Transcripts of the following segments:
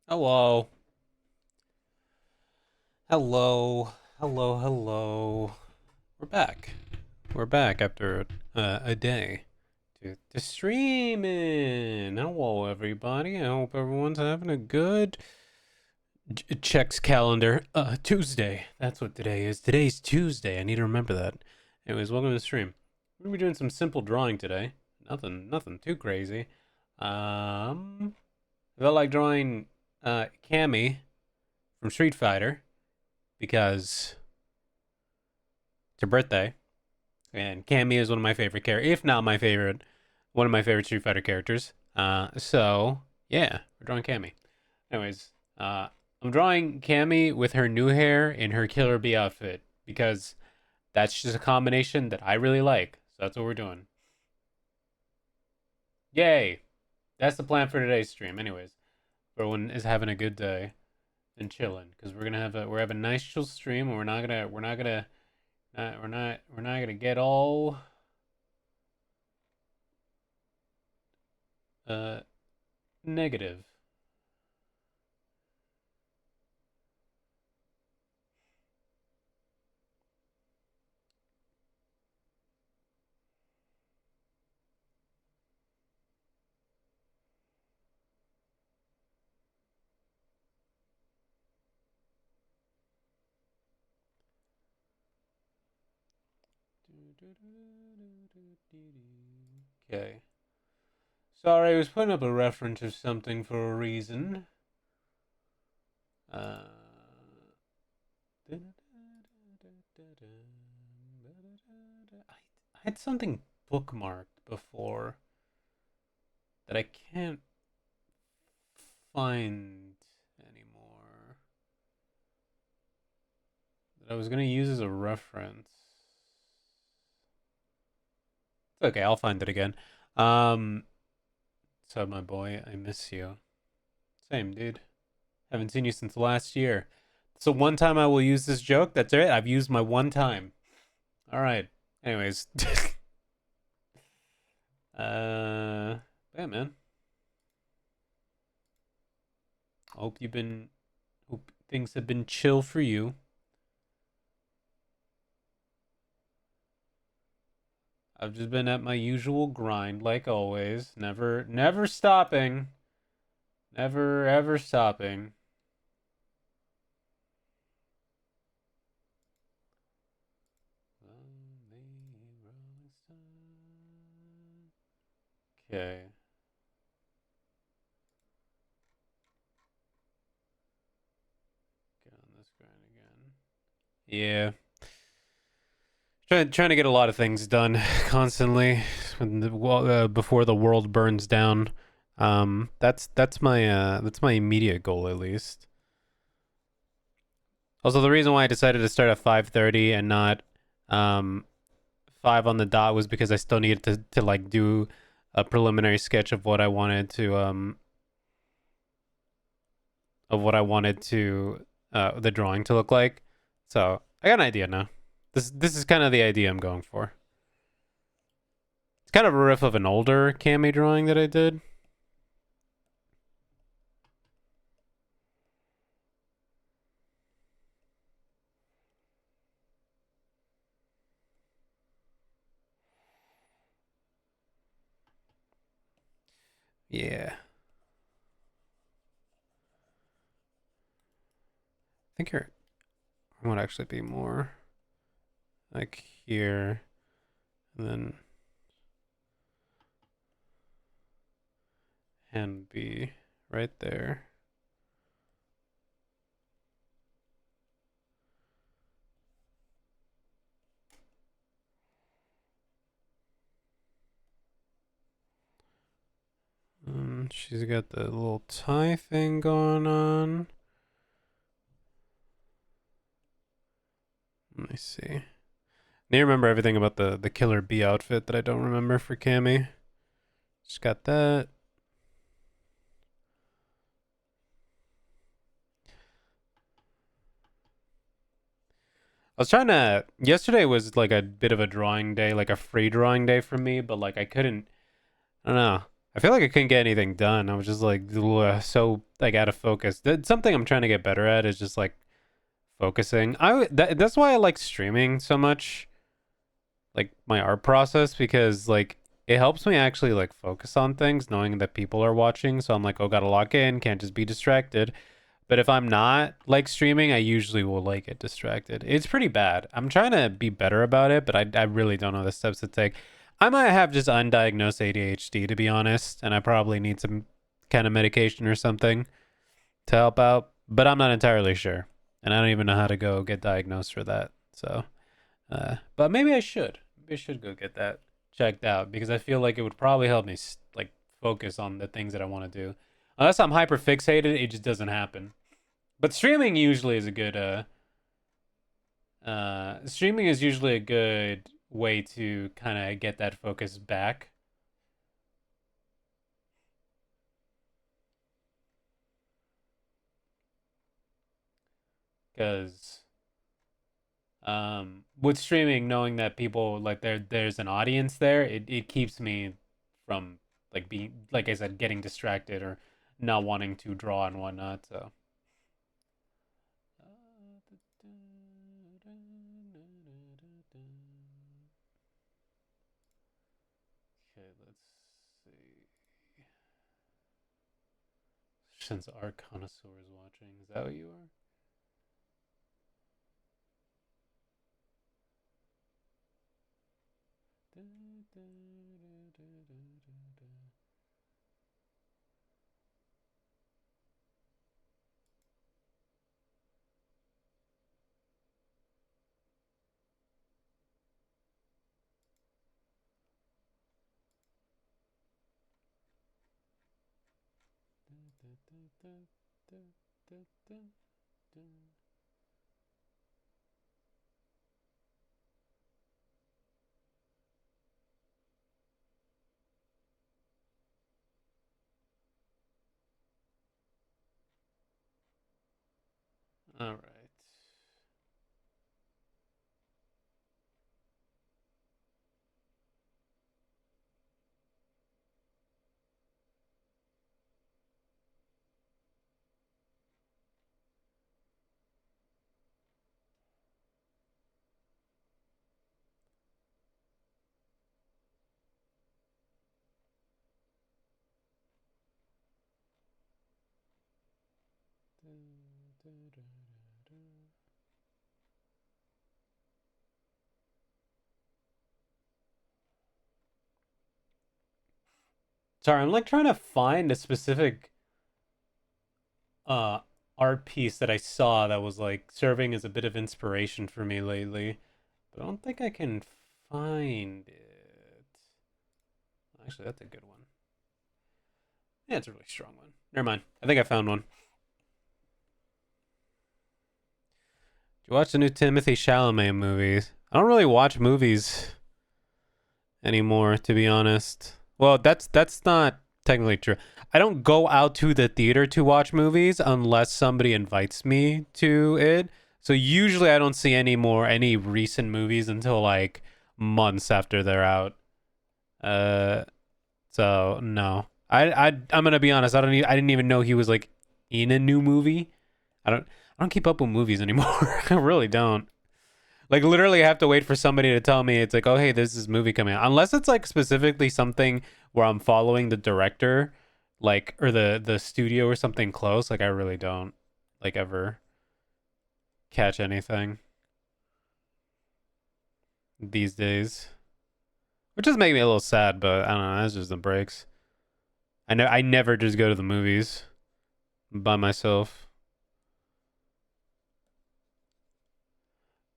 Hello. Hello. Hello. Hello. We're back. We're back after a day to streaming. Hello, everybody. I hope everyone's having a good checks calendar. Tuesday. That's what today is. Today's Tuesday. I need to remember that. Anyways, welcome to the stream. We're gonna be doing some simple drawing today. Nothing too crazy. I felt like drawing Cammy from Street Fighter because it's her birthday, and Cammy is one of my favorite characters, if not my favorite, one of my favorite Street Fighter characters. So yeah, we're drawing Cammy. Anyways, I'm drawing Cammy with her new hair and her Killer Bee outfit because that's just a combination that I really like. So that's what we're doing. Yay! That's the plan for today's stream. Anyways, everyone is having a good day and chilling because we're having a nice chill stream, and we're not gonna get all uh negative. Okay. Sorry, I was putting up a reference or something for a reason. Uh, I had something bookmarked before that I can't find anymore. That I was gonna use as a reference. It's okay, I'll find it again. Um, so my boy, I miss you. Same, dude. Haven't seen you since last year. So one time I will use this joke. That's it. I've used my one time. All right. Anyways, yeah, man. Hope things have been chill for you. I've just been at my usual grind, like always. Never stopping. Never ever stopping. Okay. Get on this grind again. Yeah. Trying to get a lot of things done constantly before the world burns down. That's my immediate goal at least. Also, the reason why I decided to start at 5:30 and not um 5 on the dot was because I still needed to like do a preliminary sketch of what I wanted to the drawing to look like. So I got an idea now. This is kind of the idea I'm going for. It's kind of a riff of an older Cammy drawing that I did. Yeah. I think it would actually be more like here, and then hand B right there. She's got the little tie thing going on. Let me see. Need to remember everything about the Killer Bee outfit that I don't remember for Cammy. Just got that. I was trying to. Yesterday was like a bit of a drawing day, like a free drawing day for me, but like I couldn't. I don't know. I feel like I couldn't get anything done. I was just like so like out of focus. That's something I'm trying to get better at is just like focusing. That's why I like streaming so much, like my art process, because like it helps me actually like focus on things knowing that people are watching. So I'm like, oh, gotta lock in, can't just be distracted. But if I'm not like streaming, I usually will like get distracted. It's pretty bad. I'm trying to be better about it, but I really don't know the steps to take. I might have just undiagnosed ADHD, to be honest, and I probably need some kind of medication or something to help out, but I'm not entirely sure. And I don't even know how to go get diagnosed for that. So, but maybe I should. Maybe I should go get that checked out because I feel like it would probably help me like focus on the things that I want to do. Unless I'm hyper fixated, it just doesn't happen. But streaming usually is a good streaming is usually a good way to kind of get that focus back. Because with streaming, knowing that people like there's an audience there, it keeps me from like being, like I said, getting distracted or not wanting to draw and whatnot. So okay, let's see. Since our connoisseur is watching, is that what you are? All right. Sorry, I'm like trying to find a specific uh art piece that I saw that was like serving as a bit of inspiration for me lately, but I don't think I can find it. Actually, that's a good one. Yeah, it's a really strong one. Never mind. I think I found one. Did you watch the new Timothy Chalamet movies? I don't really watch movies anymore, to be honest. Well, that's not technically true. I don't go out to the theater to watch movies unless somebody invites me to it. So usually I don't see any recent movies until like months after they're out. Uh so no. I'm gonna be honest, I didn't even know he was like in a new movie. I don't keep up with movies anymore. I really don't. Like literally, I have to wait for somebody to tell me it's like, oh hey, there's this movie coming out. Unless it's like specifically something where I'm following the director, like or the studio or something close. Like I really don't like ever catch anything these days, which does make me a little sad. But I don't know. That's just the breaks. I never just go to the movies by myself.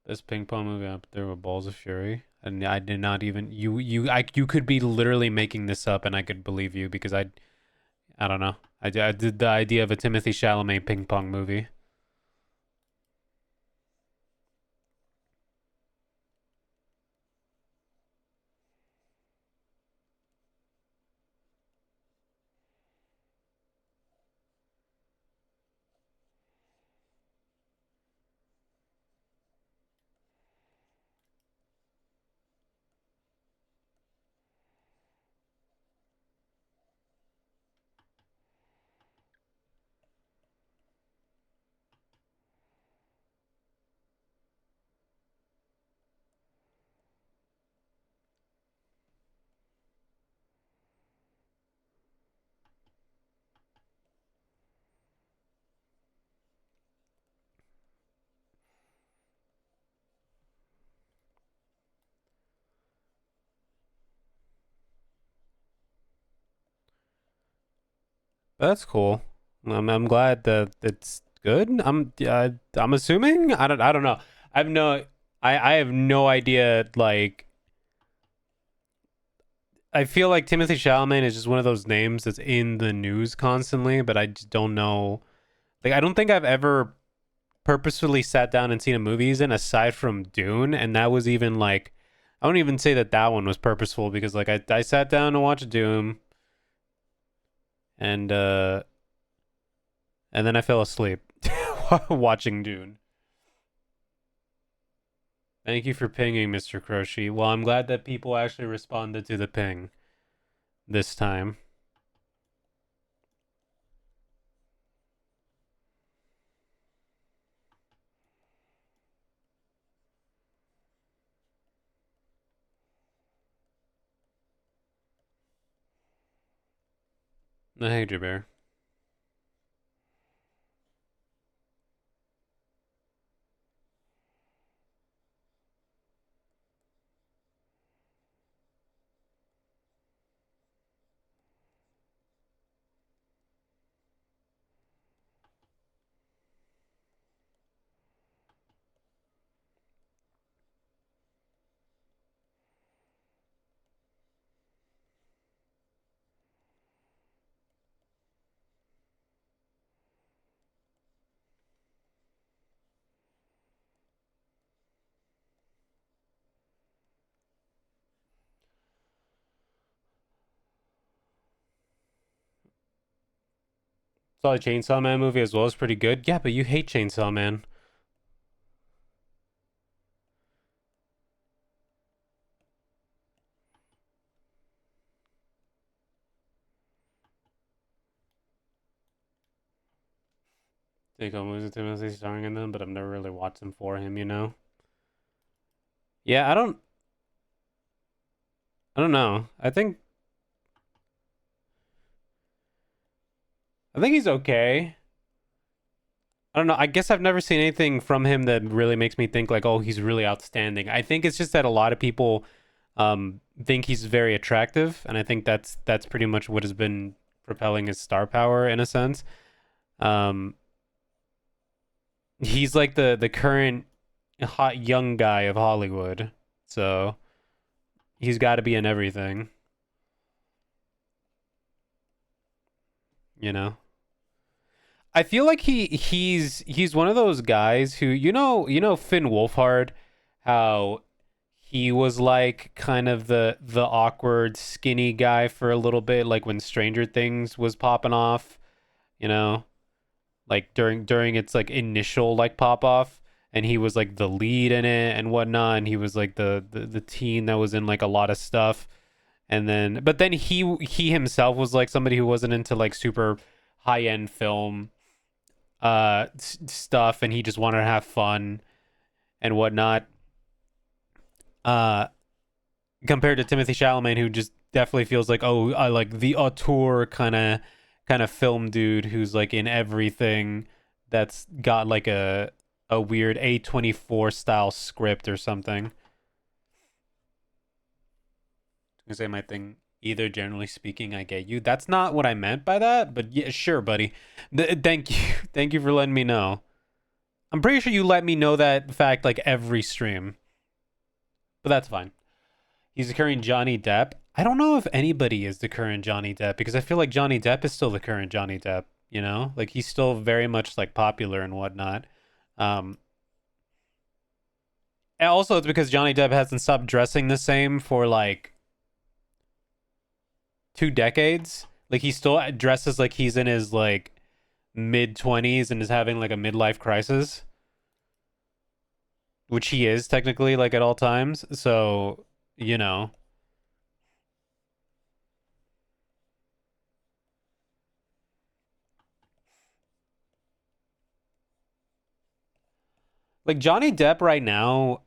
This ping pong movie up there with Balls of Fury. And I did not even you could be literally making this up and I could believe you because I don't know. I did the idea of a Timothy Chalamet ping pong movie. That's cool. I'm glad that it's good. I'm assuming. I don't know. I have no I have no idea. Like I feel like Timothy Chalamet is just one of those names that's in the news constantly, but I just don't know. Like I don't think I've ever purposefully sat down and seen a movie he's in aside from Dune, and that was even like I don't even say that that one was purposeful because like I sat down to watch Doom and uh and then I fell asleep watching Dune. Thank you for pinging, Mr. Croce. Well, I'm glad that people actually responded to the ping this time. Hey, Jaber. Saw the Chainsaw Man movie as well. It's pretty good. Yeah, but you hate Chainsaw Man. Think I'm losing Timothy starring in them, but I've never really watched them for him, you know? Yeah, I don't know. I think he's okay. I don't know. I guess I've never seen anything from him that really makes me think like, oh, he's really outstanding. I think it's just that a lot of people think he's very attractive, and I think that's pretty much what has been propelling his star power in a sense. Um, he's like the current hot young guy of Hollywood, so he's got to be in everything, you know. I feel like he's one of those guys who you know Finn Wolfhard, how he was like kind of the awkward skinny guy for a little bit, like when Stranger Things was popping off, you know, like during its like initial like pop off, and he was like the lead in it and whatnot, and he was like the teen that was in like a lot of stuff, and then but then he himself was like somebody who wasn't into like super high end film stuff, and he just wanted to have fun and whatnot. Uh, Compared to Timothy Chalamet, who just definitely feels like, oh, I like the auteur kind of film dude who's like in everything that's got like a weird A24 style script or something. I say my thing either. Generally speaking, I get you. That's not what I meant by that, but yeah, sure, buddy. Thank you, thank you for letting me know. I'm pretty sure you let me know that fact like every stream, but that's fine. He's the current Johnny Depp. I don't know if anybody is the current Johnny Depp because I feel like Johnny Depp is still the current Johnny Depp. You know, like he's still very much like popular and whatnot. Um, and also, it's because Johnny Depp hasn't stopped dressing the same for like 2 decades. Like he still dresses like he's in his like mid 20s and is having like a midlife crisis, which he is technically like at all times. So you know, like Johnny Depp right now.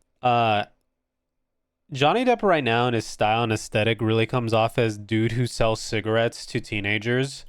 Johnny Depp right now in his style and aesthetic really comes off as dude who sells cigarettes to teenagers.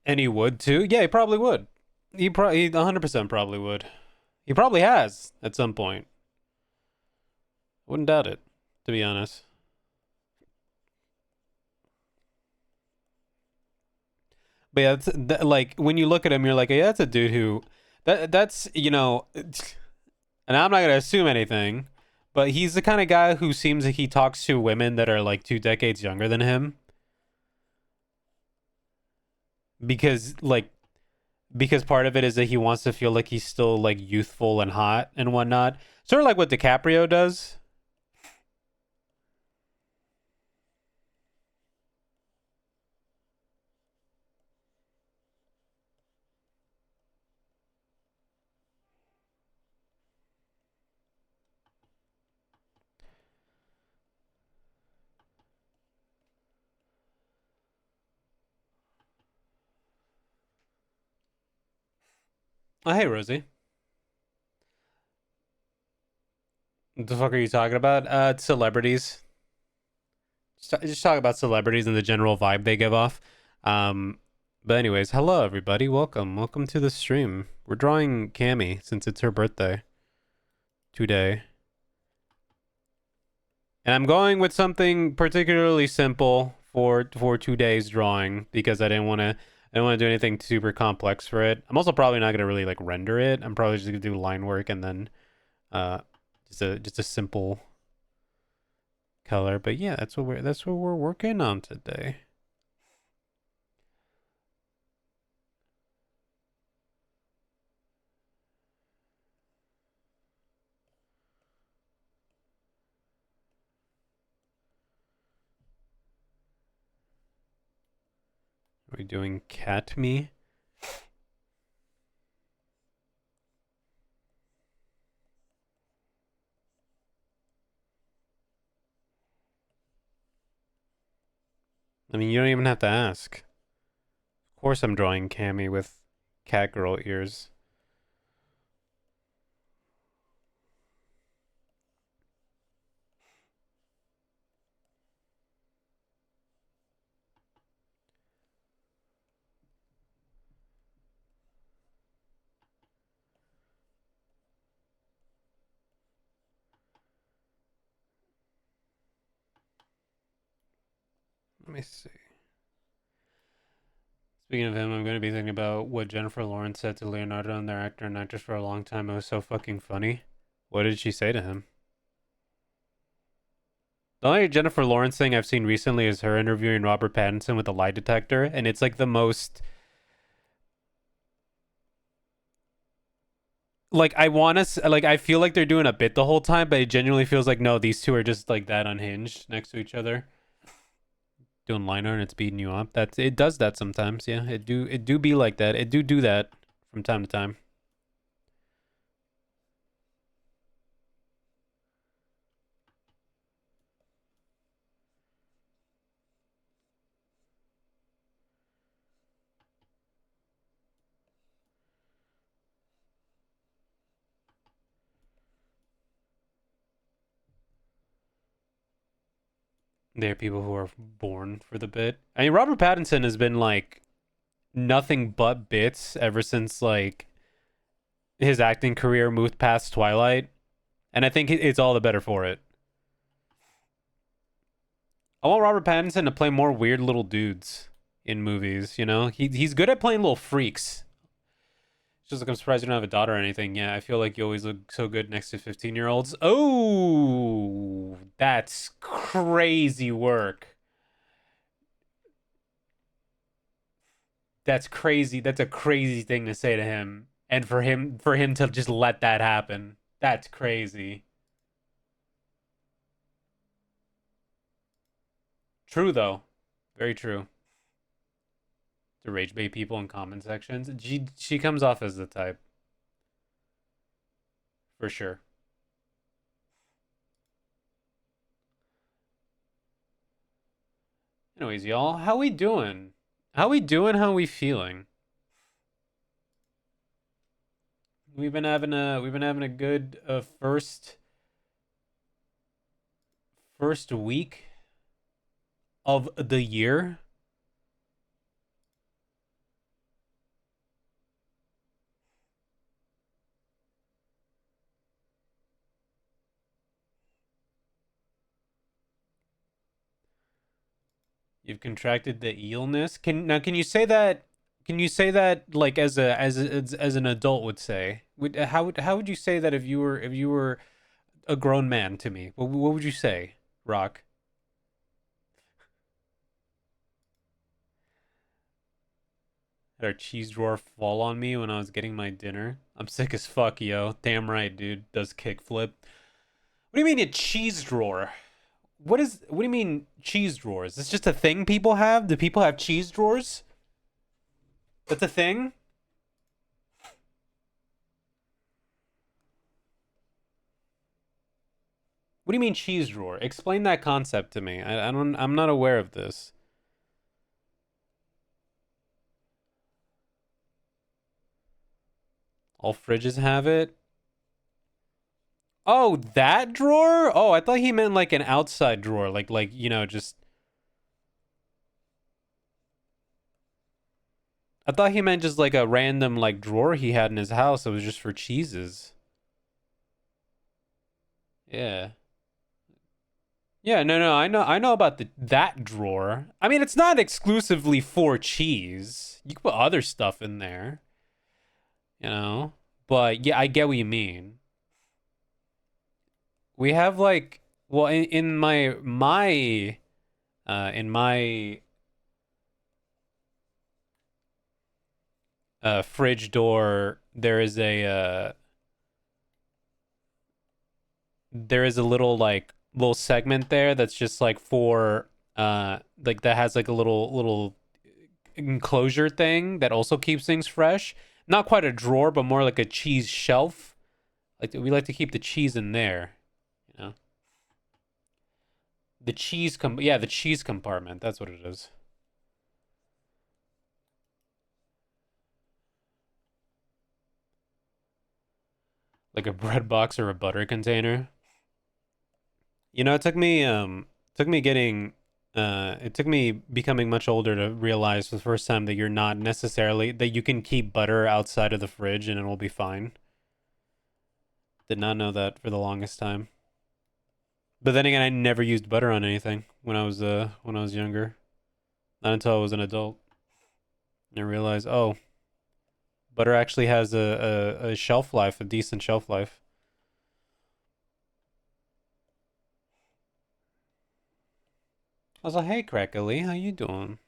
And he would too. Yeah, he probably would. He 100% probably would. He probably has at some point. Wouldn't doubt it, to be honest. But yeah, like when you look at him, you're like, yeah, that's a dude who, that's and I'm not gonna assume anything, but he's the kind of guy who seems like he talks to women that are like 2 decades younger than him, because because part of it is that he wants to feel like he's still like youthful and hot and whatnot, sort of like what DiCaprio does. Oh, hey, Rosie. What the fuck are you talking about? Celebrities. Just talk about celebrities and the general vibe they give off. Um, but anyways, hello everybody. Welcome to the stream. We're drawing Cammy since it's her birthday today, and I'm going with something particularly simple for today's drawing because I didn't want to do anything super complex for it. I'm also probably not gonna really like render it. I'm probably just gonna do line work and then uh just a simple color. But yeah, that's what we're working on today. Are we doing cat me? I mean, you don't even have to ask. Of course I'm drawing Cammy with cat girl ears. Let me see. Speaking of him, I'm going to be thinking about what Jennifer Lawrence said to Leonardo and their actor and actress for a long time. It was so fucking funny. What did she say to him? The only Jennifer Lawrence thing I've seen recently is her interviewing Robert Pattinson with a lie detector, and it's like the most. Like, I feel like they're doing a bit the whole time, but it genuinely feels like, no, these two are just like that unhinged next to each other. Doing line art and it's beating you up. It does that sometimes, yeah. It do be like that. It do that from time to time. There are people who are born for the bit. I mean, Robert Pattinson has been like nothing but bits ever since like his acting career moved past Twilight, and I think it's all the better for it. I want Robert Pattinson to play more weird little dudes in movies. You know, he's good at playing little freaks. It's just like I'm surprised you don't have a daughter or anything. Yeah, I feel like you always look so good next to 15-year-olds. Oh, that's crazy work. That's crazy. That's a crazy thing to say to him, and for him to just let that happen. That's crazy. True though, very true. To rage bait people in comment sections, she comes off as the type for sure. Anyways, y'all, how we doing? How we doing? How we feeling? We've been having a good first week of the year. You've contracted the illness. Can you say that? Can you say that like as an adult would say? How would you say that if you were a grown man to me? What would you say, Rock? Had our cheese drawer fall on me when I was getting my dinner. I'm sick as fuck, yo. Damn right, dude. Does kickflip. What do you mean a cheese drawer? What do you mean cheese drawers? Is this just a thing people have? Do people have cheese drawers? That's a thing? What do you mean cheese drawer? Explain that concept to me. I don't I'm not aware of this. All fridges have it? Oh, that drawer? Oh, I thought he meant like an outside drawer, you know, just I thought he meant just like a random like drawer he had in his house that was just for cheeses. Yeah. Yeah, no, I know about the that drawer. I mean, it's not exclusively for cheese. You can put other stuff in there, you know. But yeah, I get what you mean. We have like, well, in in my fridge door, there is a little segment there that's just like for like that has like a little enclosure thing that also keeps things fresh. Not quite a drawer, but more like a cheese shelf. Like we like to keep the cheese in there, you know. The cheese compartment. That's what it is. Like a bread box or a butter container. You know, took me getting it took me becoming much older to realize for the first time that you're not necessarily that you can keep butter outside of the fridge and it will be fine. Did not know that for the longest time. But then again, I never used butter on anything when I was younger. Not until I was an adult. And I realized, oh, butter actually has a shelf life, a decent shelf life. I was like, hey, Crackly, how you doing?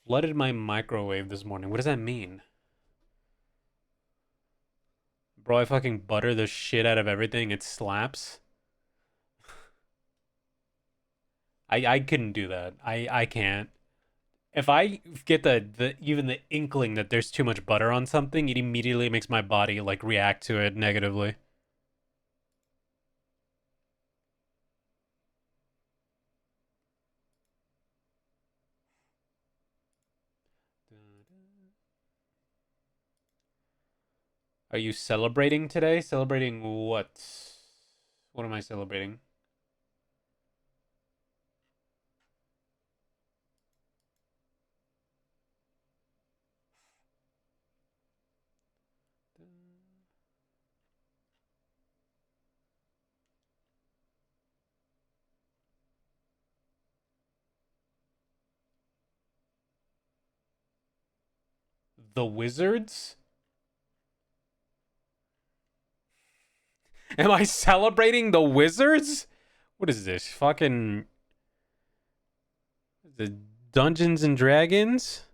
Flooded my microwave this morning. What does that mean? Bro, I fucking butter the shit out of everything. It slaps. I couldn't do that. I can't. If I get the even the inkling that there's too much butter on something, it immediately makes my body like react to it negatively. Are you celebrating today? Celebrating what? What am I celebrating? The Wizards? Am I celebrating the Wizards? What is this? Fucking the Dungeons and Dragons?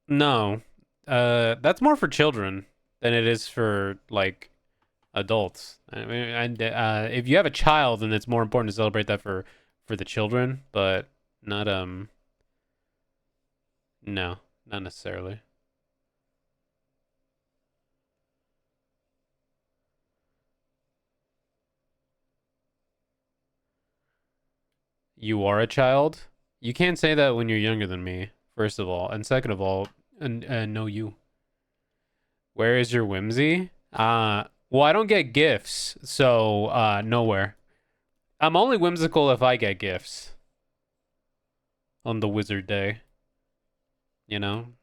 No. That's more for children than it is for like adults. I mean, and if you have a child, then it's more important to celebrate that for the children, but not no, not necessarily. You are a child. You can't say that when you're younger than me, first of all. And second of all, no you. Where is your whimsy? Well, I don't get gifts, so nowhere. I'm only whimsical if I get gifts on the wizard day, you know?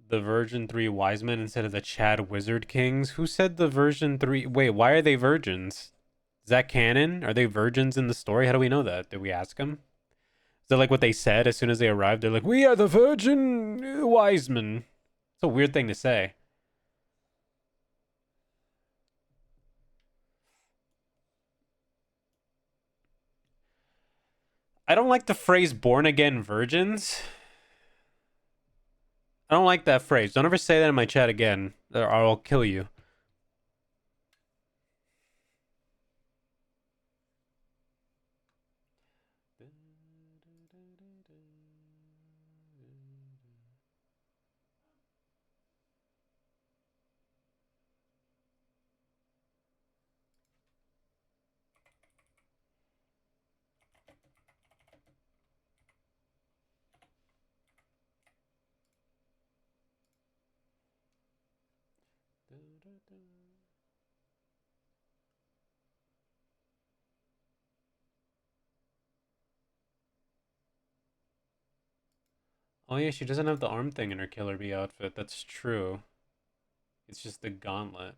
The Virgin 3 wise men instead of the Chad Wizard Kings. Who said the Virgin 3? Wait, why are they virgins? Is that canon? Are they virgins in the story? How do we know that? Did we ask them? Is that like what they said as soon as they arrived? They're like, we are the Virgin wise men. It's a weird thing to say. I don't like the phrase born again virgins. I don't like that phrase. Don't ever say that in my chat again, or I'll kill you. Oh yeah, she doesn't have the arm thing in her Killer Bee outfit. That's true. It's just the gauntlet.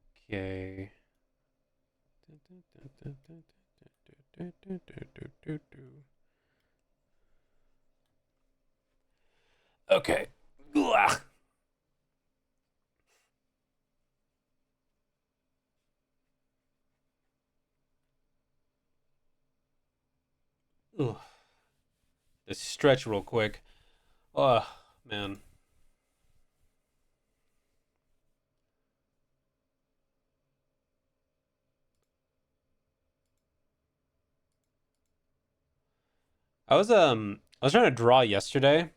Okay. Okay. Ugh. Ugh. Just stretch real quick. Oh man. I was trying to draw yesterday.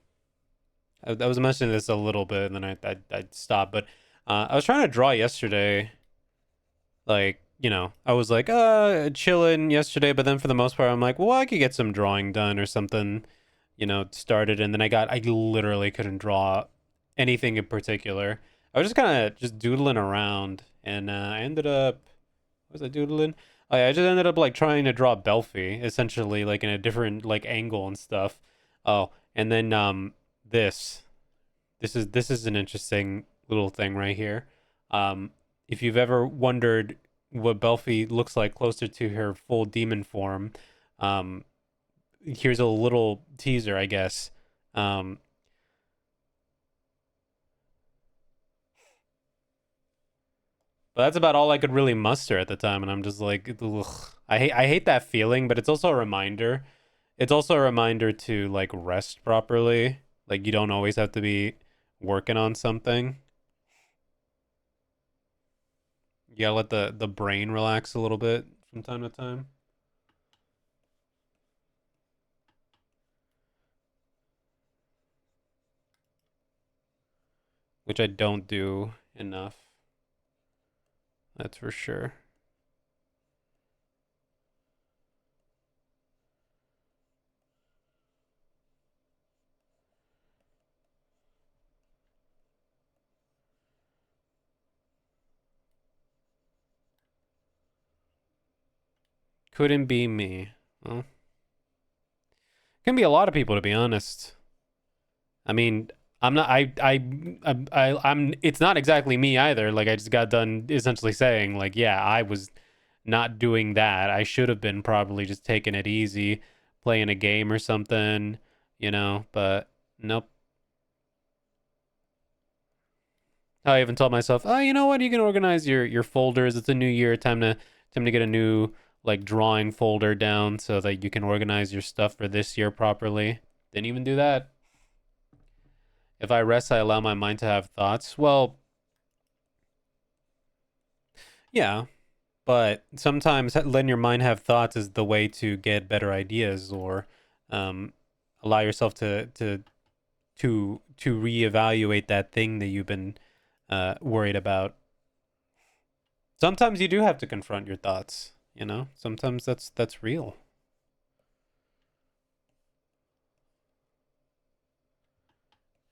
I was mentioning this a little bit, and then I stopped. But I was trying to draw yesterday. Like, I was like, chilling yesterday, but then for the most part, I'm like, well, I could get some drawing done or something, started. And then I literally couldn't draw anything in particular. I was just kind of just doodling around, and I ended up, what was I doodling? Oh, yeah, I just ended up like trying to draw Belfie, essentially, like in a different like angle and stuff. Oh, and then this. this is an interesting little thing right here. Um, if you've ever wondered what Belphie looks like closer to her full demon form, um, here's a little teaser, I guess. Um, but that's about all I could really muster at the time, and I'm just like, ugh. I hate that feeling, but it's also a reminder. It's also a reminder to like rest properly. Like you don't always have to be working on something. You gotta let the brain relax a little bit from time to time, which I don't do enough. That's for sure. Couldn't be me. Well, can be a lot of people to be honest. I mean, I'm not. I'm. It's not exactly me either. Like I just got done essentially saying, like, yeah, I was not doing that. I should have been probably just taking it easy, playing a game or something, But nope. I even told myself, oh, you know what? You can organize your folders. It's a new year. Time to get a new like drawing folder down so that you can organize your stuff for this year properly. Didn't even do that. If I rest, I allow my mind to have thoughts. Well, yeah, but sometimes letting your mind have thoughts is the way to get better ideas or um, allow yourself to reevaluate that thing that you've been worried about. Sometimes you do have to confront your thoughts. Sometimes that's real.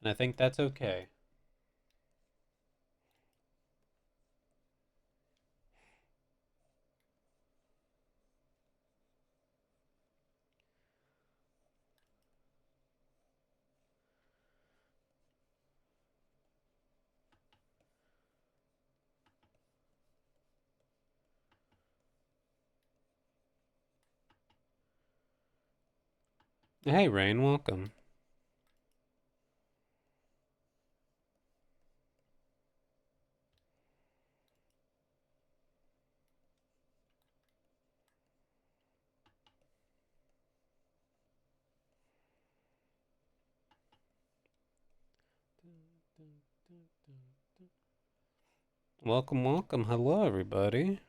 And I think that's okay. Hey, Rain, welcome. Welcome, welcome. Hello, everybody.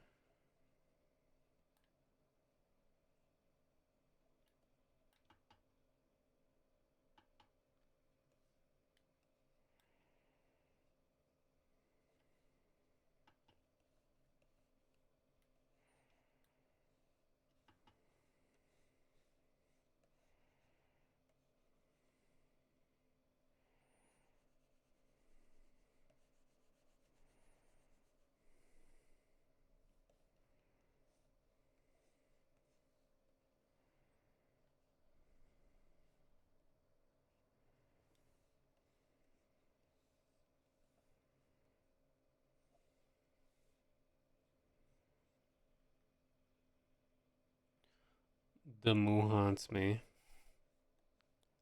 The moo haunts me.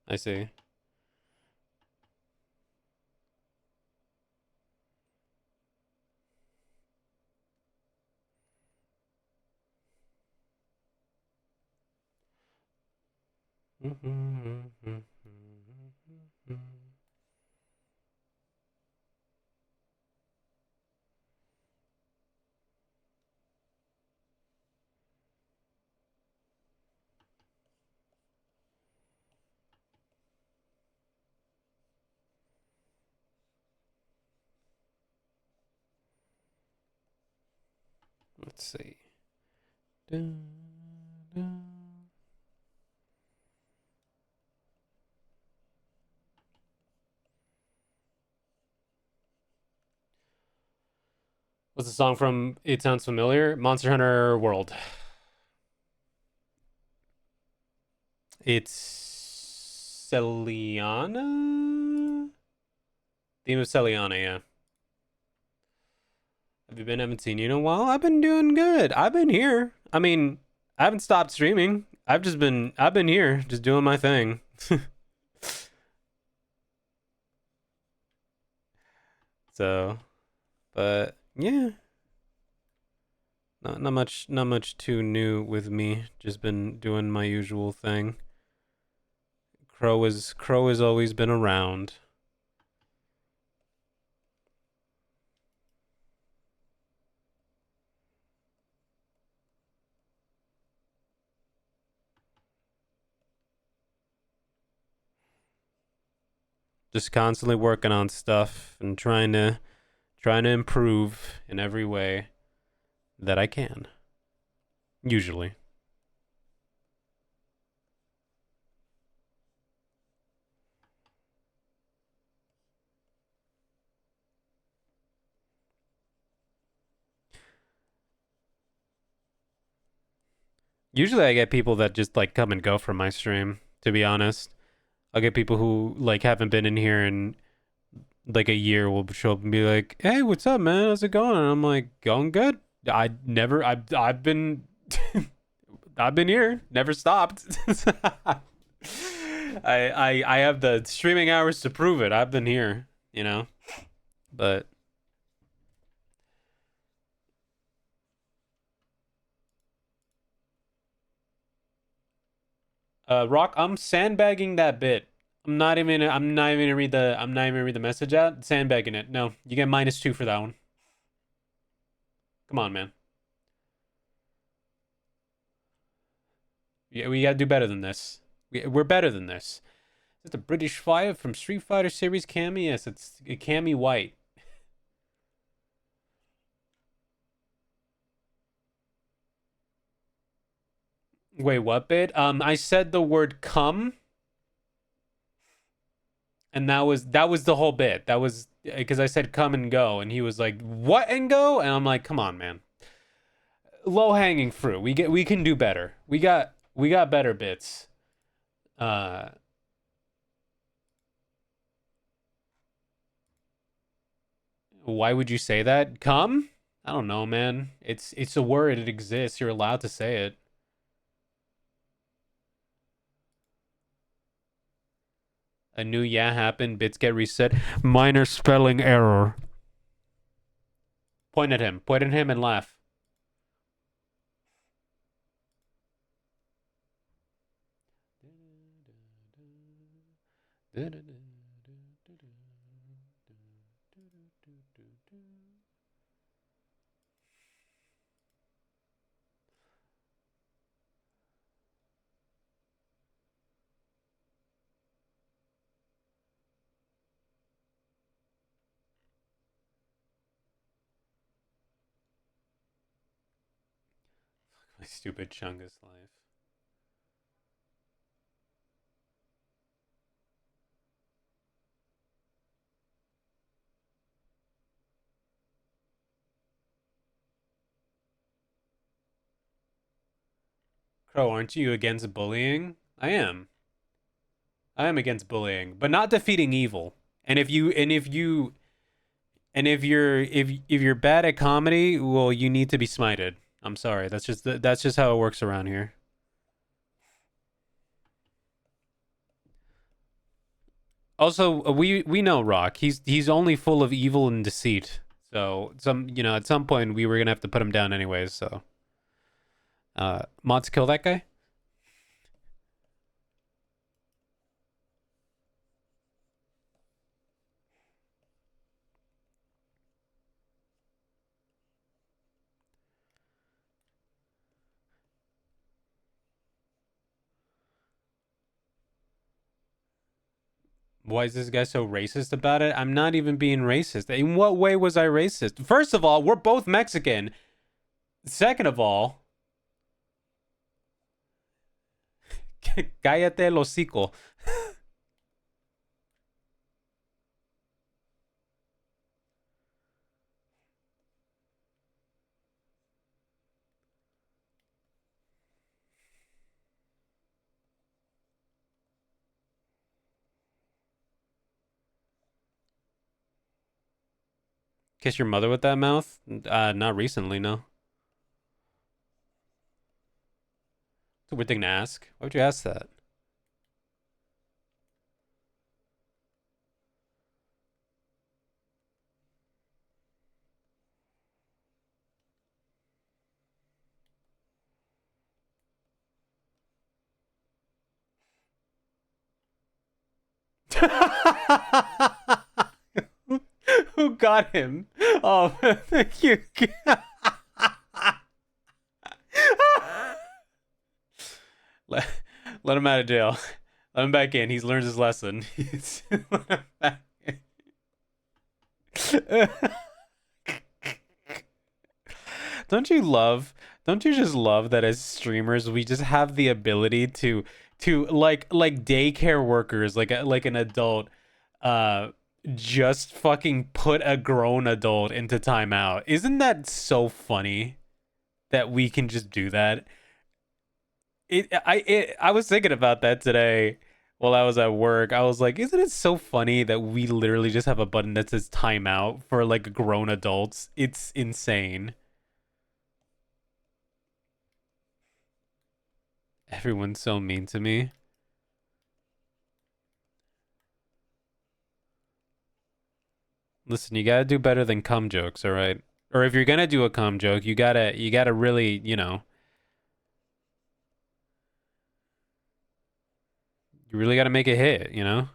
I see. Let's see. What's the song from? It sounds familiar. Monster Hunter World. It's Celiana. Theme of Celiana, yeah. Have you been? Haven't seen you in a while. I've been doing good. I've been here. I mean, I haven't stopped streaming. I've been here, just doing my thing. So, but yeah, not much too new with me. Just been doing my usual thing. Crow has always been around. Just constantly working on stuff and trying to improve in every way that I can. Usually. Usually I get people that just like come and go from my stream, to be honest. I'll get people who like haven't been in here in like a year will show up and be like, "Hey, what's up, man? How's it going?" And I'm like, "Going good. I've been I've been here, never stopped." I have the streaming hours to prove it. I've been here, you know. But Rock, I'm sandbagging that bit. I'm not even gonna read the message out. Sandbagging it. No, you get -2 for that one. Come on, man. Yeah, we gotta do better than this. We're better than this. Is it the British Fire from Street Fighter series Cammy? Yes, it's Cammy White. Wait, what bit? I said the word come, and that was the whole bit. That was because I said come and go, and he was like, "What and go?" And I'm like, "Come on, man. Low hanging fruit. We can do better. We got better bits." Uh, why would you say that? Come? I don't know, man. It's a word. It exists. You're allowed to say it. A new yeah happened. Bits get reset. Minor spelling error. Point at him. Point at him and laugh. My stupid Chungus life. Crow, aren't you against bullying? I am. I am against bullying, but not defeating evil. And if you're bad at comedy, well, you need to be smited. I'm sorry. That's just how it works around here. Also, we know Rock. He's only full of evil and deceit. So at some point we were gonna have to put him down anyways. So, mods kill that guy. Why is this guy so racist about it? I'm not even being racist. In what way was I racist? First of all, we're both Mexican. Second of all, cállate el hocico. Kiss your mother with that mouth? Not recently, no. It's a weird thing to ask. Why would you ask that? Who got him? Oh, thank you. let, let him out of jail. Let him back in. He's learned his lesson. Let him back in. Don't you love? Don't you just love that as streamers we just have the ability to like daycare workers, like an adult, uh, just fucking put a grown adult into timeout. Isn't that so funny that we can just do that? I was thinking about that today while I was at work. I was like, isn't it so funny that we literally just have a button that says timeout for like grown adults? It's insane. Everyone's so mean to me. Listen, you gotta do better than cum jokes, all right? Or if you're gonna do a cum joke, you gotta really, you really gotta make it hit, you know?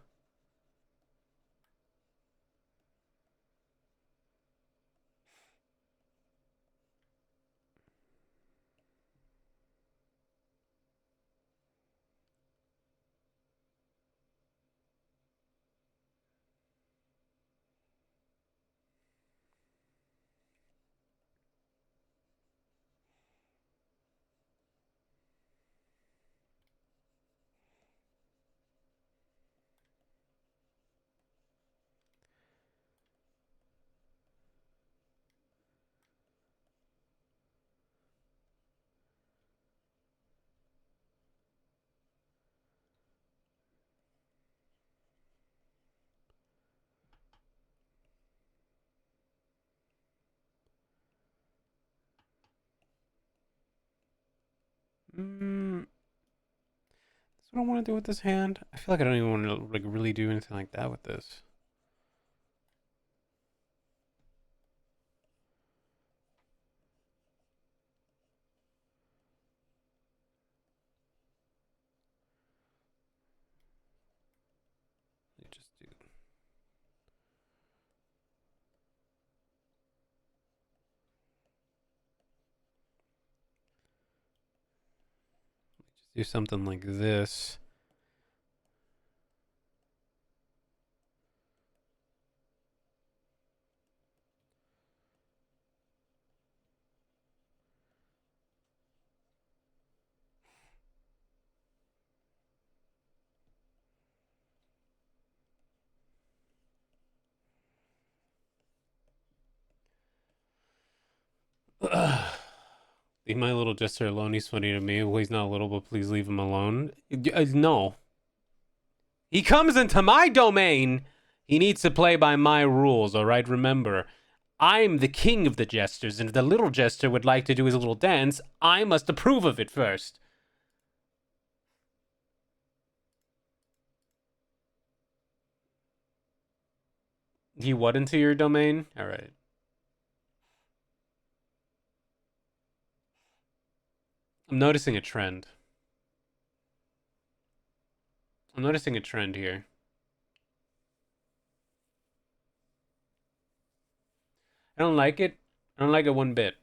Mm, that's what I want to do with this hand. I feel like I don't even want to like really do anything like that with this. Just do. Just do something like this. Leave my little jester alone. He's funny to me. Well, he's not little, but please leave him alone. No. He comes into my domain. He needs to play by my rules, all right? Remember, I'm the king of the jesters, and if the little jester would like to do his little dance, I must approve of it first. He what into your domain? All right. I'm noticing a trend. I'm noticing a trend here. I don't like it. I don't like it one bit.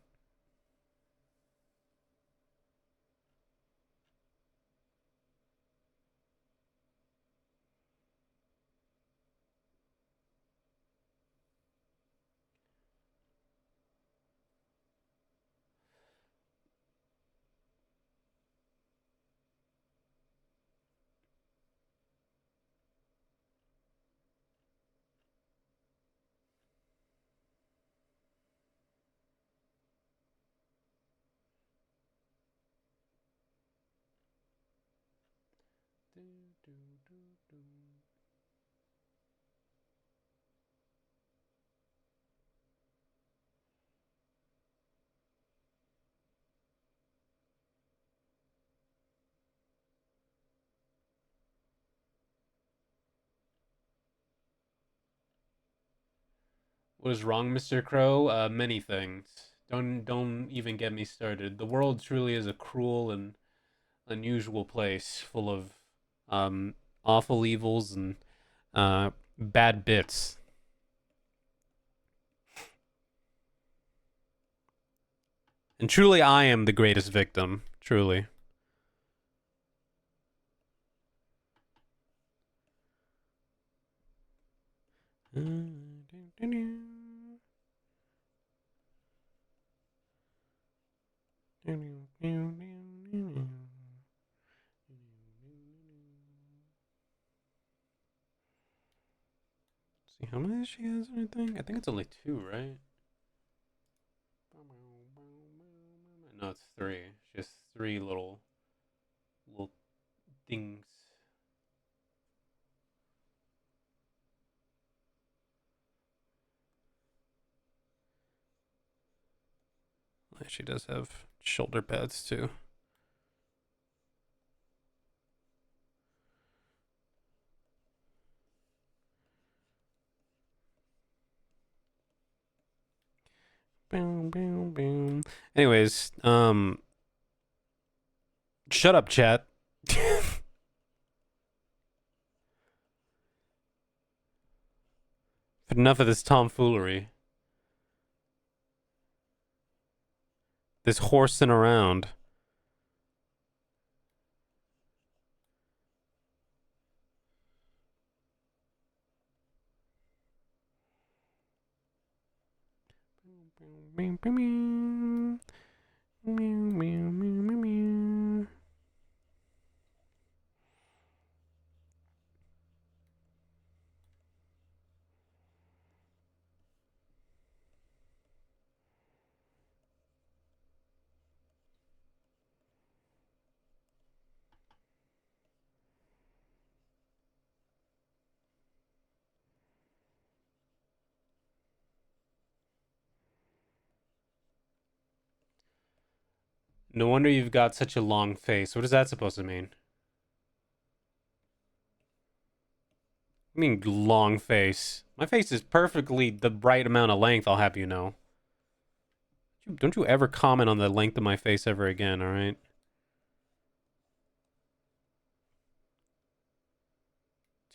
What is wrong, Mr. Crow? Many things. Don't even get me started. The world truly is a cruel and unusual place, full of um awful evils and bad bits. And truly, I am the greatest victim. Truly. See how many she has or anything? I think it's only two, right? No, it's three. She has three little things. She does have shoulder pads too. Boom, boom, boom. Anyways, shut up, chat. Enough of this tomfoolery. This horsing around. No wonder you've got such a long face. What is that supposed to mean? I mean, long face. My face is perfectly the right amount of length, I'll have you know. Don't you ever comment on the length of my face ever again, alright?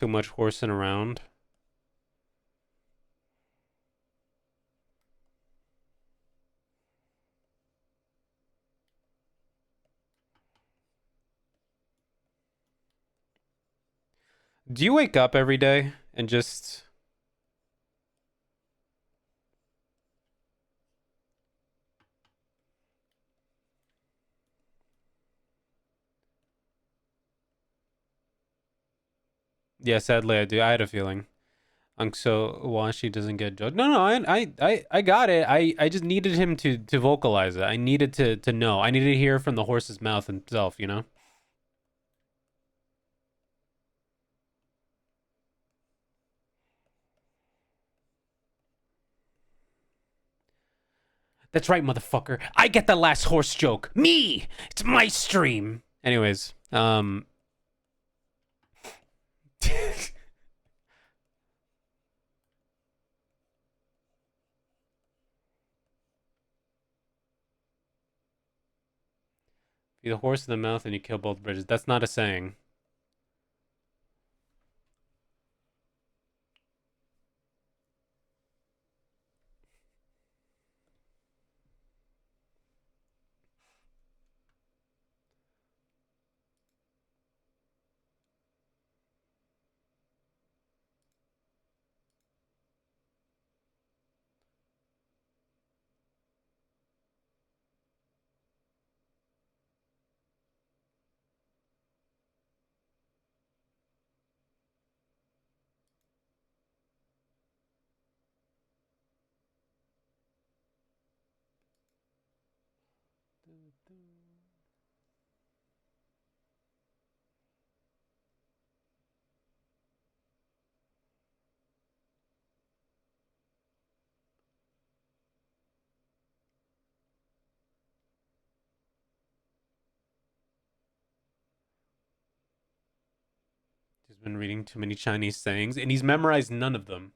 Too much horsing around. Do you wake up every day and just... Yeah, sadly I do. I had a feeling. So Washi doesn't get judged. No, I got it. I just needed him to vocalize it. I needed to know. I needed to hear from the horse's mouth himself, you know? That's right, motherfucker. I get the last horse joke. Me! It's my stream. Anyways, be the horse in the mouth and you kill both bridges. That's not a saying. He's been reading too many Chinese sayings and he's memorized none of them.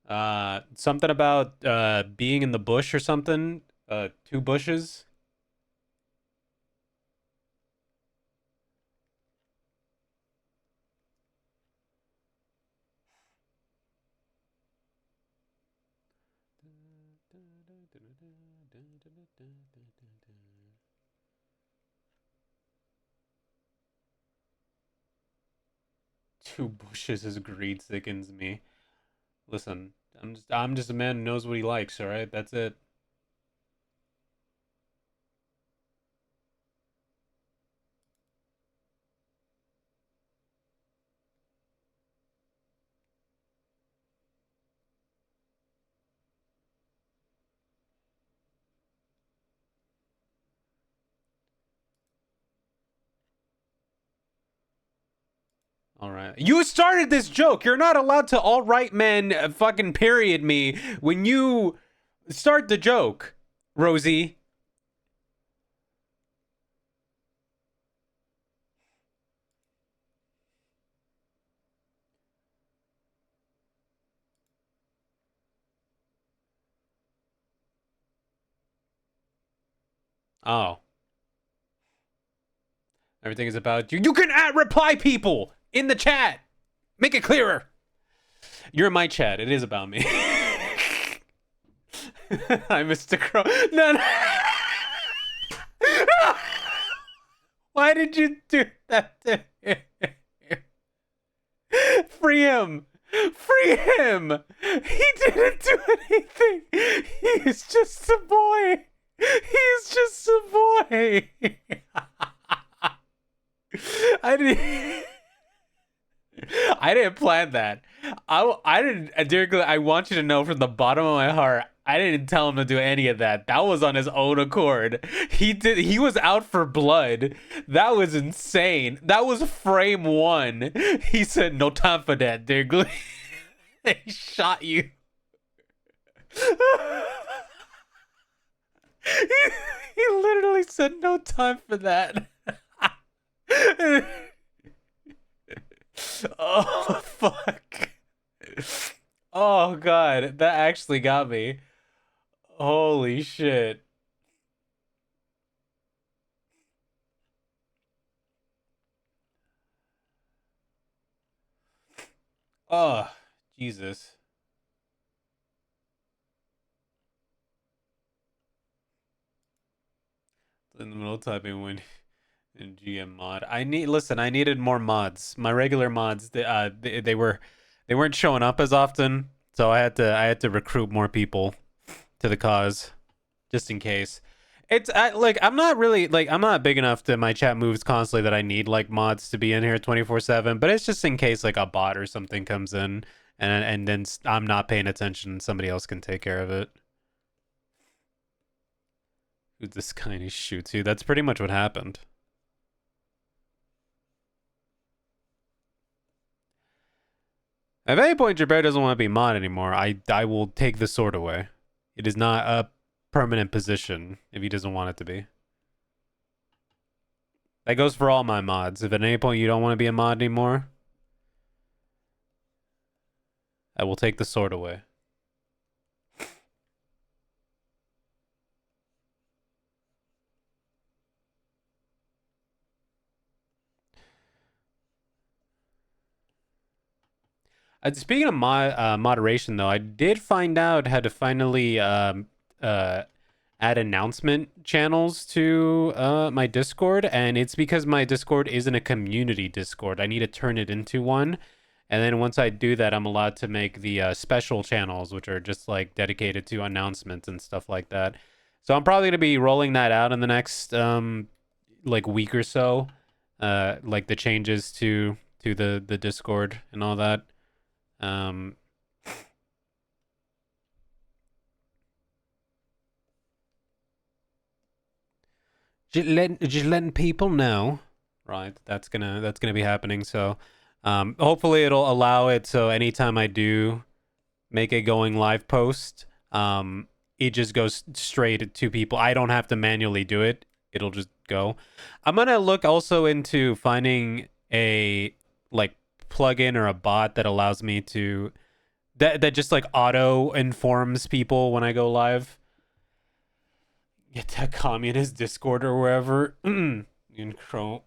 Something about being in the bush or something. Two bushes. Two bushes as greed sickens me. Listen, I'm just a man who knows what he likes, all right? That's it. All right. You started this joke. You're not allowed to all right men fucking period me when you start the joke, Rosie. Oh. Everything is about you. You can reply people in the chat. Make it clearer. You're in my chat. It is about me. I Mr. Crow. No, no. Why did you do that to him? Free him. Free him. He didn't do anything. He's just a boy. He's just a boy. I didn't. I didn't plan that. I didn't. Derek, I want you to know from the bottom of my heart, I didn't tell him to do any of that. That was on his own accord. He did. He was out for blood. That was insane. That was frame one. He said, "No time for that, Derek." He shot you. he literally said, "No time for that." Oh fuck. Oh god, that actually got me. Holy shit. Oh, Jesus. In the middle typing when in GM mod. I needed more mods. My regular mods, they weren't showing up as often, so I had to recruit more people to the cause just in case. It's like I'm not really like I'm not big enough that my chat moves constantly that I need like mods to be in here 24/7, but it's just in case like a bot or something comes in and then I'm not paying attention, somebody else can take care of it. Who this guy shoots you? That's pretty much what happened. If at any point Jabert doesn't want to be mod anymore, I will take the sword away. It is not a permanent position if he doesn't want it to be. That goes for all my mods. If at any point you don't want to be a mod anymore, I will take the sword away. Speaking of moderation, though, I did find out how to finally add announcement channels to my Discord, and it's because my Discord isn't a community Discord. I need to turn it into one, and then once I do that, I'm allowed to make the special channels, which are just like dedicated to announcements and stuff like that. So I'm probably gonna be rolling that out in the next like week or so, like the changes to the Discord and all that. Um, just letting people know, right? That's gonna be happening. So, hopefully it'll allow it so anytime I do make a going live post, it just goes straight to people. I don't have to manually do it. It'll just go. I'm gonna look also into finding a like plugin or a bot that allows me to that just like auto informs people when I go live. Get that communist Discord or wherever in Chrome,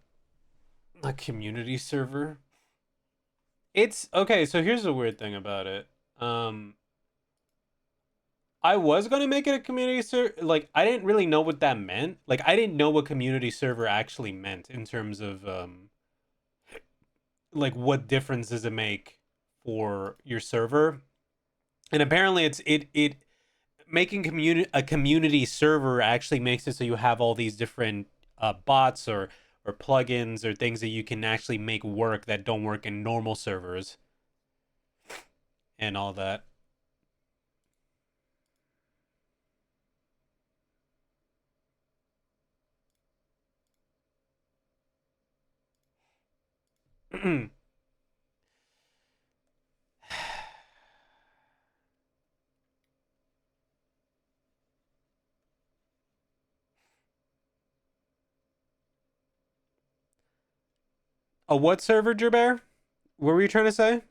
a community server. It's okay. So here's the weird thing about it. I was gonna make it a community server. Like I didn't really know what that meant. Like I didn't know what community server actually meant in terms of like what difference does it make for your server. And apparently it making a community server actually makes it so you have all these different bots or plugins or things that you can actually make work that don't work in normal servers and all that. A what server, Gerber? What were you trying to say?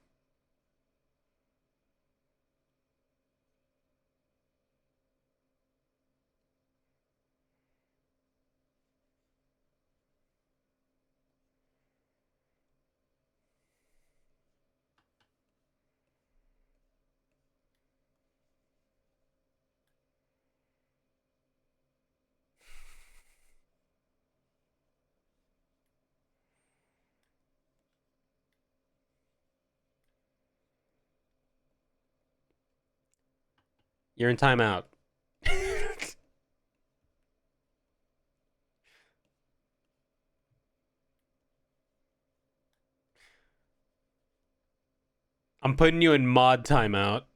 You're in timeout. I'm putting you in mod timeout.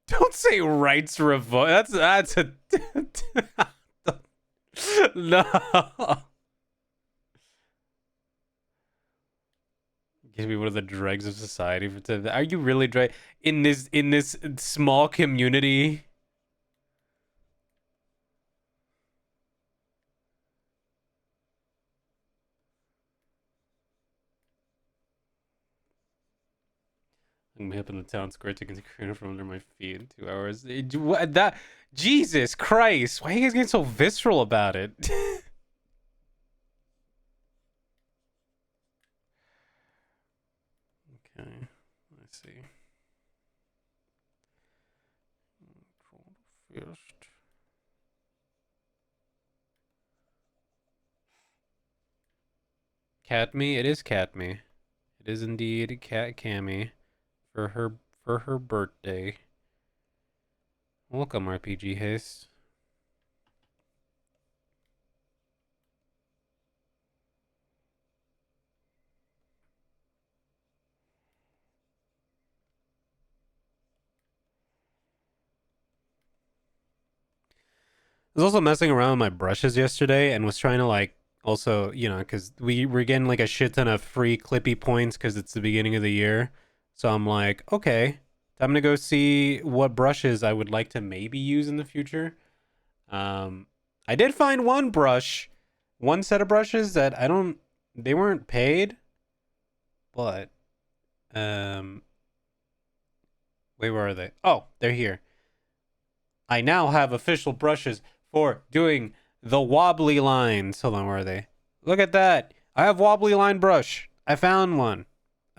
Don't say rights revolt. That's a no. Give me one of the dregs of society for today. Are you really in this small community? I'm hip in the town square to get the from under my feet in 2 hours. What that? Jesus Christ! Why are you guys getting so visceral about it? Okay, let's see. Fist. Catme, it is Catme. It is indeed Cat Cammy for her birthday. Welcome, RPG Haste. I was also messing around with my brushes yesterday and was trying to like also, because we're getting like a shit ton of free Clippy points because it's the beginning of the year. So I'm like, okay, I'm gonna go see what brushes I would like to maybe use in the future. I did find one set of brushes that they weren't paid, but wait, where are they? Oh, they're here. I now have official brushes for doing the wobbly lines. Hold on, where are they? Look at that. I have wobbly line brush. I found one.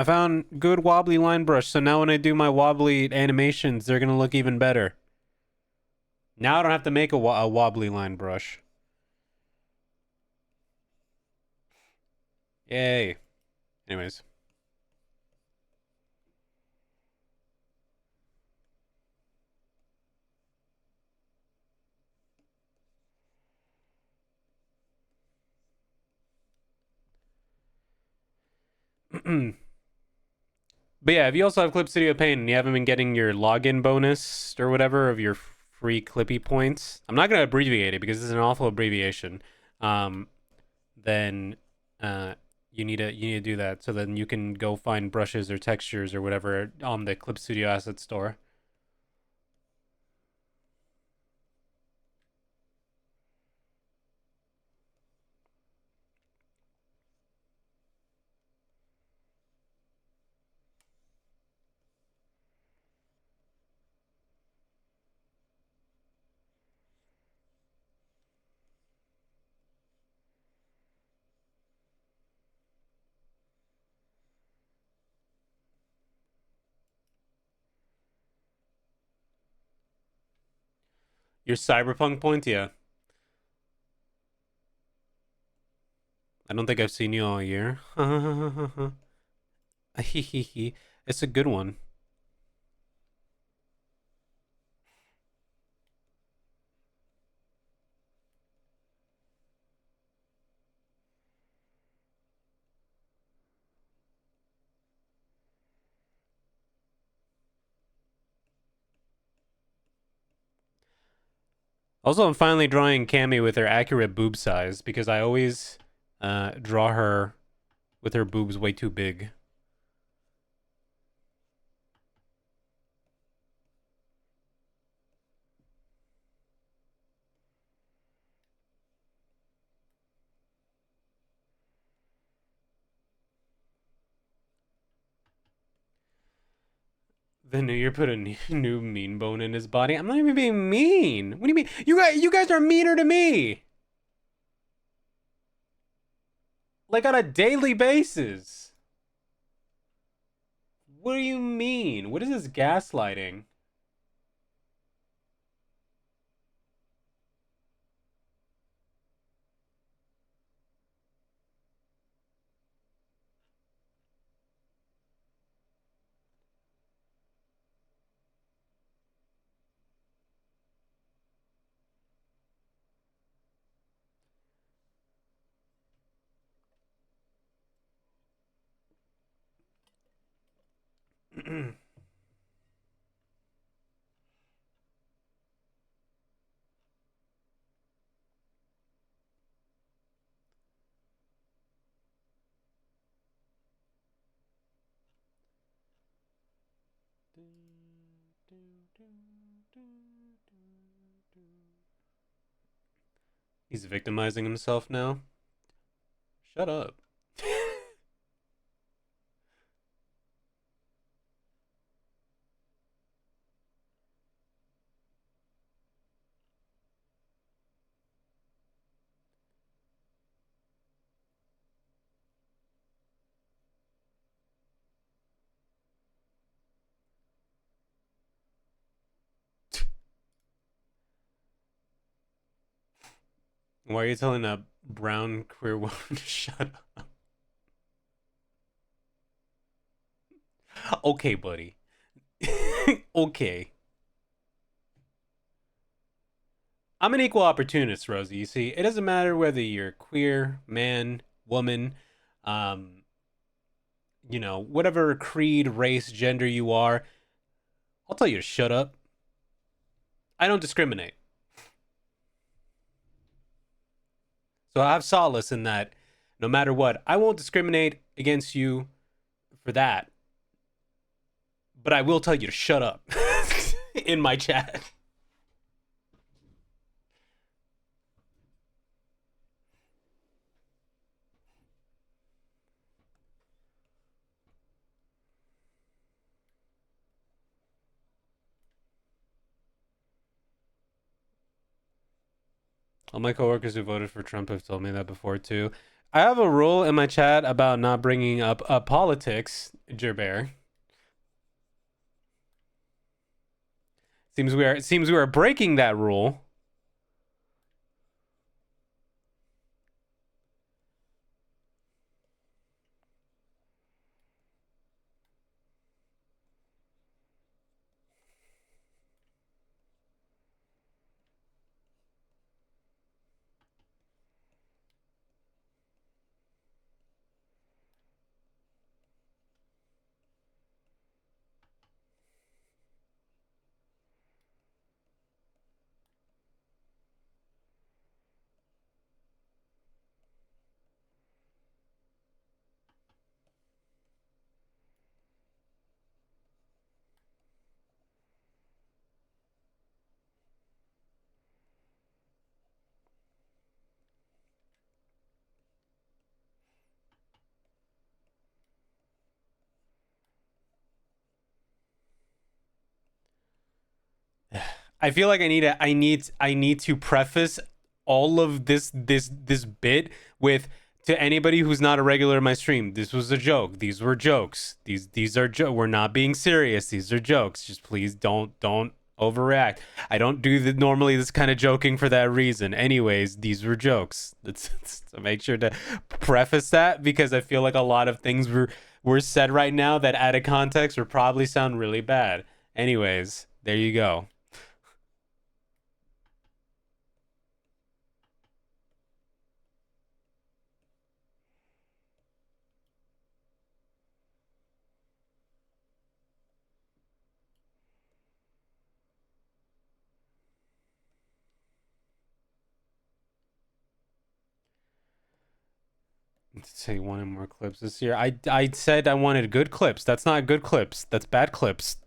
I found good wobbly line brush. So now when I do my wobbly animations, they're going to look even better. Now I don't have to make a wobbly line brush. Yay. Anyways. But yeah, if you also have Clip Studio Paint and you haven't been getting your login bonus or whatever of your free Clippy points, I'm not going to abbreviate it because it's an awful abbreviation. Then you need to do that so then you can go find brushes or textures or whatever on the Clip Studio Asset Store. Your cyberpunk point, yeah. I don't think I've seen you all year. It's a good one. Also, I'm finally drawing Cammy with her accurate boob size because I always draw her with her boobs way too big. The New Year put a new mean bone in his body. I'm not even being mean. What do you mean? You guys are meaner to me. Like on a daily basis. What do you mean? What is this gaslighting? He's victimizing himself now. Shut up. Why are you telling a brown queer woman to shut up? Okay, buddy. Okay. I'm an equal opportunist, Rosie. You see, it doesn't matter whether you're queer, man, woman, um, whatever creed, race, gender you are. I'll tell you to shut up. I don't discriminate. So I have solace in that no matter what, I won't discriminate against you for that. But I will tell you to shut up in my chat. All my coworkers who voted for Trump have told me that before too. I have a rule in my chat about not bringing up politics, Gerbert. Seems we are breaking that rule. I feel like I need to preface all of this bit with, to anybody who's not a regular in my stream, this was a joke. These were jokes. These are we're not being serious. These are jokes. Just please don't Overreact. I don't do normally this kind of joking for that reason. Anyways, these were jokes. So make sure to preface that because I feel like a lot of things were said right now that out of context would probably sound really bad. Anyways, there you go. Let's say wanted more clips this year. I said I wanted good clips. That's not good clips. That's bad clips.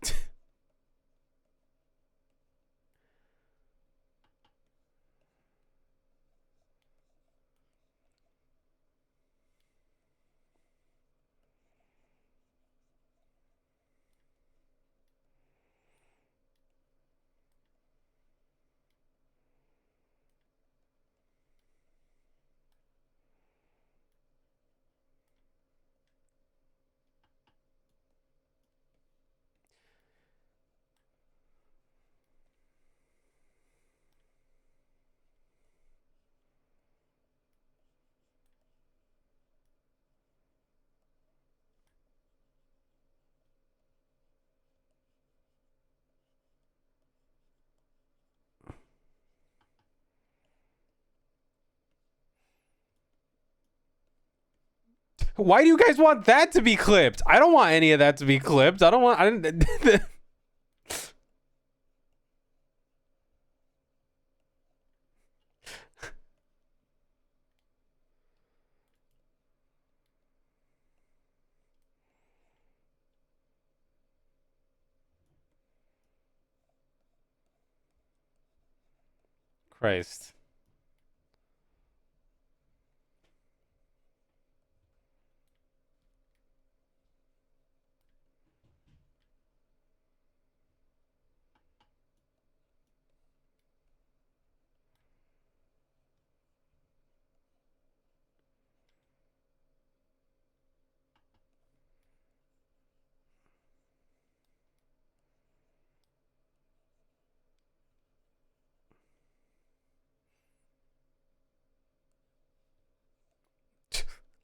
Why do you guys want that to be clipped? I don't want any of that to be clipped. I don't want. I didn't. Christ.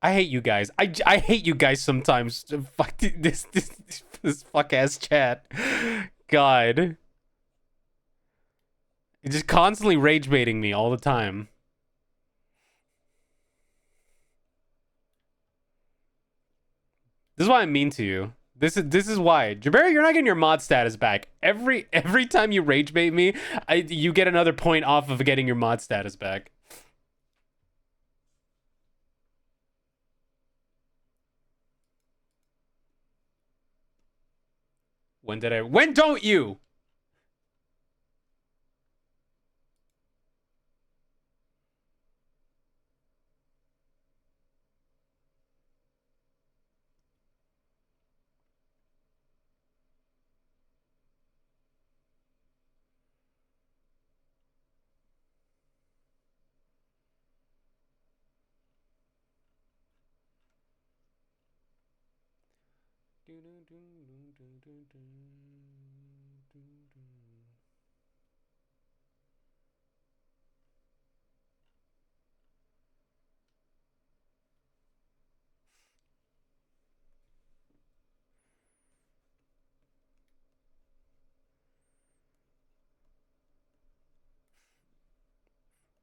I hate you guys. I hate you guys sometimes. Fuck this fuck ass chat. God. It's just constantly rage baiting me all the time. This is why I'm mean to you. This is why. Jabari, you're not getting your mod status back. Every time you rage bait me, you get another point off of getting your mod status back. When don't you?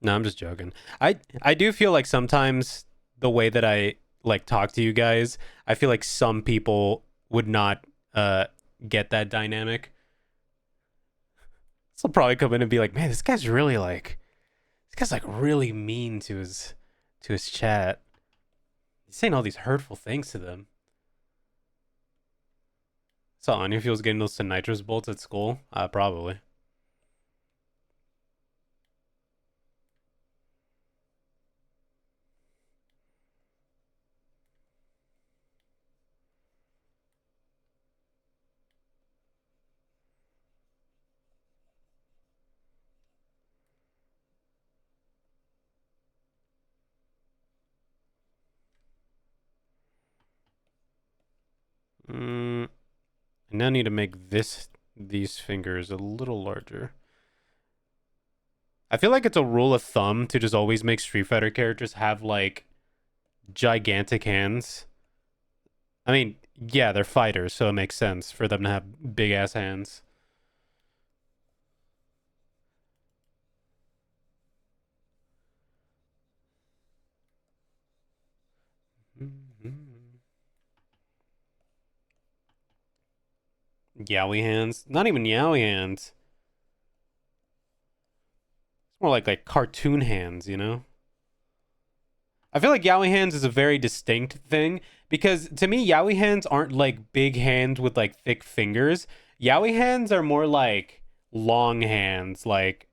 No, I'm just joking. I do feel like sometimes the way that I like talk to you guys, I feel like some people would not get that dynamic. So I'll probably come in and be like, man, this guy's really like this guy's like really mean to his chat. He's saying all these hurtful things to them. So Anya feels getting those nitrous bolts at school? Probably. I now need to make this these fingers a little larger. I feel like it's a rule of thumb to just always make Street Fighter characters have like gigantic hands. I mean, yeah, they're fighters, so it makes sense for them to have big ass hands. Yowie hands. Not even Yowie hands. It's more like cartoon hands, you know? I feel like Yowie hands is a very distinct thing because to me, Yowie hands aren't like big hands with like thick fingers. Yowie hands are more like long hands, like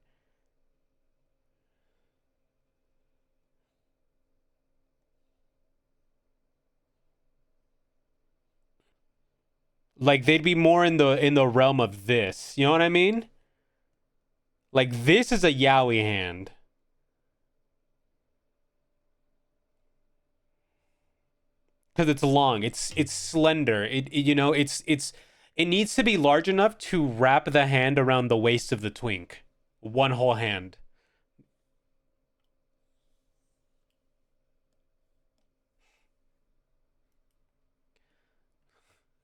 they'd be more in the realm of this. You know what I mean? Like this is a Yowie hand. Because it's long, it's slender. You know it needs to be large enough to wrap the hand around the waist of the twink, one whole hand.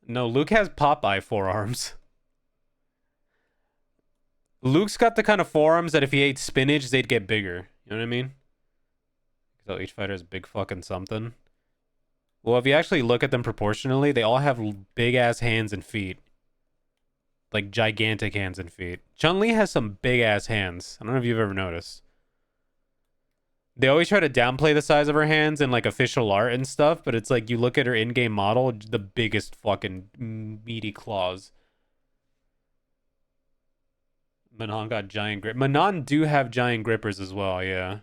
No, Luke has Popeye forearms. Luke's got the kind of forearms that if he ate spinach, they'd get bigger. You know what I mean? So each fighter is big fucking something. Well, if you actually look at them proportionally, they all have big ass hands and feet. Like gigantic hands and feet. Chun-Li has some big ass hands. I don't know if you've ever noticed. They always try to downplay the size of her hands in like official art and stuff, but it's like you look at her in-game model, the biggest fucking meaty claws. Manon got giant grip. Manon do have giant grippers as well, yeah.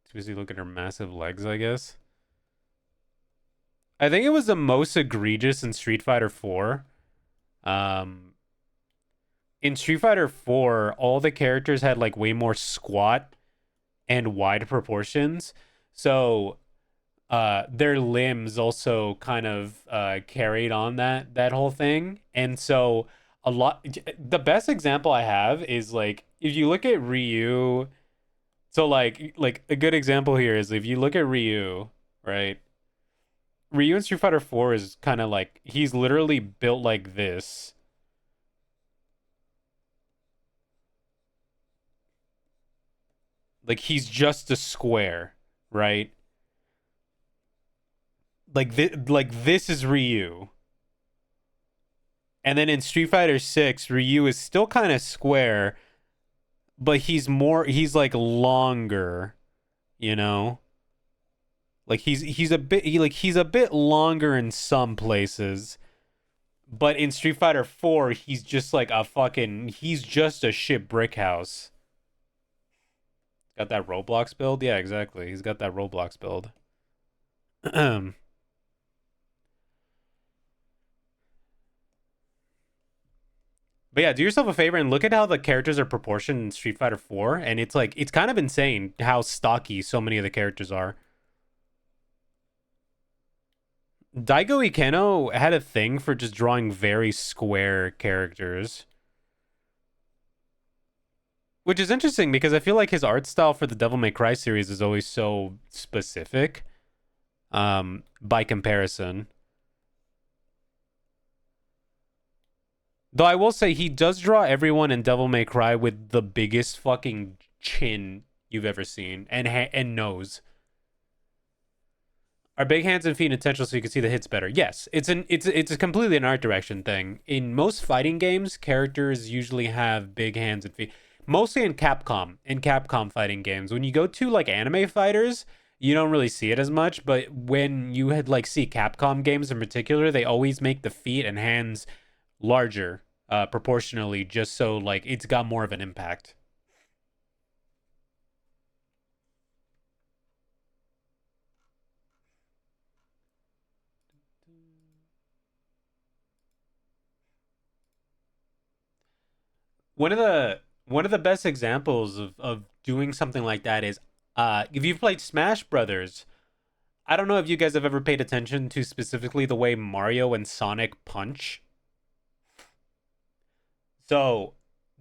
Too busy looking at her massive legs, I guess. I think it was the most egregious in Street Fighter 4. Um, in Street Fighter 4, all the characters had like way more squat and wide proportions. So their limbs also kind of carried on that whole thing. And so a lot the best example I have is like if you look at Ryu, so like a good example here is if you look at Ryu, right? Ryu in Street Fighter 4 is kind of like he's literally built like this. Like he's just a square, right? Like this is Ryu. And then in Street Fighter 6, Ryu is still kind of square, but he's like longer, you know? Like he's a bit longer in some places. But in Street Fighter 4, he's just like he's just a shit brick house. Got that Roblox build? Yeah, exactly. He's got that Roblox build. But yeah, do yourself a favor and look at how the characters are proportioned in Street Fighter 4, and it's like it's kind of insane how stocky so many of the characters are. Daigo Ikeno had a thing for just drawing very square characters, which is interesting because I feel like his art style for the Devil May Cry series is always so specific by comparison. Though I will say he does draw everyone in Devil May Cry with the biggest fucking chin you've ever seen and nose. Are big hands and feet intentional so you can see the hits better? Yes, it's a completely an art direction thing. In most fighting games, characters usually have big hands and feet. Mostly in Capcom fighting games. When you go to like anime fighters, you don't really see it as much. But when you had like see Capcom games in particular, they always make the feet and hands larger, proportionally, just so like it's got more of an impact. One of the One of the best examples of doing something like that is if you've played Smash Brothers. I don't know if you guys have ever paid attention to specifically the way Mario and Sonic punch. So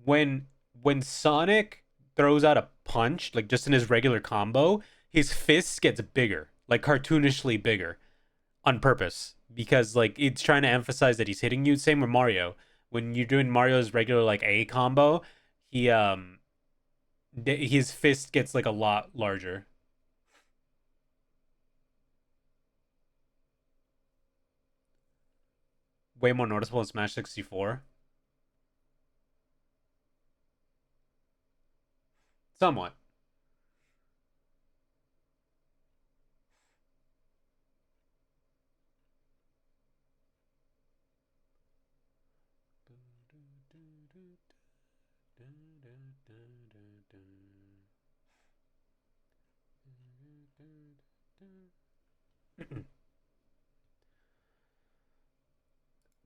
when when Sonic throws out a punch, like just in his regular combo, his fist gets bigger, like cartoonishly bigger, on purpose. Because like it's trying to emphasize that he's hitting you. Same with Mario. When you're doing Mario's regular like A combo, he his fist gets like a lot larger. Way more noticeable in Smash 64. Somewhat.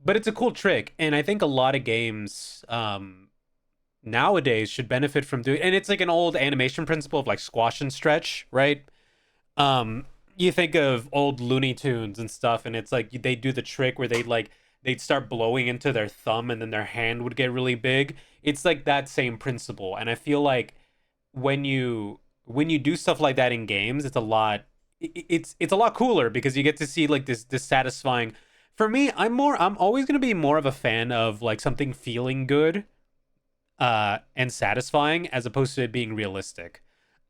But it's a cool trick, and I think a lot of games nowadays should benefit from doing. And it's like an old animation principle of like squash and stretch, right? You think of old Looney Tunes and stuff, and it's like they do the trick where they'd start blowing into their thumb, and then their hand would get really big. It's like that same principle, and I feel like when you do stuff like that in games, it's a lot. It's a lot cooler because you get to see like this satisfying. For me, I'm always gonna be more of a fan of like something feeling good and satisfying as opposed to it being realistic.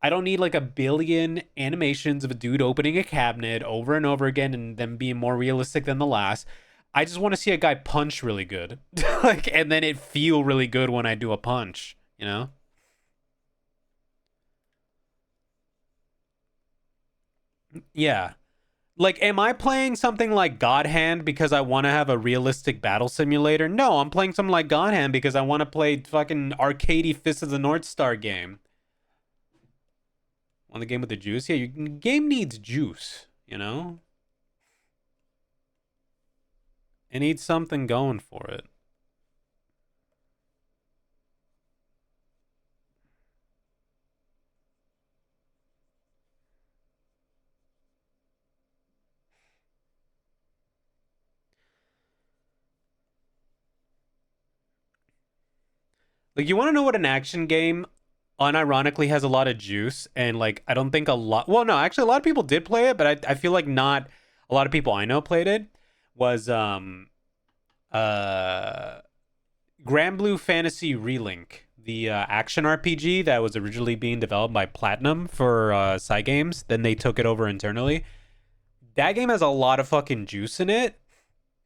I don't need like a billion animations of a dude opening a cabinet over and over again and them being more realistic than the last. I just want to see a guy punch really good. Like and then it feel really good when I do a punch, you know? Yeah. Like, am I playing something like God Hand because I want to have a realistic battle simulator? No, I'm playing something like God Hand because I want to play fucking arcadey Fist of the North Star game. Want the game with the juice? Yeah, your game needs juice, you know? It needs something going for it. Like, you want to know what an action game unironically has a lot of juice? And, like, I don't think a lot. Well, no, actually, a lot of people did play it, but I feel like not a lot of people I know played it. Was, uh, Grand Blue Fantasy Relink, the action RPG that was originally being developed by Platinum for Cygames. Then they took it over internally. That game has a lot of fucking juice in it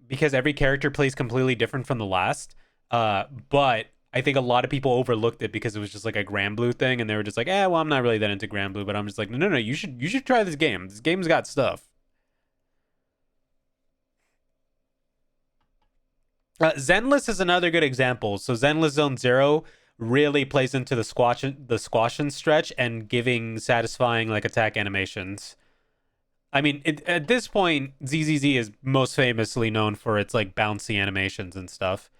because every character plays completely different from the last. But I think a lot of people overlooked it because it was just like a Grand Blue thing, and they were just like, well, I'm not really that into Grand Blue. But I'm just like, no, you should try this game. This game's got stuff. Zenless is another good example. So Zenless Zone Zero really plays into the squash and stretch and giving satisfying like attack animations. I mean, at this point, ZZZ is most famously known for its like bouncy animations and stuff.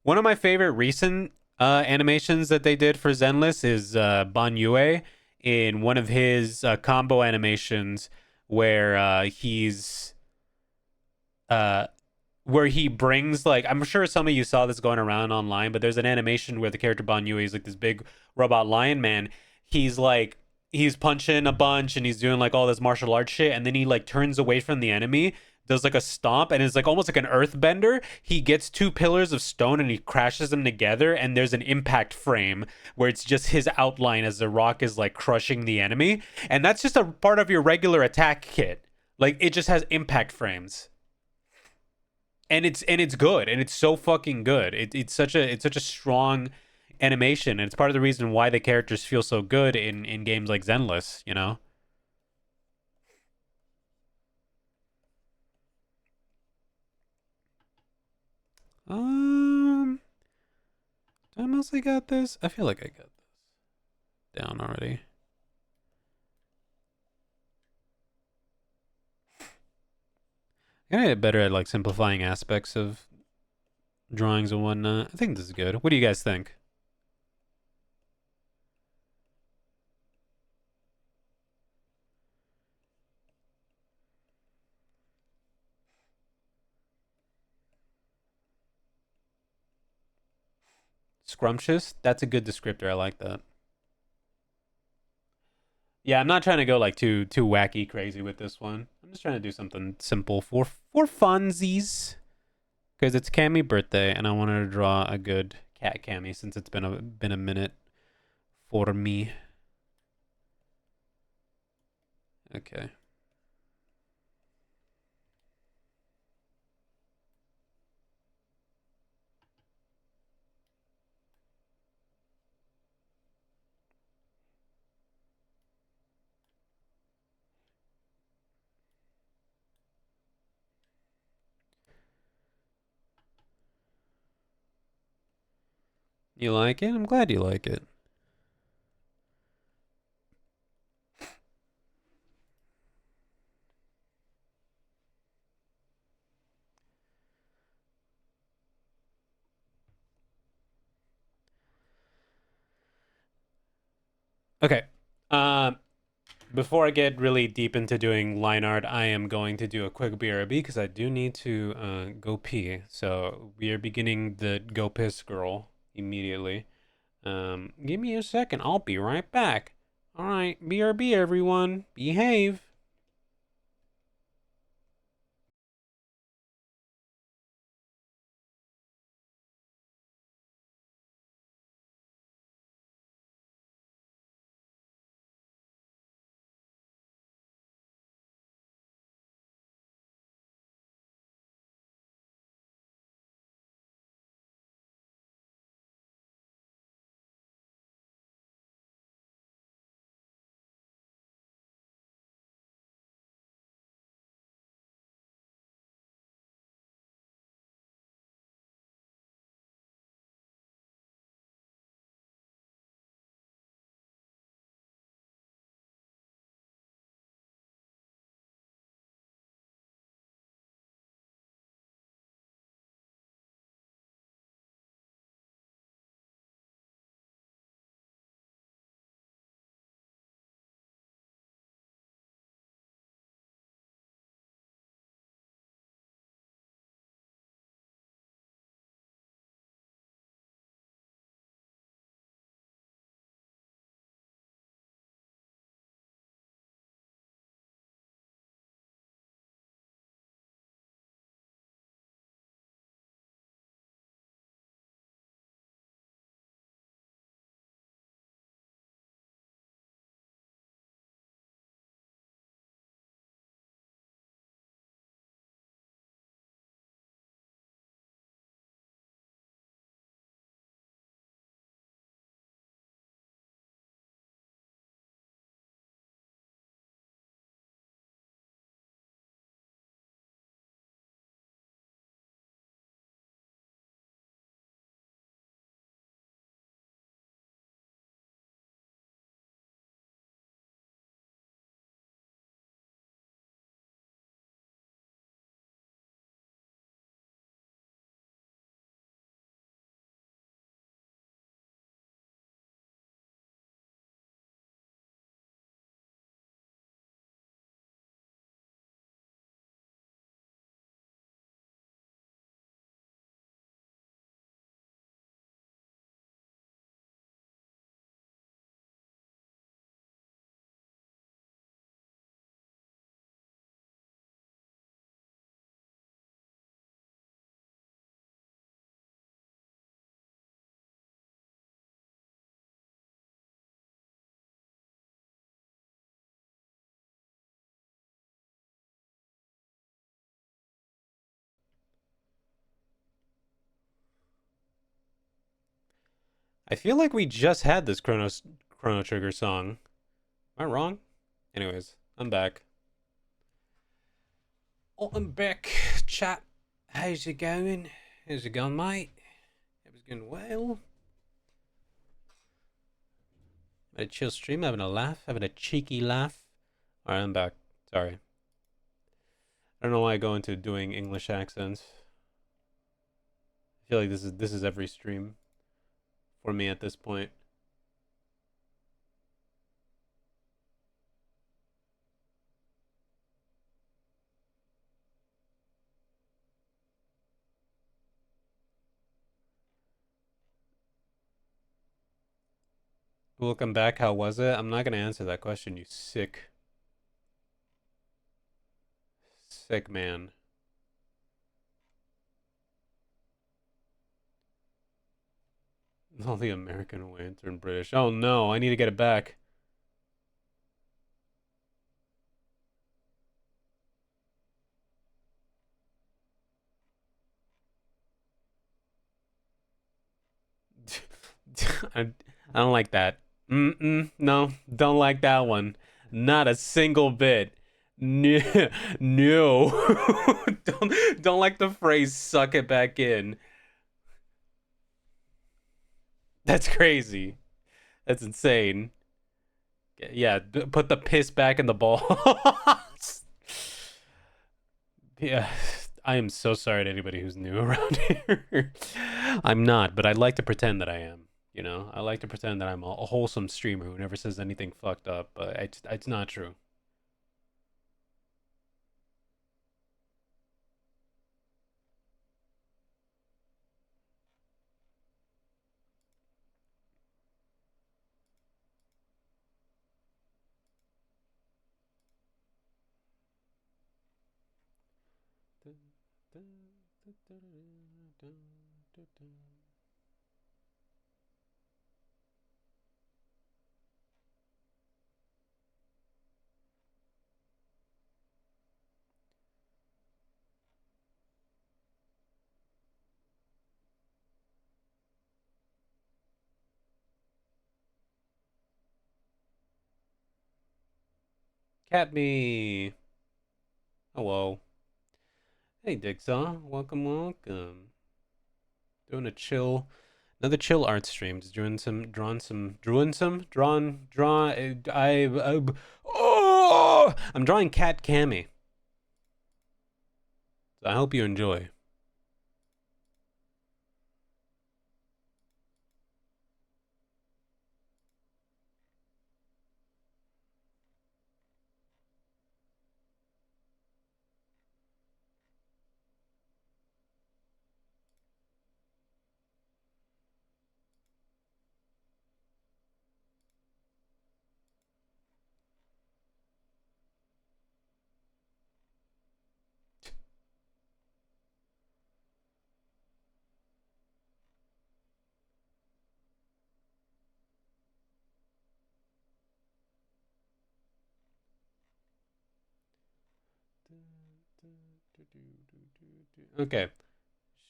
One of my favorite recent animations that they did for Zenless is Banyue in one of his combo animations where uh, he brings like I'm sure some of you saw this going around online, but there's an animation where the character Banyue is like this big robot lion man. He's like he's punching a bunch and he's doing like all this martial arts shit, and then he like turns away from the enemy, does like a stomp, and it's like almost like an earthbender. He gets two pillars of stone and he crashes them together, and there's an impact frame where it's just his outline as the rock is like crushing the enemy, and that's just a part of your regular attack kit. Like it just has impact frames and it's good and it's so fucking good. It's such a strong animation, and it's part of the reason why the characters feel so good in games like Zenless. You know. Um, I mostly got this. I feel like I got this down already. I gotta get better at like simplifying aspects of drawings and whatnot. I think this is good. What do you guys think? Scrumptious? That's a good descriptor. I like that. Yeah, I'm not trying to go like too wacky crazy with this one. I'm just trying to do something simple for funsies. Because it's Cammy birthday and I wanted to draw a good cat Cammy since it's been a minute for me. Okay. You like it? I'm glad you like it. Okay. Before I get really deep into doing line art, I am going to do a quick BRB because I do need to go pee. So we are beginning the Go Piss Girl immediately. Give me a second. I'll be right back. All right, BRB everyone. Behave. I feel like we just had this Chrono Trigger song. Am I wrong? Anyways, I'm back. Oh, I'm back. Chat. How's it going? How's it going, mate? It was going well. Had a chill stream, having a laugh, having a cheeky laugh. Alright, I'm back. Sorry. I don't know why I go into doing English accents. I feel like this is every stream for me at this point. Welcome back. How was it? I'm not gonna answer that question, you sick man. All the American way and turn British. Oh no, I need to get it back. I don't like that. No, don't like that one. Not a single bit. No, no. don't like the phrase "suck it back in." That's crazy. That's insane. Yeah, put the piss back in the ball. Yeah, I am so sorry to anybody who's new around here. I'm not, but I like to pretend that I am. You know, I like to pretend that I'm a wholesome streamer who never says anything fucked up, but it's not true. Cat me. Hello. Hey, Digsaw. Welcome, welcome. Doing a chill, another chill art stream. Just drawn. Oh, I'm drawing Cat Cammy. So I hope you enjoy. Okay.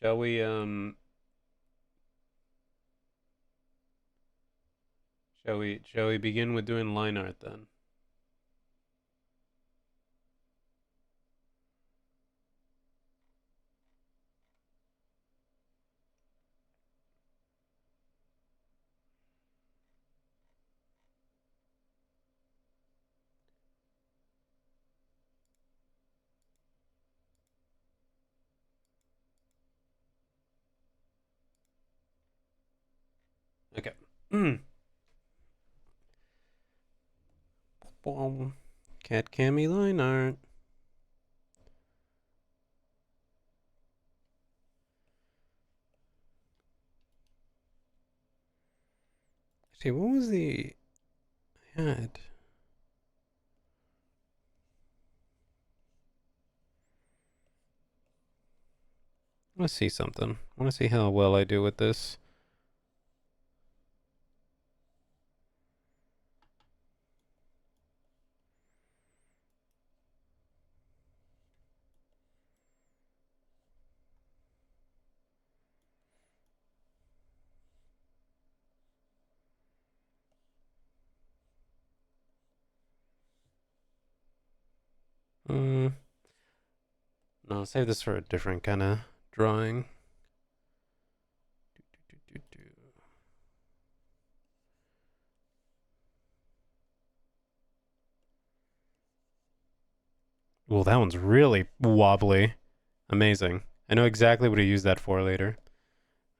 Shall we shall we begin with doing line art then? Okay. Boom. Cat Cammy line art. See, what was the I had? I want to see something. I want to see how well I do with this. No, save this for a different kind of drawing. Well, that one's really wobbly. Amazing. I know exactly what to use that for later.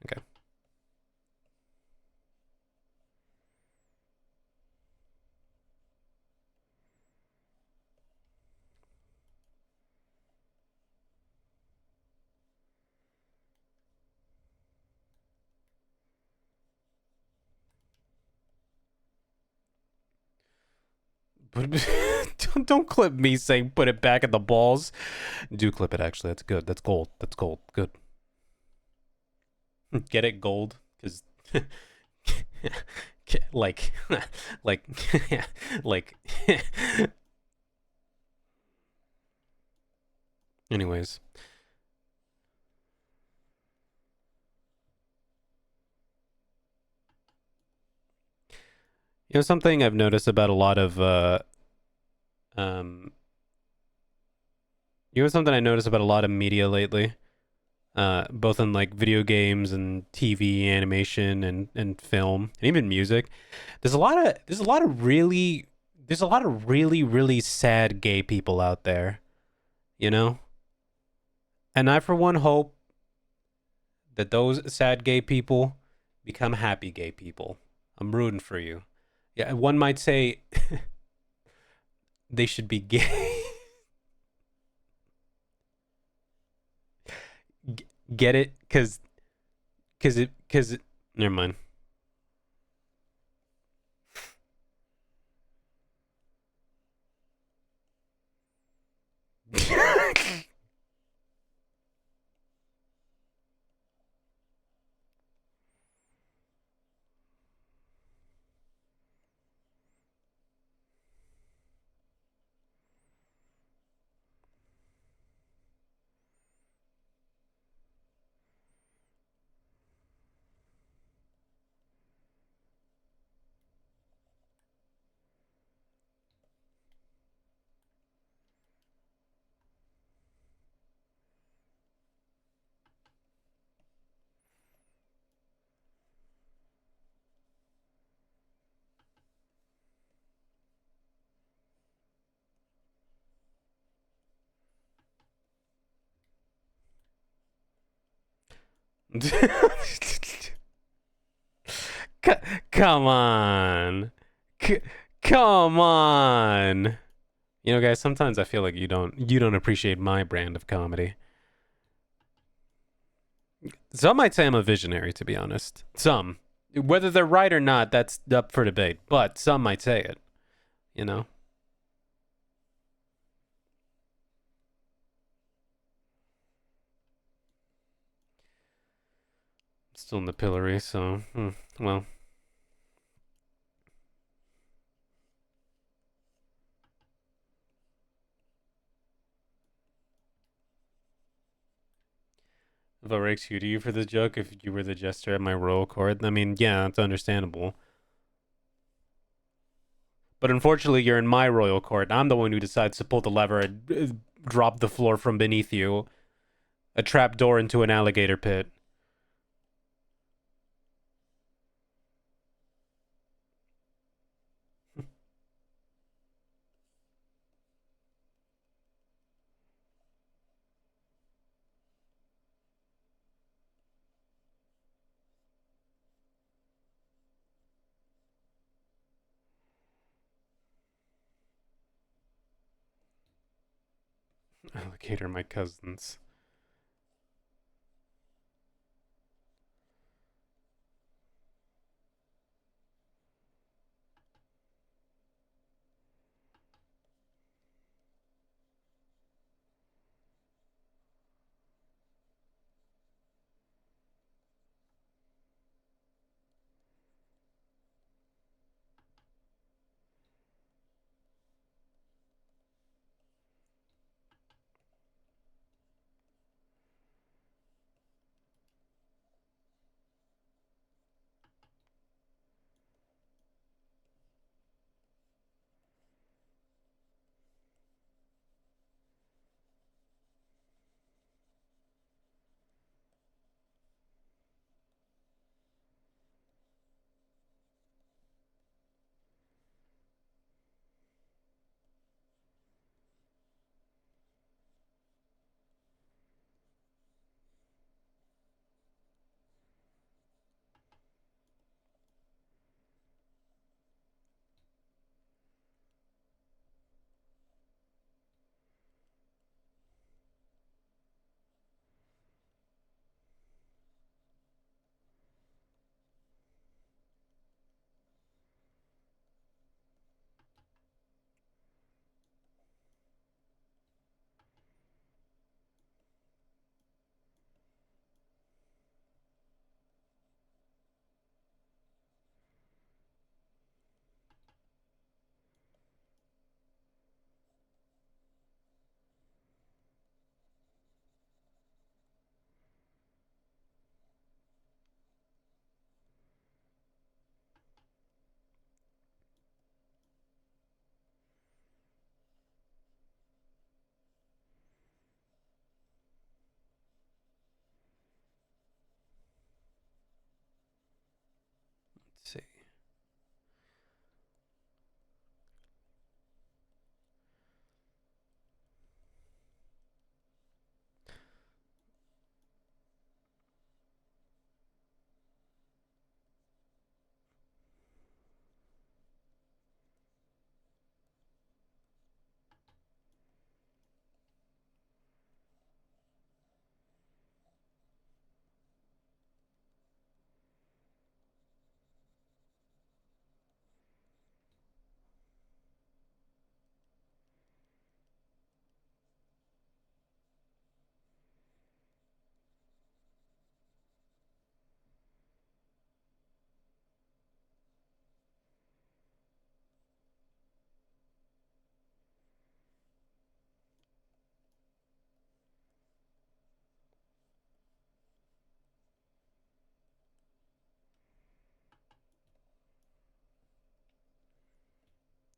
Okay. But don't clip me saying put it back in the balls. Do clip it, actually. That's good. That's gold. That's gold. Good. Get it, gold? Because, like, like, like. Anyways. You know, something I've noticed about a lot of, um, you know, something I noticed about a lot of media lately, both in like video games and TV, animation, and film, and even music. There's a lot of really sad gay people out there, you know. And I, for one, hope that those sad gay people become happy gay people. I'm rooting for you. Yeah, one might say they should be gay. Get it? Cause never mind. Come on. C- Come on. You know, guys, sometimes I feel like you don't appreciate my brand of comedy. Some might say I'm a visionary, to be honest. Some. Whether they're right or not, that's up for debate. But some might say it, you know? Still in the pillory, so, well. If I were executing you for the joke, if you were the jester at my royal court, I mean, yeah, that's understandable. But unfortunately, you're in my royal court. I'm the one who decides to pull the lever and drop the floor from beneath you. A trap door into an alligator pit. Alligator, my cousins.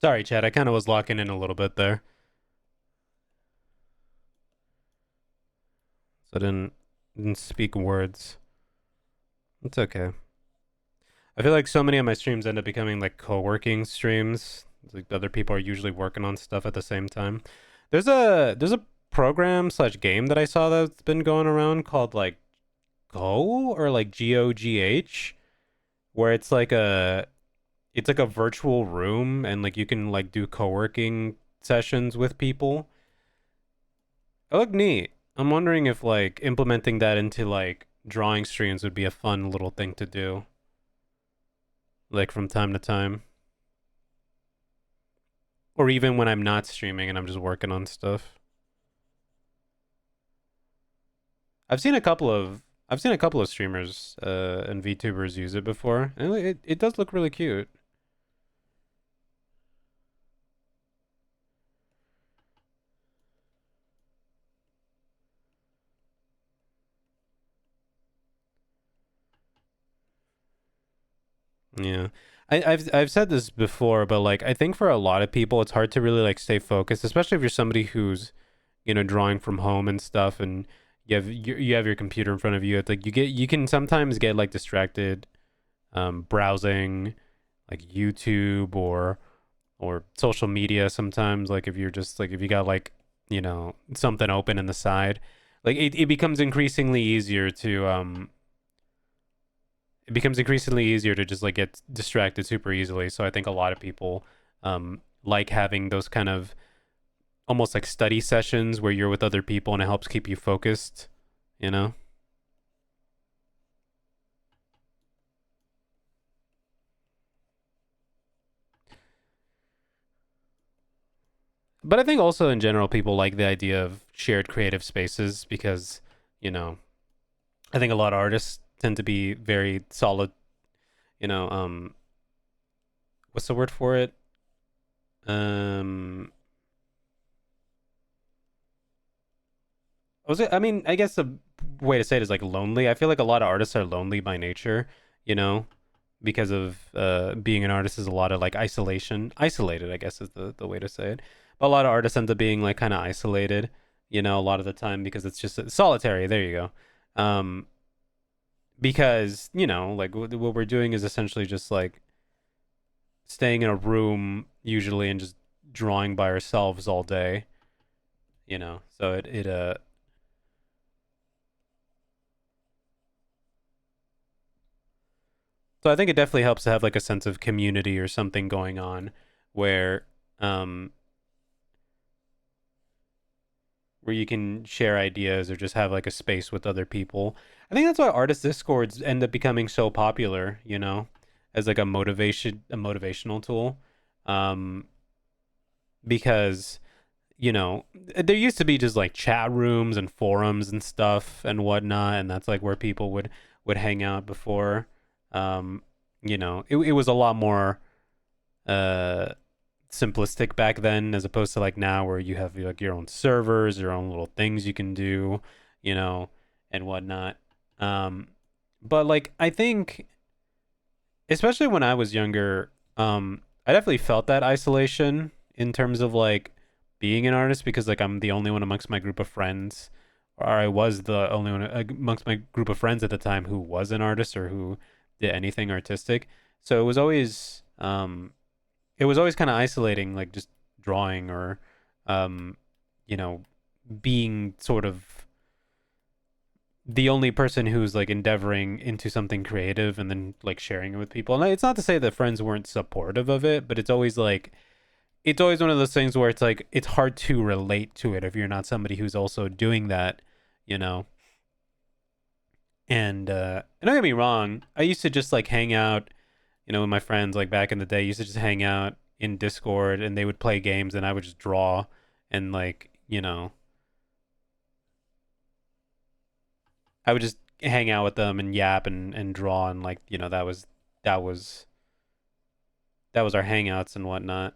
Sorry, Chad. I kind of was locking in a little bit there, so I didn't speak words. It's okay. I feel like so many of my streams end up becoming like co-working streams. Like other people are usually working on stuff at the same time. There's a program slash game that I saw that's been going around called like Go or like GOGH, where it's like a virtual room and like you can like do co-working sessions with people. It looked neat. I'm wondering if like implementing that into like drawing streams would be a fun little thing to do, like from time to time. Or even when I'm not streaming and I'm just working on stuff. I've seen a couple of streamers and VTubers use it before, and it does look really cute. Yeah. I've said this before, but like I think for a lot of people it's hard to really like stay focused, especially if you're somebody who's, you know, drawing from home and stuff and you have your computer in front of you. It's like you can sometimes get like distracted browsing like YouTube or social media sometimes, like if you're just like if you got like, you know, something open in the side. Like it becomes increasingly easier to it becomes increasingly easier to just like get distracted super easily. So I think a lot of people like having those kind of almost like study sessions where you're with other people and it helps keep you focused, you know? But I think also in general people like the idea of shared creative spaces because, you know, I think a lot of artists tend to be very solid, you know, what's the word for it? Um I mean, I guess the way to say it is like lonely. I feel like a lot of artists are lonely by nature, you know, because of being an artist is a lot of like isolation. Isolated, I guess is the way to say it. But a lot of artists end up being like kind of isolated, you know, a lot of the time because it's just solitary. There you go. Because, you know, like what we're doing is essentially just like staying in a room usually and just drawing by ourselves all day, you know. So it so I think it definitely helps to have like a sense of community or something going on where um where you can share ideas or just have like a space with other people. I think that's why artist discords end up becoming so popular, you know, as like a motivational tool. Um because, you know, there used to be just like chat rooms and forums and stuff and whatnot, and that's like where people would hang out before. Um, you know, it was a lot more uh simplistic back then as opposed to like now where you have like your own servers, your own little things you can do, you know, and whatnot. Um, but like I think, especially when I was younger, I definitely felt that isolation in terms of like being an artist because like I'm the only one amongst my group of friends, or I was the only one amongst my group of friends at the time who was an artist or who did anything artistic. So it was always kind of isolating, like just drawing or, um, you know, being sort of the only person who's like endeavoring into something creative and then like sharing it with people. And it's not to say that friends weren't supportive of it, but it's always one of those things where it's like it's hard to relate to it if you're not somebody who's also doing that, you know. And don't get me wrong, I used to just like hang out, you know, with my friends like back in the day. I used to just hang out in Discord and they would play games and I would just draw and like, you know, I would just hang out with them and yap and draw and like, you know, that was that was our hangouts and whatnot.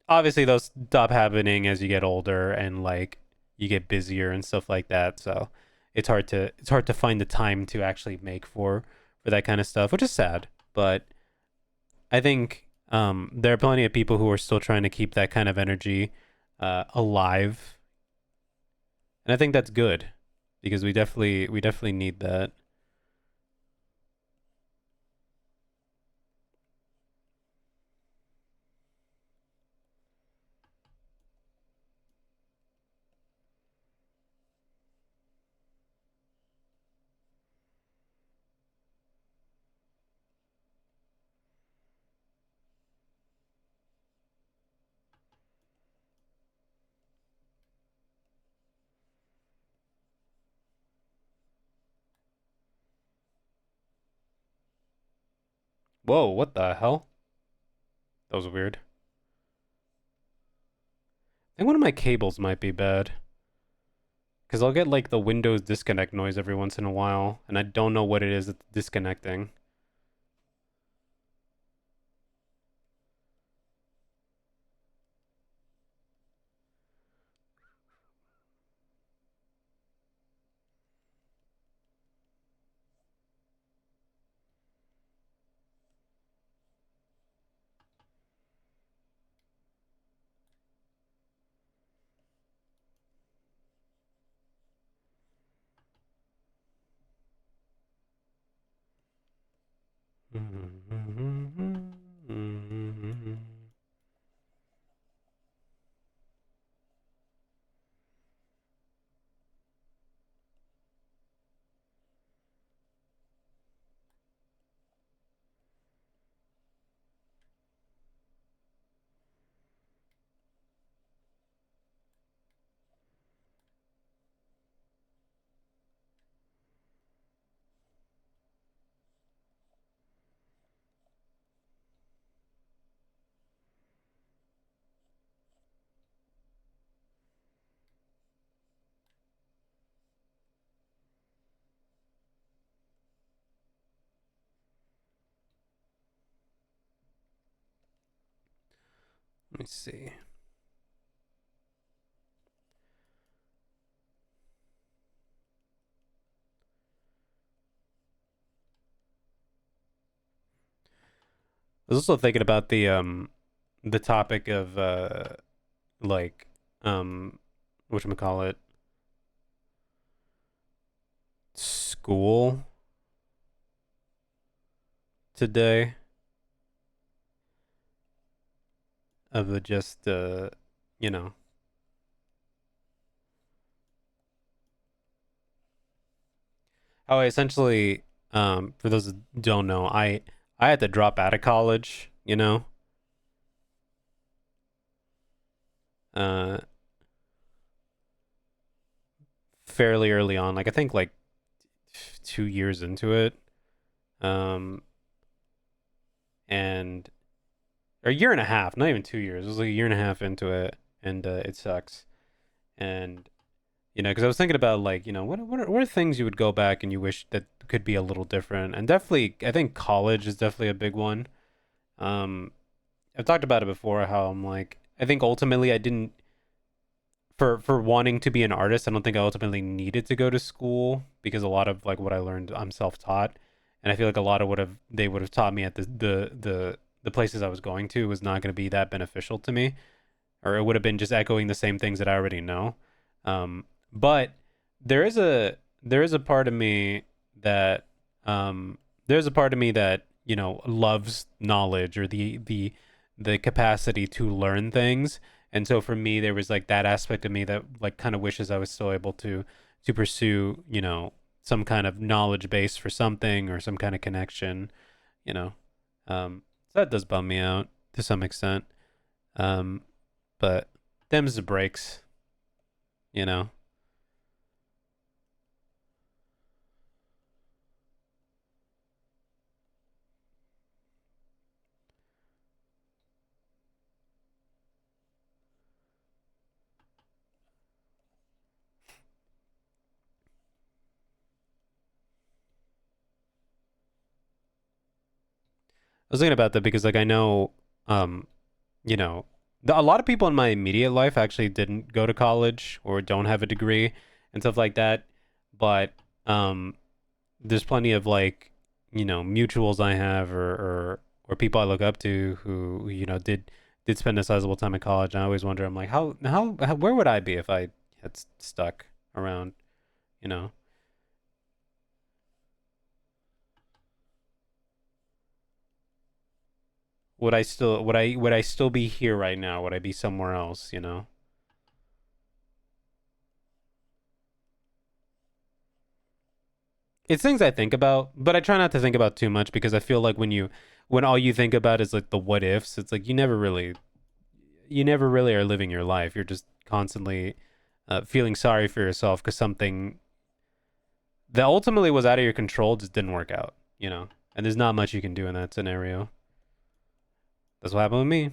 Obviously those stop happening as you get older and like you get busier and stuff like that. So it's hard to find the time to actually make for that kind of stuff, which is sad. But I think There are plenty of people who are still trying to keep that kind of energy alive, and I think that's good because we definitely need that. Whoa, what the hell? That was weird. I think one of my cables might be bad. Because I'll get like the Windows disconnect noise every once in a while, and I don't know what it is that's disconnecting. Let me see. I was also thinking about the topic of like whatchamacallit, school today, of just you know how I essentially, for those that don't know, I had to drop out of college, uh fairly early on, like I think like 2 years into it, um and or a year and a half, not even 2 years. It was like a year and a half into it, and it sucks. And because I was thinking about, like, what are things you would go back and you wish that could be a little different. And definitely, I think college is definitely a big one. Um, I've talked about it before. How I'm like, I think ultimately I didn't, for wanting to be an artist. I don't think I ultimately needed to go to school because a lot of like what I learned, I'm self taught, and I feel like a lot of what have they would have taught me at the places I was going to was not going to be that beneficial to me, or it would have been just echoing the same things that I already know. But there is a part of me that there's a part of me that loves knowledge, or the capacity to learn things. And so for me, there was like that aspect of me that like kind of wishes I was still able to pursue some kind of knowledge base for something, or some kind of connection. You know, so that does bum me out to some extent. Um, but them's the breaks, you know. I was thinking about that because, like, I know, um, you know, a lot of people in my immediate life actually didn't go to college or don't have a degree and stuff like that. But um, there's plenty of like, mutuals I have, or people I look up to who did spend a sizable time in college. And I always wonder, I'm like, how where would I be if I had stuck around, you know? Would I still be here right now? Would I be somewhere else, you know? It's things I think about, but I try not to think about too much because I feel like when all you think about is like the what ifs, it's like you never really are living your life. You're just constantly feeling sorry for yourself because something that ultimately was out of your control just didn't work out, you know? And there's not much you can do in that scenario. That's what happened with me.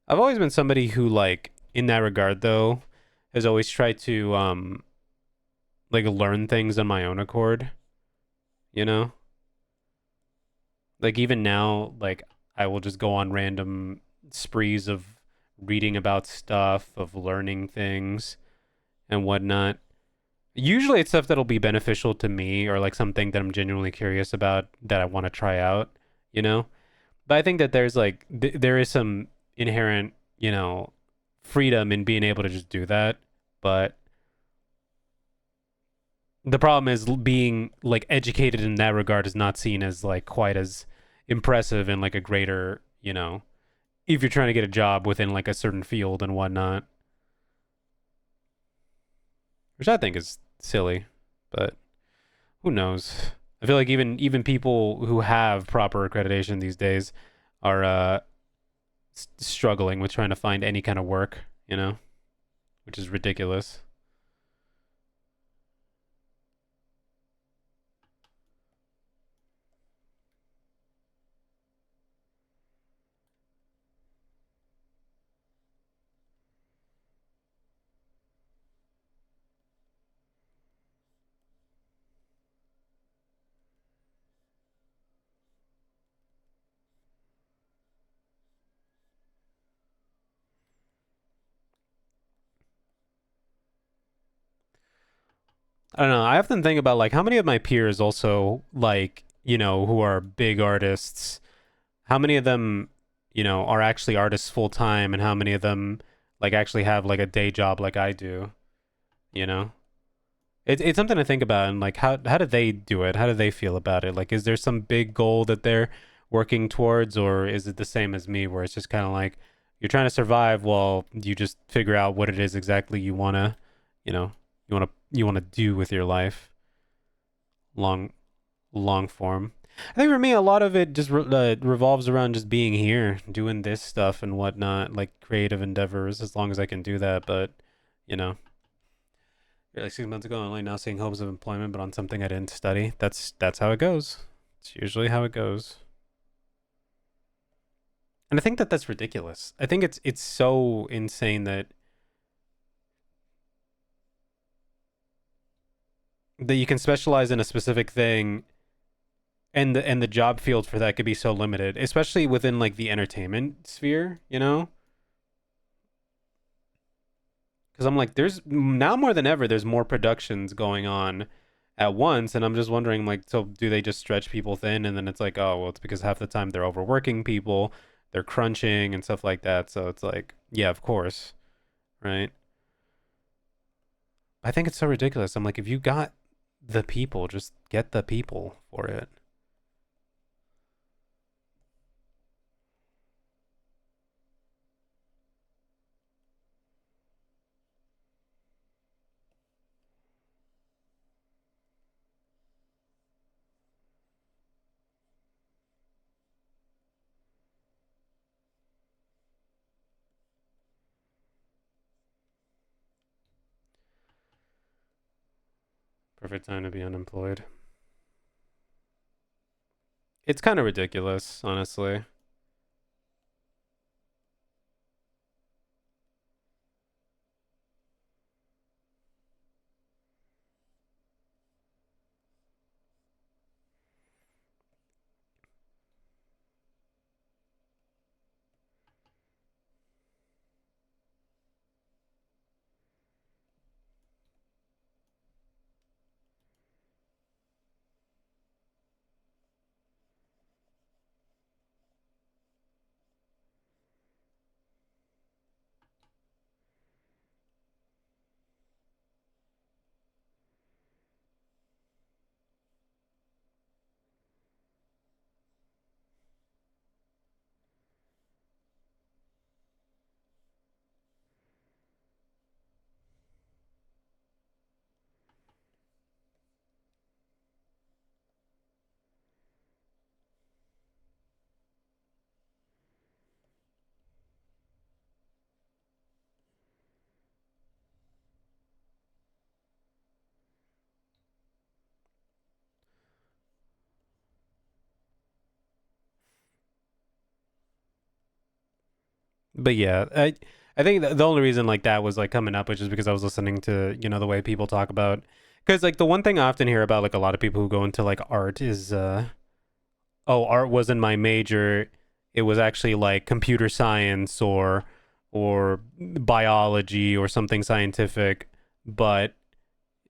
I've always been somebody who, like, in that regard, though, has always tried to, like, learn things on my own accord, you know? Like, even now, like, I will just go on random sprees of reading about stuff, of learning things and whatnot. Usually it's stuff that'll be beneficial to me or like something that I'm genuinely curious about that I want to try out, you know? But I think that there's like there is some inherent, freedom in being able to just do that. But the problem is being like educated in that regard is not seen as like quite as impressive in like a greater, if you're trying to get a job within like a certain field and whatnot, which I think is silly, but who knows? I feel like even people who have proper accreditation these days are struggling with trying to find any kind of work, which is ridiculous. I don't know. I often think about like how many of my peers also like, who are big artists, how many of them, are actually artists full time and how many of them like actually have like a day job like I do, you know? It's something to think about and like how do they do it? How do they feel about it? Like is there some big goal that they're working towards or is it the same as me where it's just kind of like you're trying to survive while you just figure out what it is exactly you know, you want to do with your life long long form. I think for me a lot of it just revolves around just being here, doing this stuff and whatnot, like creative endeavors as long as I can do that, but you know, like 6 months ago, I'm only now seeing hopes of employment, but on something I didn't study. That's how it goes. It's usually how it goes. And I think that that's ridiculous. I think it's so insane that you can specialize in a specific thing, and the job field for that could be so limited, especially within like the entertainment sphere. Because I'm like, there's now more than ever, there's more productions going on at once, and I'm just wondering, like, so do they just stretch people thin, and then it's like, oh, well, it's because half the time they're overworking people, they're crunching and stuff like that. So it's like, yeah, of course, right? I think it's so ridiculous. I'm like, if you got the people, just get the people for it. Perfect time to be unemployed. It's kind of ridiculous, honestly. But yeah, I think the only reason like that was like coming up was just because I was listening to the way people talk about, because like the one thing I often hear about like a lot of people who go into like art is oh, art wasn't my major, it was actually like computer science or biology or something scientific, but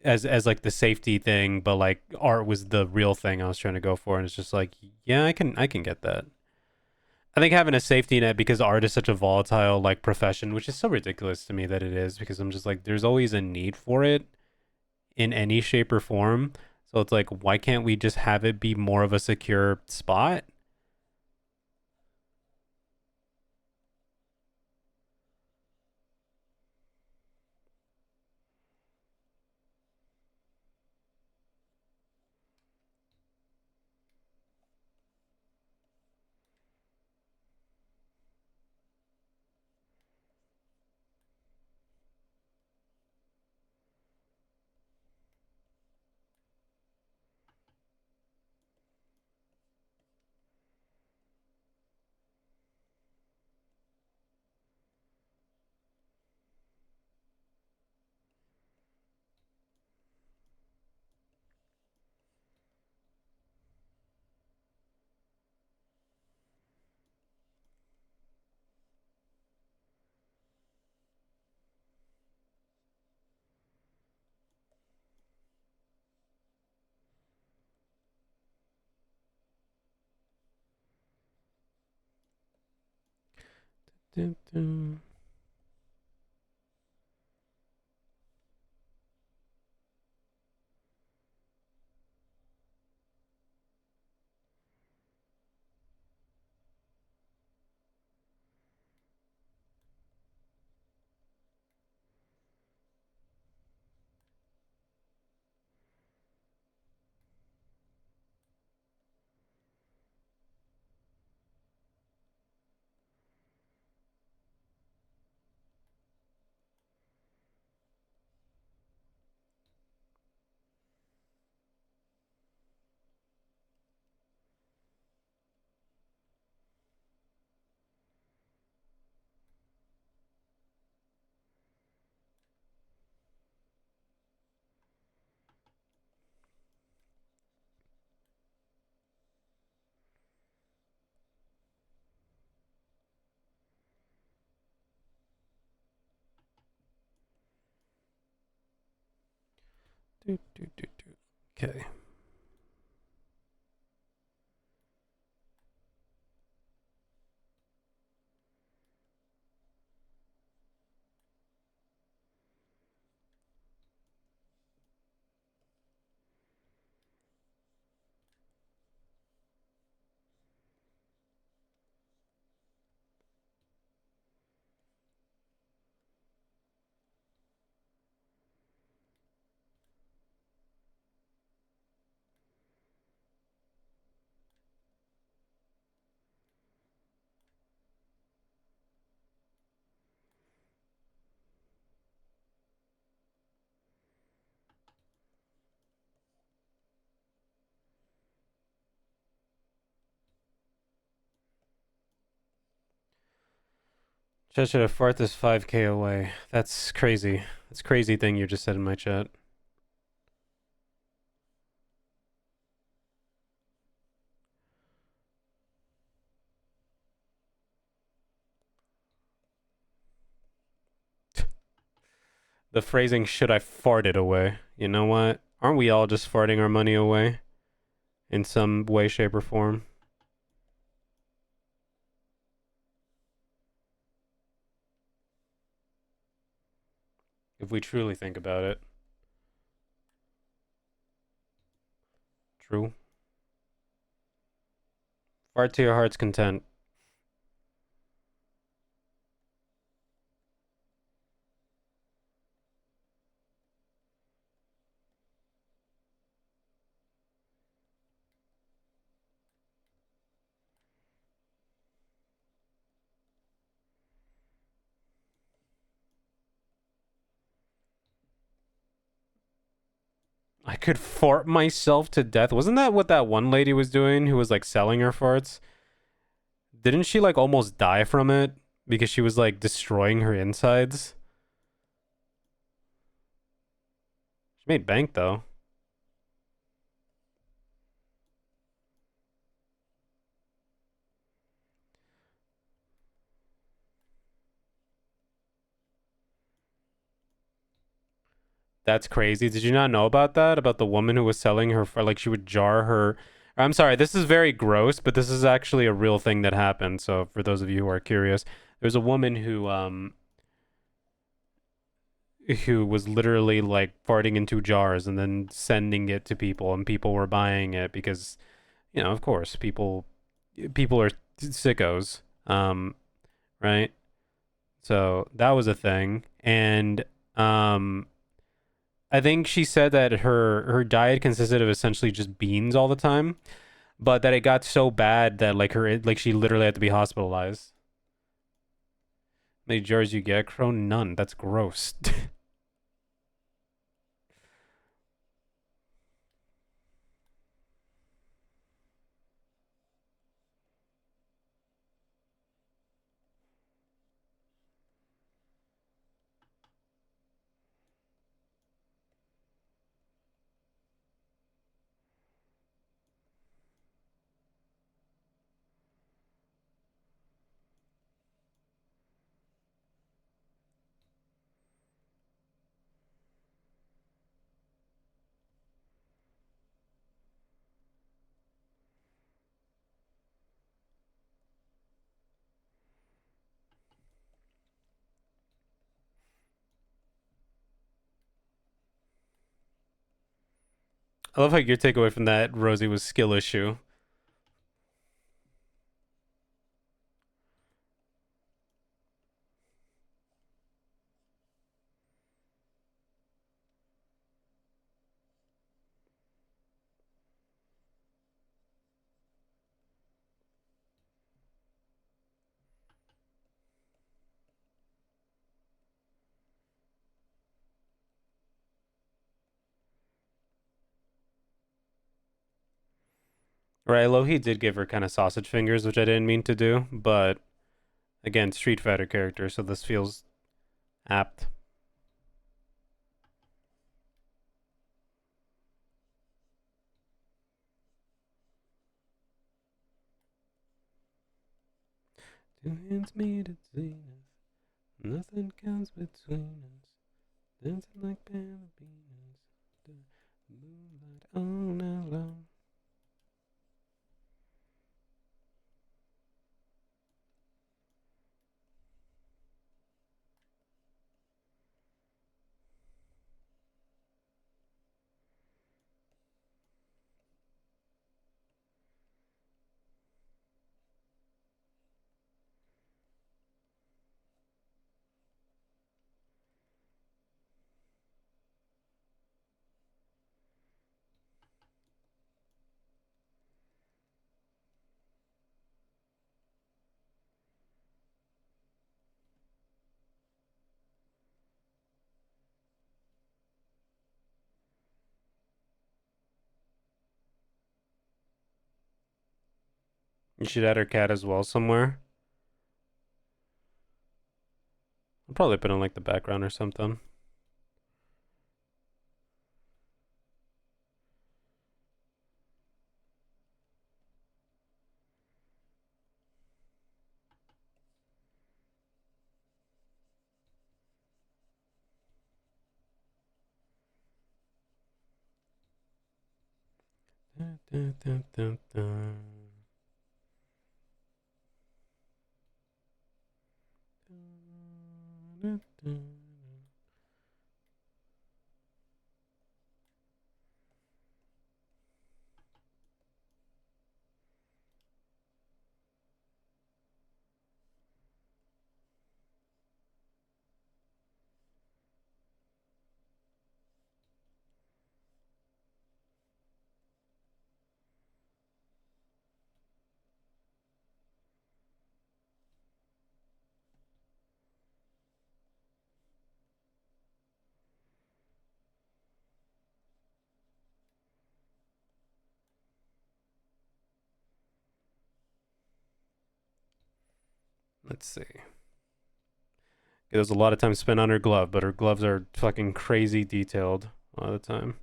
as like the safety thing, but like art was the real thing I was trying to go for, and it's just like, yeah, I can get that. I think having a safety net, because art is such a volatile like profession, which is so ridiculous to me that it is, because I'm just like there's always a need for it in any shape or form. So it's like, why can't we just have it be more of a secure spot? Dun, dun. Do, do, do, do. Okay. Chat should have fart this 5K away. That's crazy. That's a crazy thing you just said in my chat. The phrasing should I fart it away. You know what? Aren't we all just farting our money away? In some way, shape, or form? If we truly think about it. True. Fart to your heart's content. I could fart myself to death. Wasn't that what that one lady was doing who was like selling her farts? Didn't she like almost die from it because she was like destroying her insides? She made bank though. That's crazy. Did you not know about that? About the woman who was selling her, like she would jar her. I'm sorry, this is very gross, but this is actually a real thing that happened. So for those of you who are curious, there's a woman who was literally like farting into jars and then sending it to people, and people were buying it because, of course, people are sickos, right? So that was a thing, and I think she said that her diet consisted of essentially just beans all the time, but that it got so bad that like she literally had to be hospitalized. How many jars you get, Crow? None. That's gross. I love how your takeaway from that, Rosie, was skill issue. Right, Lohi did give her kind of sausage fingers, which I didn't mean to do, but again, Street Fighter character, so this feels apt. Two hands meet at Zenith, nothing comes between us, dancing like ballerines, the moonlight all night long. You should add her cat as well somewhere. I'll probably put in like the background or something. Dun, dun, dun, dun, dun. Dun, dun. Let's see. It was a lot of time spent on her glove, but her gloves are fucking crazy detailed a lot of the time.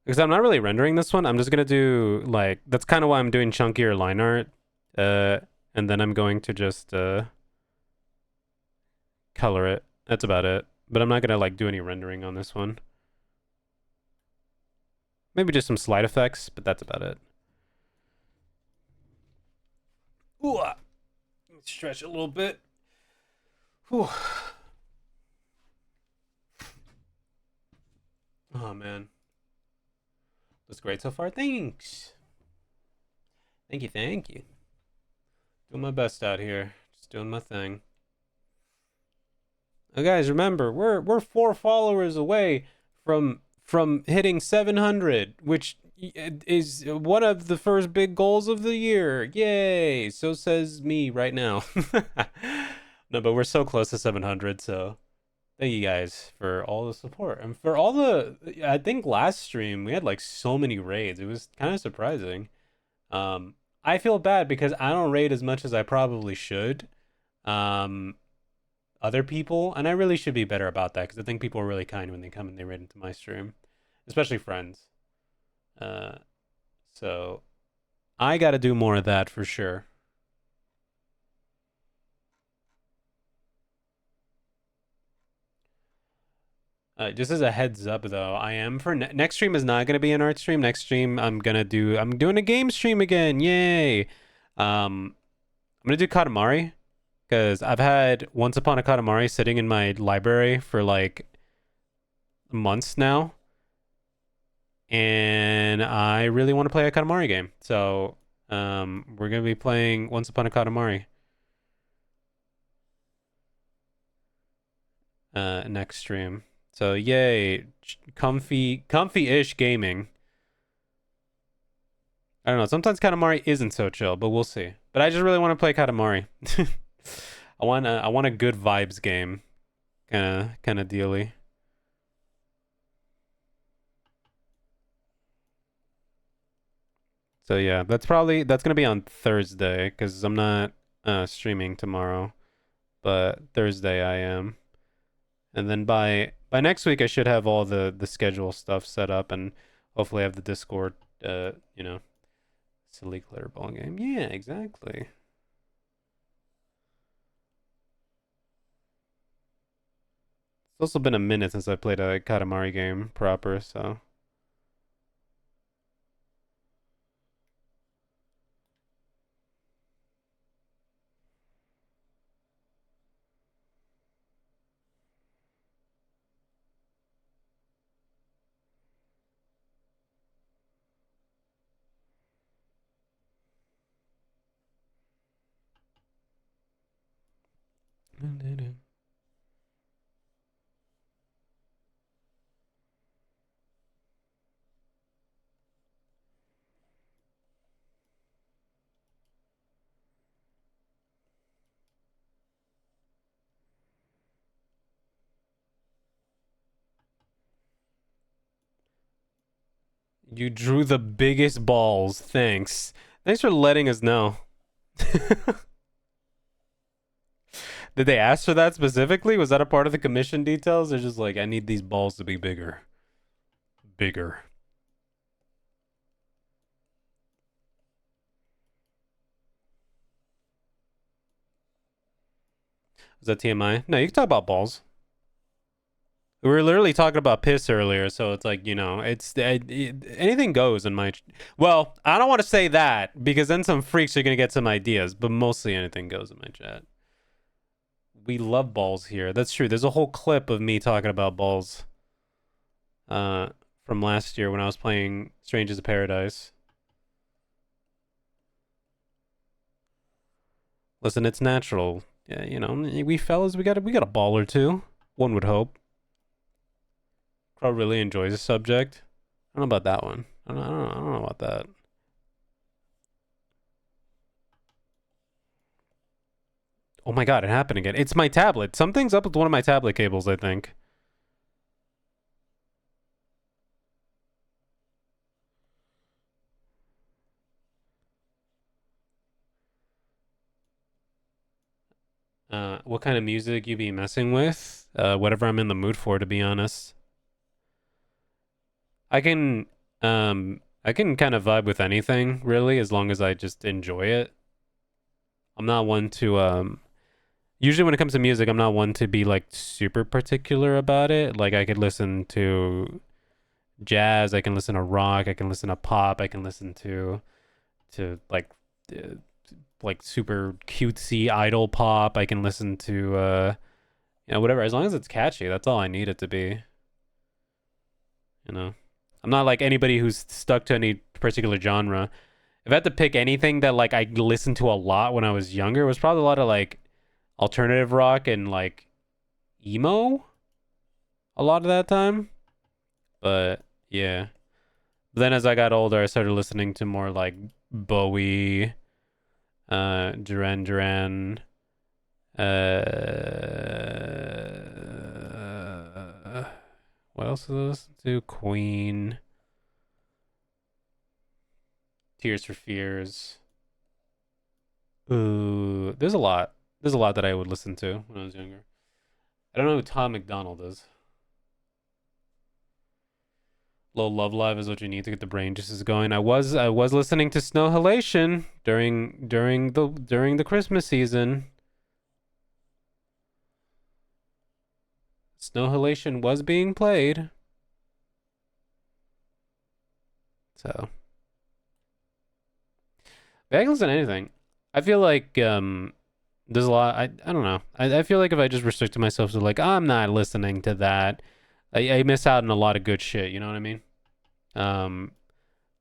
Because I'm not really rendering this one. I'm just gonna do like that's kind of why I'm doing chunkier line art, and then I'm going to just color it. That's about it. But I'm not gonna like do any rendering on this one. Maybe just some slide effects, but that's about it. Ooh, stretch a little bit. Whew. Oh man, that's great so far. Thanks. Thank you. Thank you. Doing my best out here. Just doing my thing. Now, guys, remember we're 4 followers away from hitting 700, which is one of the first big goals of the year. Yay! So says me right now. No, but we're so close to 700. So thank you guys for all the support and for all the. I think last stream we had like so many raids. It was kind of surprising. I feel bad because I don't raid as much as I probably should. Um, Other people, and I really should be better about that because I think people are really kind when they come and they raid into my stream, especially friends. Uh, so I got to do more of that for sure. Just as a heads up, though, I am for next stream is not gonna be an art stream. Next stream, I'm doing a game stream again. Yay! I'm gonna do Katamari because I've had Once Upon a Katamari sitting in my library for like months now, and I really want to play a Katamari game. So, we're gonna be playing Once Upon a Katamari next stream. So yay, comfy-ish gaming. I don't know. Sometimes Katamari isn't so chill, but we'll see. But I just really want to play Katamari. I want a good vibes game, kind of dealy. So yeah, that's gonna be on Thursday because I'm not streaming tomorrow, but Thursday I am. And then by next week I should have all the schedule stuff set up and hopefully have the Discord you know, silly glitter ball game. Yeah, exactly. It's also been a minute since I played a Katamari game proper, so You drew the biggest balls. Thanks. Thanks for letting us know. Did they ask for that specifically? Was that a part of the commission details? They're just like, I need these balls to be bigger. Bigger. Was that TMI? No, you can talk about balls. We were literally talking about piss earlier, so it's like, you know, anything goes in my. Well, I don't want to say that because then some freaks are gonna get some ideas, but mostly anything goes in my chat. We love balls here. That's true. There's a whole clip of me talking about balls. From last year when I was playing Strangers of Paradise. Listen, it's natural. Yeah, you know, we fellas, we got a ball or two. One would hope. Crow really enjoys the subject. I don't know about that one. I don't know about that. Oh my god, it happened again. It's my tablet. Something's up with one of my tablet cables, I think. What kind of music you be messing with? Whatever I'm in the mood for, to be honest. I can, I can kind of vibe with anything, really, as long as I just enjoy it. I'm not one to, usually when it comes to music, I'm not one to be like super particular about it. Like I could listen to jazz, I can listen to rock, I can listen to pop, I can listen to uh, like super cutesy idol pop. I can listen to you know, whatever, as long as it's catchy. That's all I need it to be. You know, I'm not like anybody who's stuck to any particular genre. If I had to pick anything that like I listened to a lot when I was younger, it was probably a lot of like alternative rock and like emo a lot of that time. But yeah. Then as I got older, I started listening to more like Bowie, Duran Duran, what else did I listen to? Queen, Tears for Fears. Ooh, there's a lot. There's a lot that I would listen to when I was younger. I don't know who Tom McDonald is. Low Love Live is what you need to get the brain juices going. I was listening to Snow Halation during the Christmas season. Snow Halation was being played. So I can listen to anything. I feel like there's a lot. I don't know. I feel like if I just restricted myself to like I'm not listening to that, I miss out on a lot of good shit. You know what I mean? Um,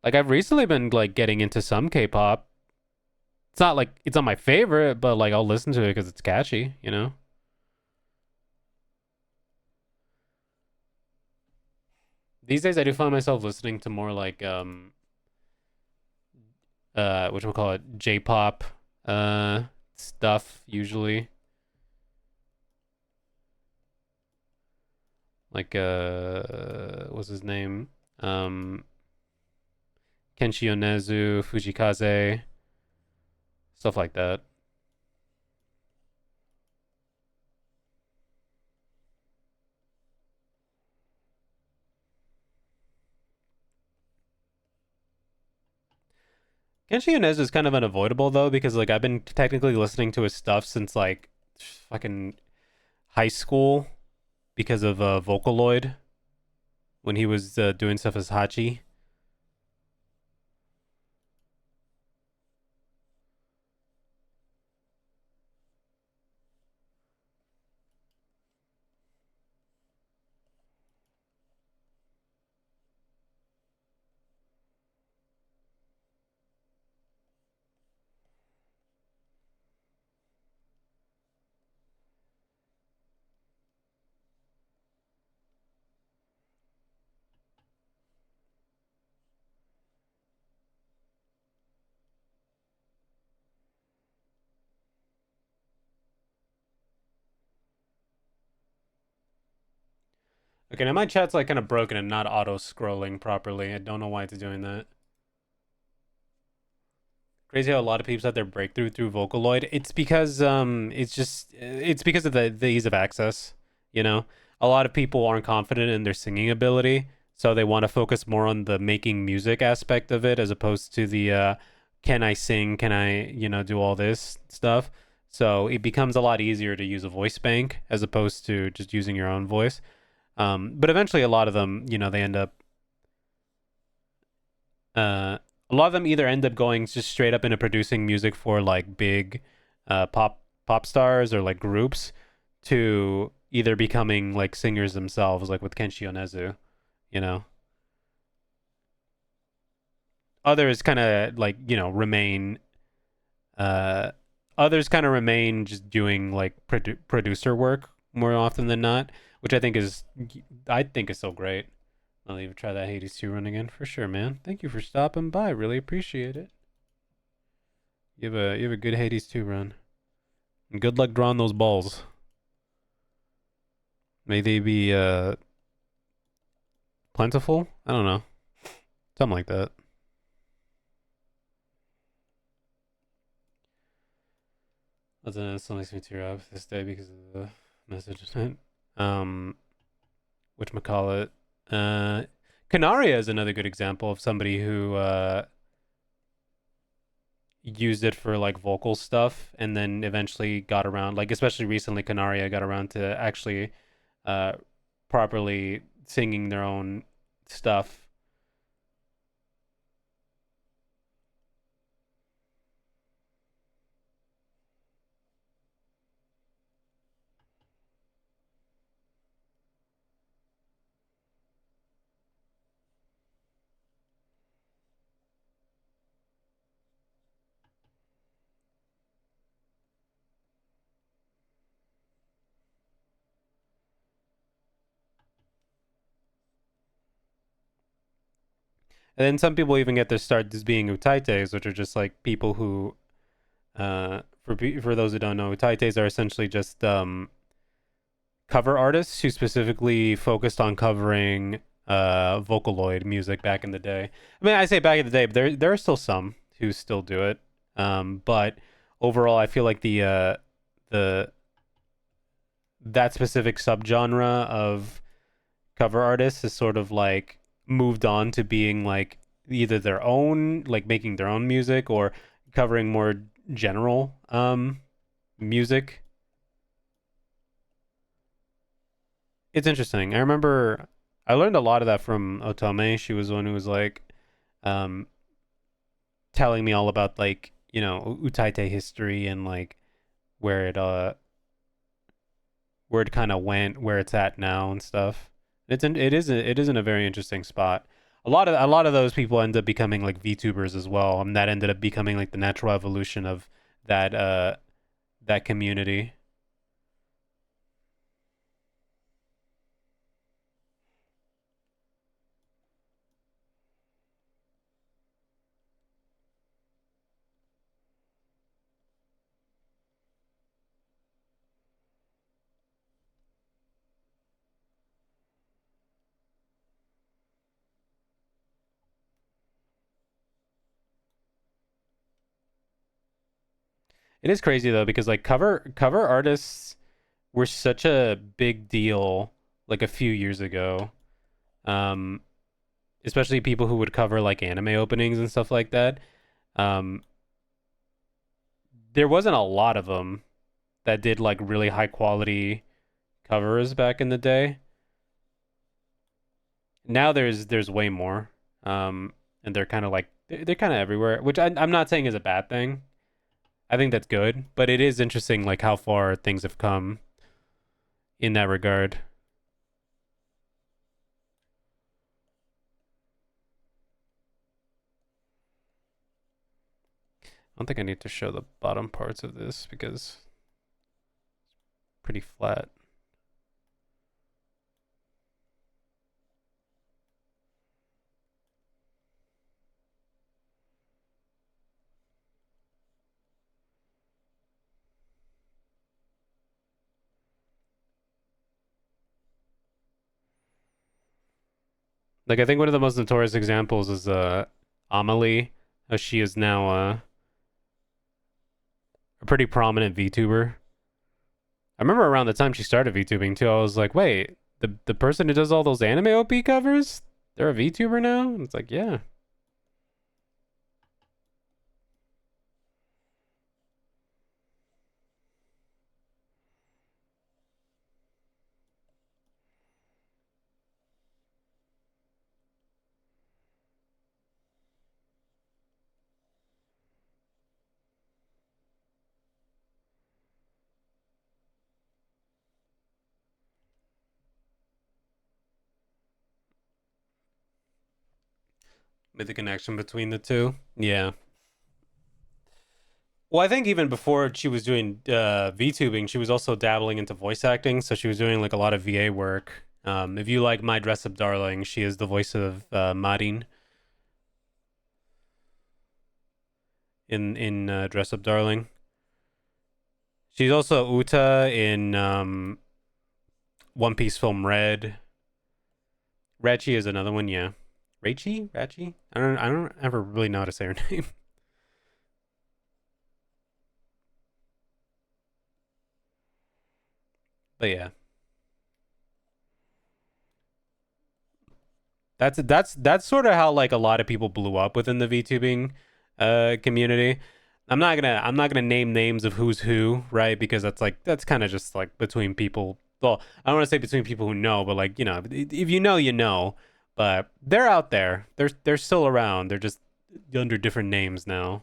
like I've recently been like getting into some K-pop. It's not like it's not my favorite, but like I'll listen to it because it's catchy. You know. These days I do find myself listening to more like what we call it, J-pop stuff usually. Like what's his name? Um Kenshi Yonezu, Fujikaze, stuff like that. Kenshi Yonezu is kind of unavoidable though because like I've been technically listening to his stuff since like fucking high school because of Vocaloid when he was doing stuff as Hachi. Okay, now my chat's like kind of broken and not auto-scrolling properly. I don't know why it's doing that. Crazy how a lot of people had their breakthrough through Vocaloid. It's because it's because of the ease of access. You know, a lot of people aren't confident in their singing ability, so they want to focus more on the making music aspect of it as opposed to the can I sing, can I do all this stuff. So it becomes a lot easier to use a voice bank as opposed to just using your own voice. But eventually, a lot of them, they end up uh, a lot of them either end up going just straight up into producing music for like big pop stars or like groups to either becoming like singers themselves, like with Kenshi Yonezu, you know. Others kind of like remain. Uh, Others kind of remain just doing like producer work more often than not, which I think is so great. I'll even try that Hades 2 run again for sure, man. Thank you for stopping by. Really appreciate it. You have a good Hades 2 run. And good luck drawing those balls. May they be plentiful? I don't know. Something like that. Other than that, still makes me tear up this day because of the message in it. Whatchamacallit. Canaria is another good example of somebody who used it for like vocal stuff and then eventually got around, like especially recently Canaria got around to actually uh properly singing their own stuff. And then some people even get their start as being utaites, which are just like people who for those who don't know, utaites are essentially just cover artists who specifically focused on covering Vocaloid music back in the day. I mean, I say back in the day, but there are still some who still do it. But overall, I feel like the that specific subgenre of cover artists has sort of like moved on to being like either their own, like making their own music or covering more general music. It's interesting. I remember I learned a lot of that from Otome. She was the one who was like um telling me all about like, Utaite history and like where it kind of went, where it's at now and stuff. It is in a very interesting spot. A lot of those people end up becoming like VTubers as well. That ended up becoming like the natural evolution of that that community. It is crazy though because like cover artists were such a big deal like a few years ago. Um, Especially people who would cover like anime openings and stuff like that. Um, there wasn't a lot of them that did like really high quality covers back in the day. Now there's way more. And they're kind of like they're kind of everywhere, which I'm not saying is a bad thing. I think that's good, but it is interesting like how far things have come in that regard. I don't think I need to show the bottom parts of this because it's pretty flat. Like I think one of the most notorious examples is Amelie, how she is now a pretty prominent VTuber. I remember around the time she started VTubing too, I was like, wait, the person who does all those anime OP covers, they're a VTuber now? And it's like, yeah. Made the connection between the two. Yeah. Well, I think even before she was doing VTubing, she was also dabbling into voice acting. So she was doing like a lot of VA work. If you like My Dress Up Darling, she is the voice of Marin in Dress Up Darling. She's also Uta in One Piece film Red. Rachi is another one, yeah. Rachi? I don't ever really know how to say her name. But yeah. That's sort of how like a lot of people blew up within the VTubing community. I'm not gonna name names of who's who, right? Because that's kind of just like between people. Well, I don't want to say between people who know, but like if you know, you know. But they're out there. They're still around. They're just under different names now,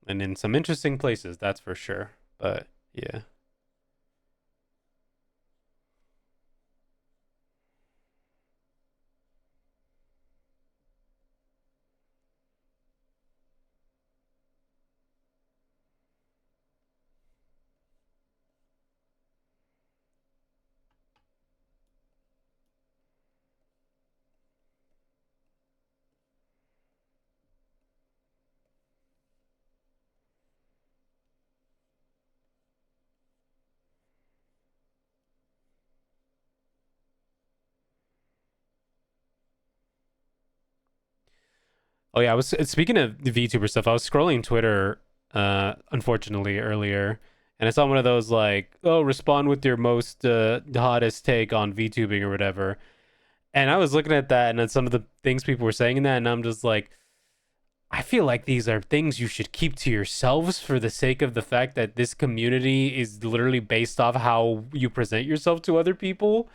and in some interesting places, that's for sure. But yeah. Oh yeah, I was speaking of the VTuber stuff. I was scrolling Twitter, unfortunately earlier, and I saw one of those like, oh, respond with your most hottest take on VTubing or whatever. And I was looking at that and then some of the things people were saying in that, and I'm just like, I feel like these are things you should keep to yourselves for the sake of the fact that this community is literally based off how you present yourself to other people.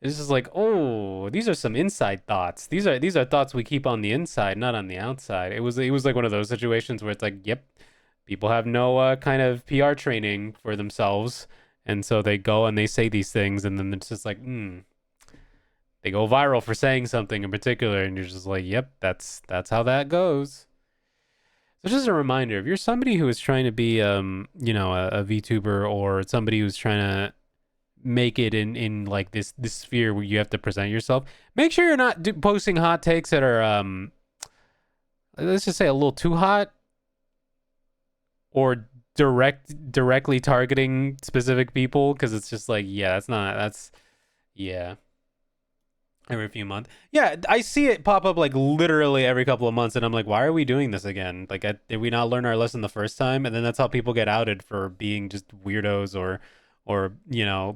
It's just like, oh, these are some inside thoughts. These are thoughts we keep on the inside, not on the outside. It was like one of those situations where it's like, yep, people have no kind of PR training for themselves, and so they go and they say these things, and then it's just like, they go viral for saying something in particular, and you're just like, yep, that's how that goes. So just a reminder, if you're somebody who is trying to be, a VTuber or somebody who's trying to make it in like this sphere where you have to present yourself, make sure you're not posting hot takes that are let's just say a little too hot or directly targeting specific people, because it's just like, yeah, that's yeah, every few months. Yeah, I see it pop up like literally every couple of months, and I'm like, why are we doing this again? Like, did we not learn our lesson the first time? And then that's how people get outed for being just weirdos, or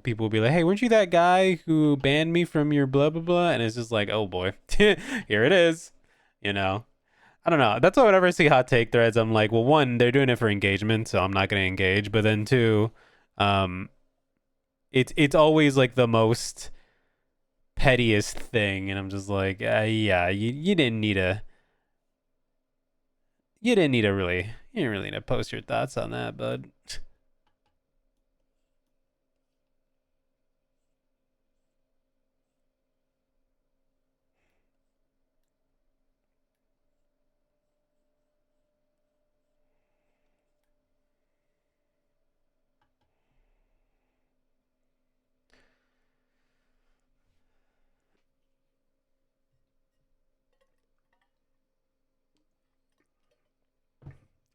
people will be like, hey, weren't you that guy who banned me from your blah blah blah? And it's just like, oh boy, here it is. You know, I don't know. That's why whenever I see hot take threads, I'm like, well, one, they're doing it for engagement, so I'm not gonna engage. But then two, um, it's always like the most pettiest thing, and I'm just like, yeah, you didn't need to, you didn't really need to post your thoughts on that, bud.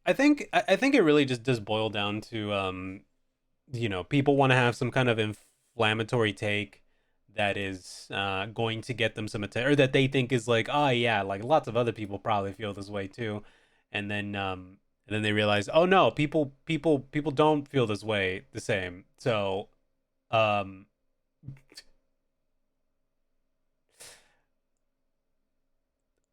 I think it really just does boil down to people want to have some kind of inflammatory take, that is going to get them some attention, or that they think is like, oh yeah, like lots of other people probably feel this way too, and then they realize, oh no, people don't feel this way the same. So um,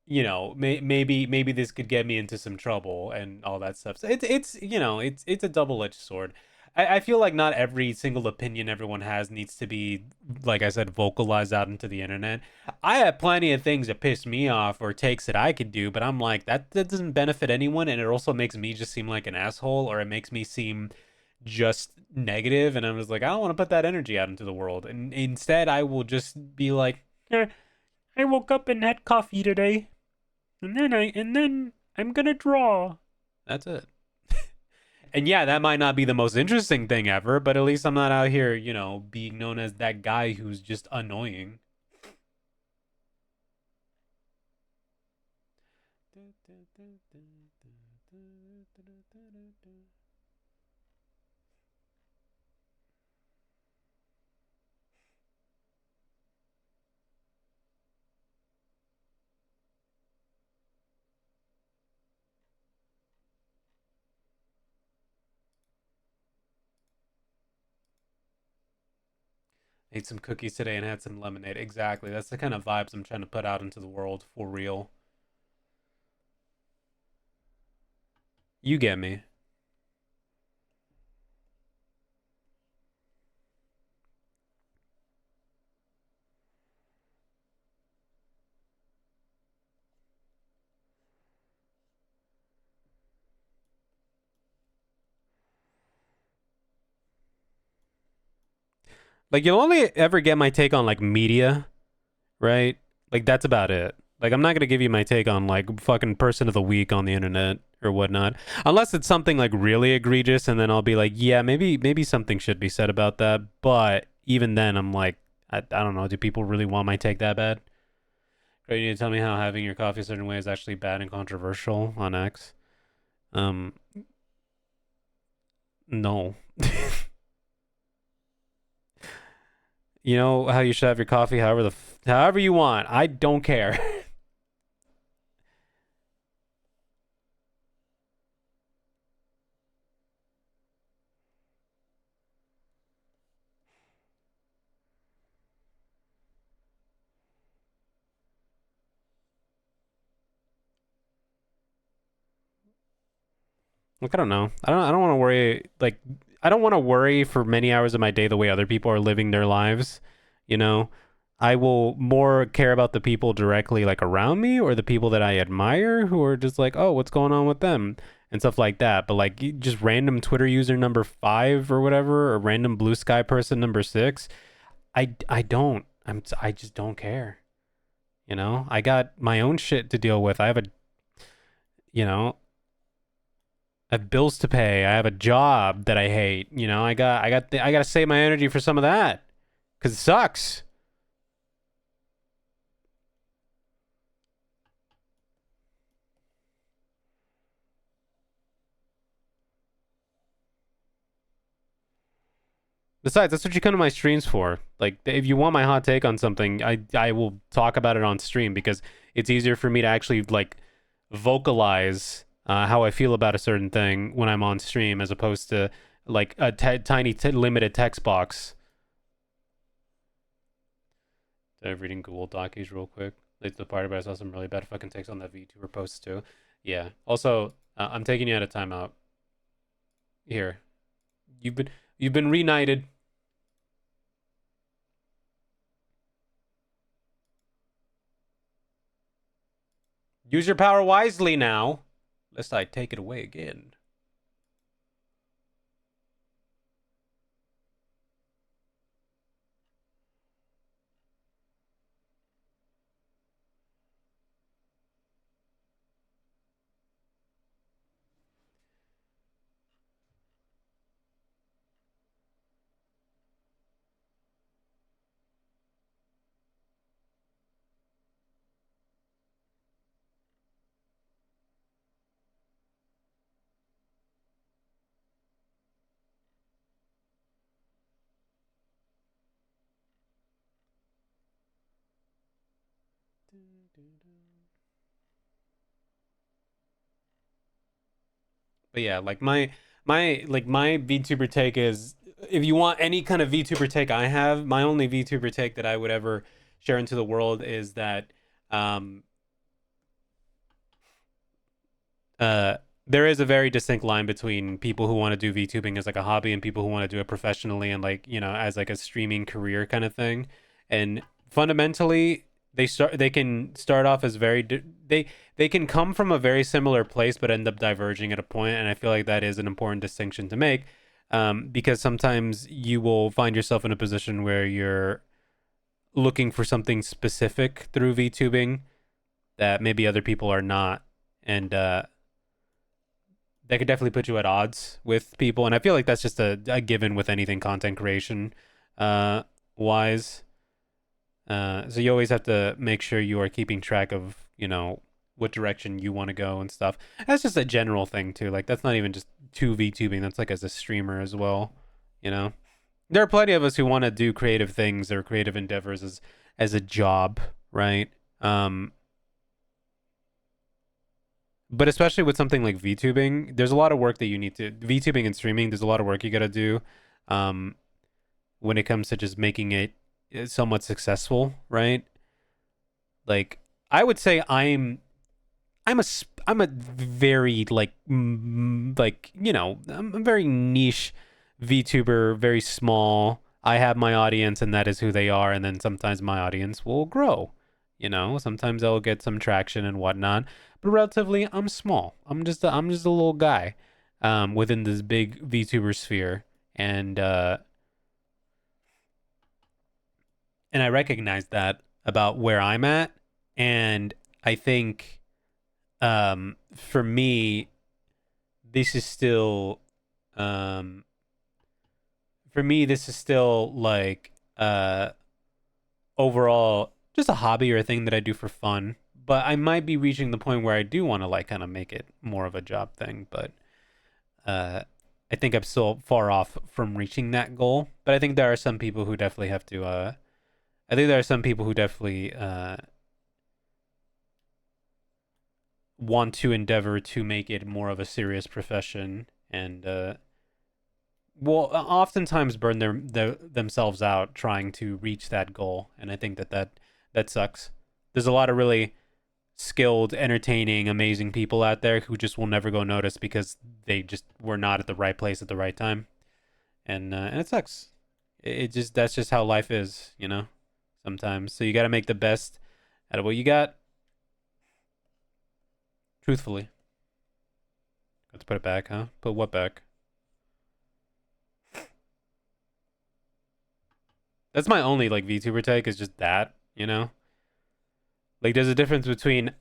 maybe this could get me into some trouble and all that stuff. So it's it's a double edged sword. I feel like not every single opinion everyone has needs to be, like I said, vocalized out into the internet. I have plenty of things that piss me off or takes that I could do, but I'm like that doesn't benefit anyone, and it also makes me just seem like an asshole, or it makes me seem just negative, and I was like, I don't want to put that energy out into the world, and instead I will just be like, I woke up and had coffee today. And then I'm gonna draw. That's it. And yeah, that might not be the most interesting thing ever, but at least I'm not out here, being known as that guy who's just annoying. Ate some cookies today and had some lemonade. Exactly. That's the kind of vibes I'm trying to put out into the world for real. You get me. Like you'll only ever get my take on like media, right? Like that's about it. Like I'm not gonna give you my take on like fucking person of the week on the internet or whatnot, unless it's something like really egregious, and then I'll be like, yeah, maybe something should be said about that. But even then, I'm like, I don't know. Do people really want my take that bad? Right, you need to tell me how having your coffee a certain way is actually bad and controversial on X. Um, no. You know how you should have your coffee however you want. I don't care. Like I don't know. I don't want to worry like I don't want to worry for many hours of my day the way other people are living their lives, you know. I will more care about the people directly like around me, or the people that I admire who are just like, "Oh, what's going on with them?" and stuff like that. But like just random Twitter user number 5 or whatever, or random Blue Sky person number 6, I don't. I just don't care. You know? I got my own shit to deal with. I have a you know, I have bills to pay. I have a job that I hate. I got to save my energy for some of that because it sucks. Besides, that's what you come to my streams for. Like, if you want my hot take on something, I will talk about it on stream because it's easier for me to actually like vocalize how I feel about a certain thing when I'm on stream, as opposed to like a tiny limited text box. I'm reading Google Dockies real quick. It's the part about I saw some really bad fucking takes on that VTuber post too. Yeah. Also, I'm taking you out of timeout. Here, you've been you've been reunited. Use your power wisely now, lest I take it away again. But yeah, like my VTuber take is, if you want any kind of VTuber take I have, my only VTuber take that I would ever share into the world is that um uh there is a very distinct line between people who want to do VTubing as like a hobby and people who want to do it professionally and, like, you know, as like a streaming career kind of thing. And fundamentally, they can start off as they can come from a very similar place but end up diverging at a point, and I feel like that is an important distinction to make, because sometimes you will find yourself in a position where you're looking for something specific through VTubing that maybe other people are not, and that could definitely put you at odds with people. And I feel like that's just a given with anything content creation wise. So you always have to make sure you are keeping track of, you know, what direction you want to go and stuff. That's just a general thing too. Like, that's not even just to VTubing. That's like as a streamer as well. You know, there are plenty of us who want to do creative things or creative endeavors as a job, right? But especially with something like VTubing, there's a lot of work that you need to VTubing and streaming. There's a lot of work you got to do um, when it comes to just making it somewhat successful, right? Like, I would say I'm a very like like, you know, I'm a very niche VTuber, very small. I have my audience and that is who they are, and then sometimes my audience will grow. You know, sometimes I'll get some traction and whatnot, but relatively I'm small. I'm just a little guy within this big VTuber sphere, and I recognize that about where I'm at, and I think for me this is still um this is still like overall just a hobby or a thing that I do for fun, but I might be reaching the point where I do want to like kind of make it more of a job thing, but uh I think I'm still far off from reaching that goal. But I think there are some people who definitely have to I think there are some people who definitely want to endeavor to make it more of a serious profession, and will oftentimes burn themselves out trying to reach that goal. And I think that sucks. There's a lot of really skilled, entertaining, amazing people out there who just will never go noticed because they just were not at the right place at the right time, and it sucks. It just That's just how life is, you know. Sometimes, so you got to make the best out of what you got. Truthfully, let's put it back, huh? Put what back? That's my only like VTuber take, is just that, you know? Like, there's a difference between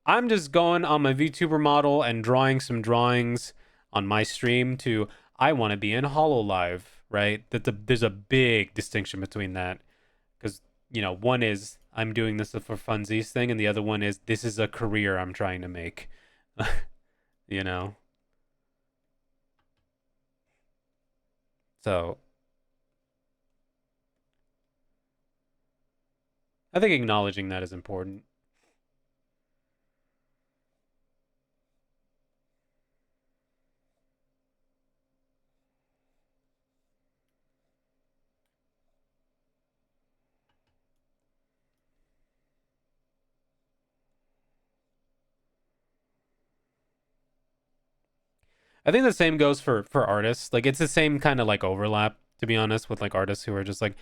I'm just going on my VTuber model and drawing some drawings on my stream to I want to be in Hololive, right? There's a big distinction between that, because, you know, one is I'm doing this for funsies thing, and the other one is this is a career I'm trying to make, you know? So I think acknowledging that is important. I think the same goes for artists. Like, it's the same kind of like overlap, to be honest, with like artists who are just like,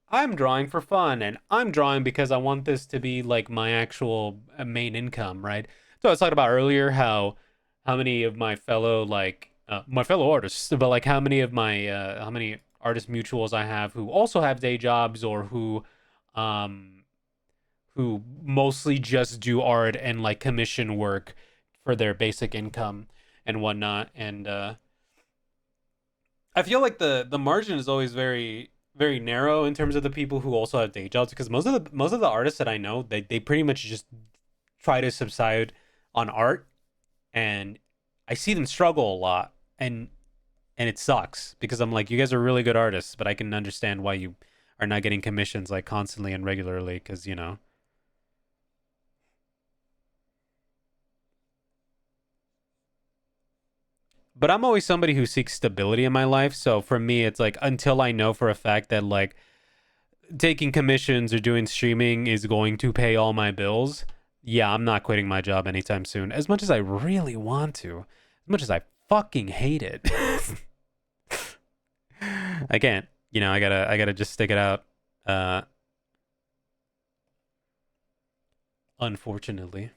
I'm drawing for fun and I'm drawing because I want this to be like my actual main income, right? So I was talking about earlier how many of my fellow my fellow artists, but like how many artist mutuals I have who also have day jobs, or um who mostly just do art and like commission work for their basic income and whatnot. And I feel like the margin is always very narrow in terms of the people who also have day jobs, because most of the artists that I know, they pretty much just try to subside on art, and I see them struggle a lot, and it sucks because I'm like, you guys are really good artists, but I can understand why you are not getting commissions like constantly and regularly, because, you know, But I'm always somebody who seeks stability in my life. So for me, it's like until I know for a fact that like taking commissions or doing streaming is going to pay all my bills, yeah, I'm not quitting my job anytime soon. As much as I really want to, as much as I fucking hate it. I can't. I gotta just stick it out. Uh Unfortunately.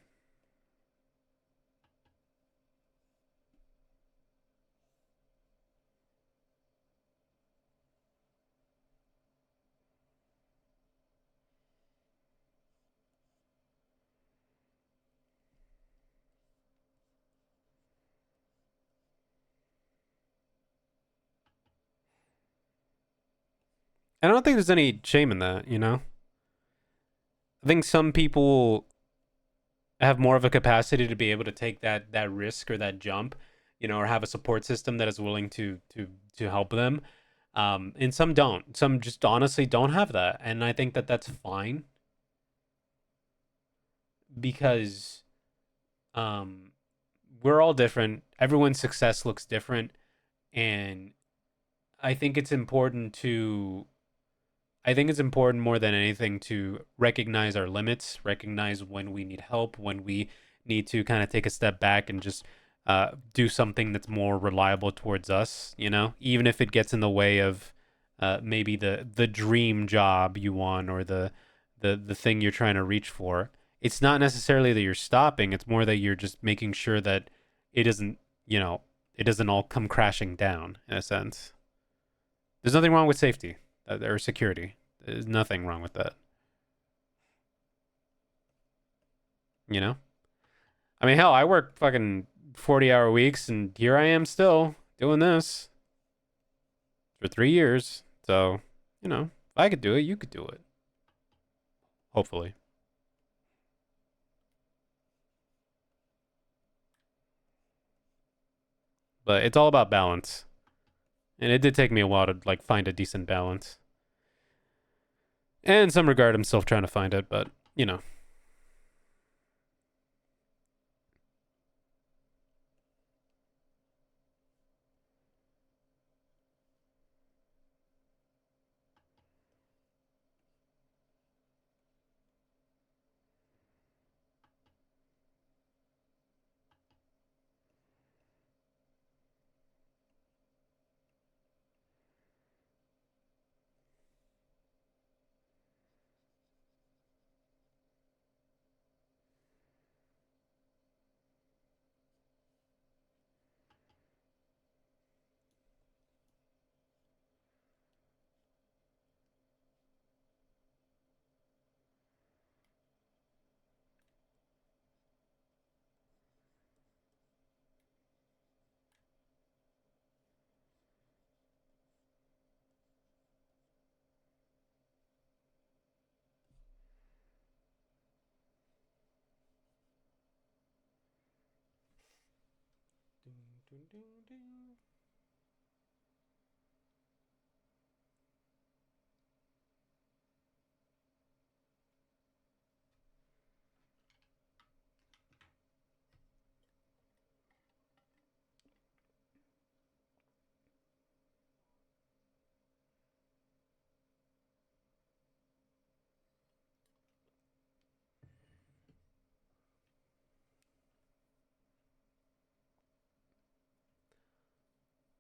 I don't think there's any shame in that. I think some people have more of a capacity to be able to take that risk or that jump, or have a support system that is willing to help them. And some don't. Some just honestly don't have that, and I think that that's fine because um, we're all different. Everyone's success looks different, and I think it's important to I think it's important more than anything to recognize our limits, recognize when we need help, when we need to kind of take a step back and just do something that's more reliable towards us, even if it gets in the way of maybe the dream job you want or the thing you're trying to reach for. It's not necessarily that you're stopping, it's more that you're just making sure that it doesn't, you know, it doesn't all come crashing down in a sense. There's nothing wrong with safety or security. There's nothing wrong with that. You know? I mean, hell, I work fucking 40-hour weeks and here I am still doing this for 3 years. So, if I could do it, you could do it. Hopefully. But it's all about balance. And it did take me a while to like find a decent balance. And in some regard, I'm still trying to find it, but you know.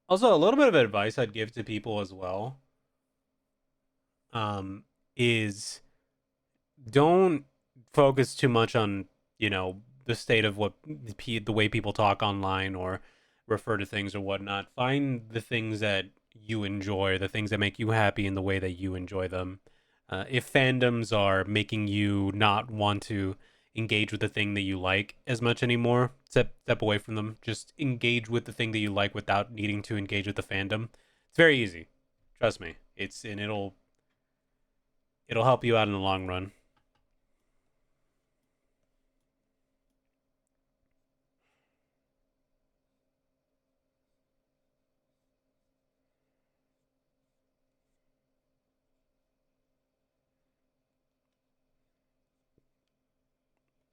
Also, a little bit of advice I'd give to people as well is don't focus too much on the state of what the way people talk online or refer to things or whatnot. Find the things that you enjoy, the things that make you happy in the way that you enjoy them. If fandoms are making you not want to engage with the thing that you like as much anymore, step away from them. Just engage with the thing that you like without needing to engage with the fandom. It's very easy. Trust me. It'll help you out in the long run.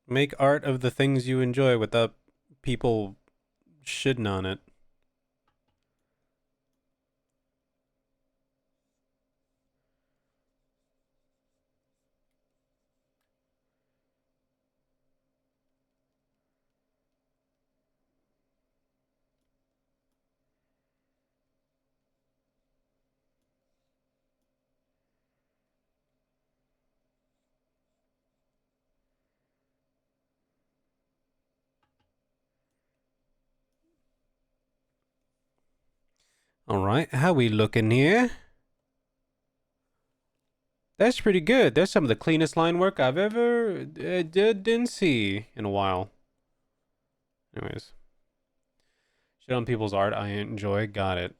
Make art of the things you enjoy without people shitting on it. All right, how we looking here? That's pretty good. That's some of the cleanest line work I've ever didn't see in a while. Anyways, shit on people's art I enjoy. Got it.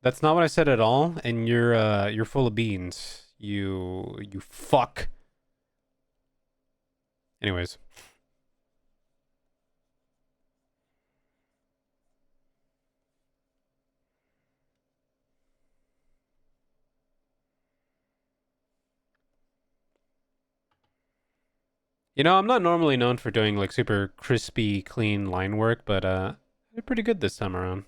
That's not what I said at all. And you're full of beans. You fuck. Anyways. You know, I'm not normally known for doing like super crispy, clean line work, but they're pretty good this time around.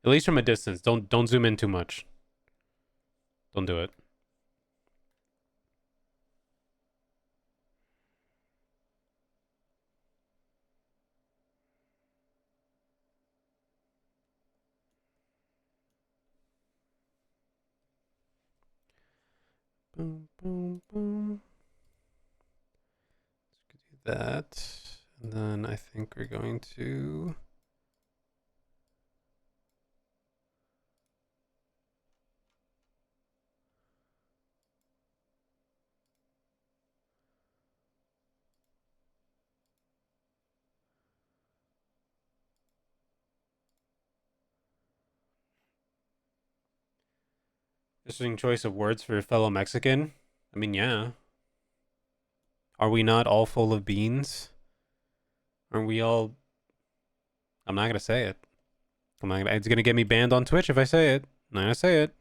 At least from a distance. Don't zoom in too much. Don't do it. Boom, boom, boom. Let's do that. And then I think we're going to... Interesting choice of words for a fellow Mexican. I mean, yeah. Are we not all full of beans? Are we all... I'm not going to say it. It's going to get me banned on Twitch if I say it. I'm not going to say it.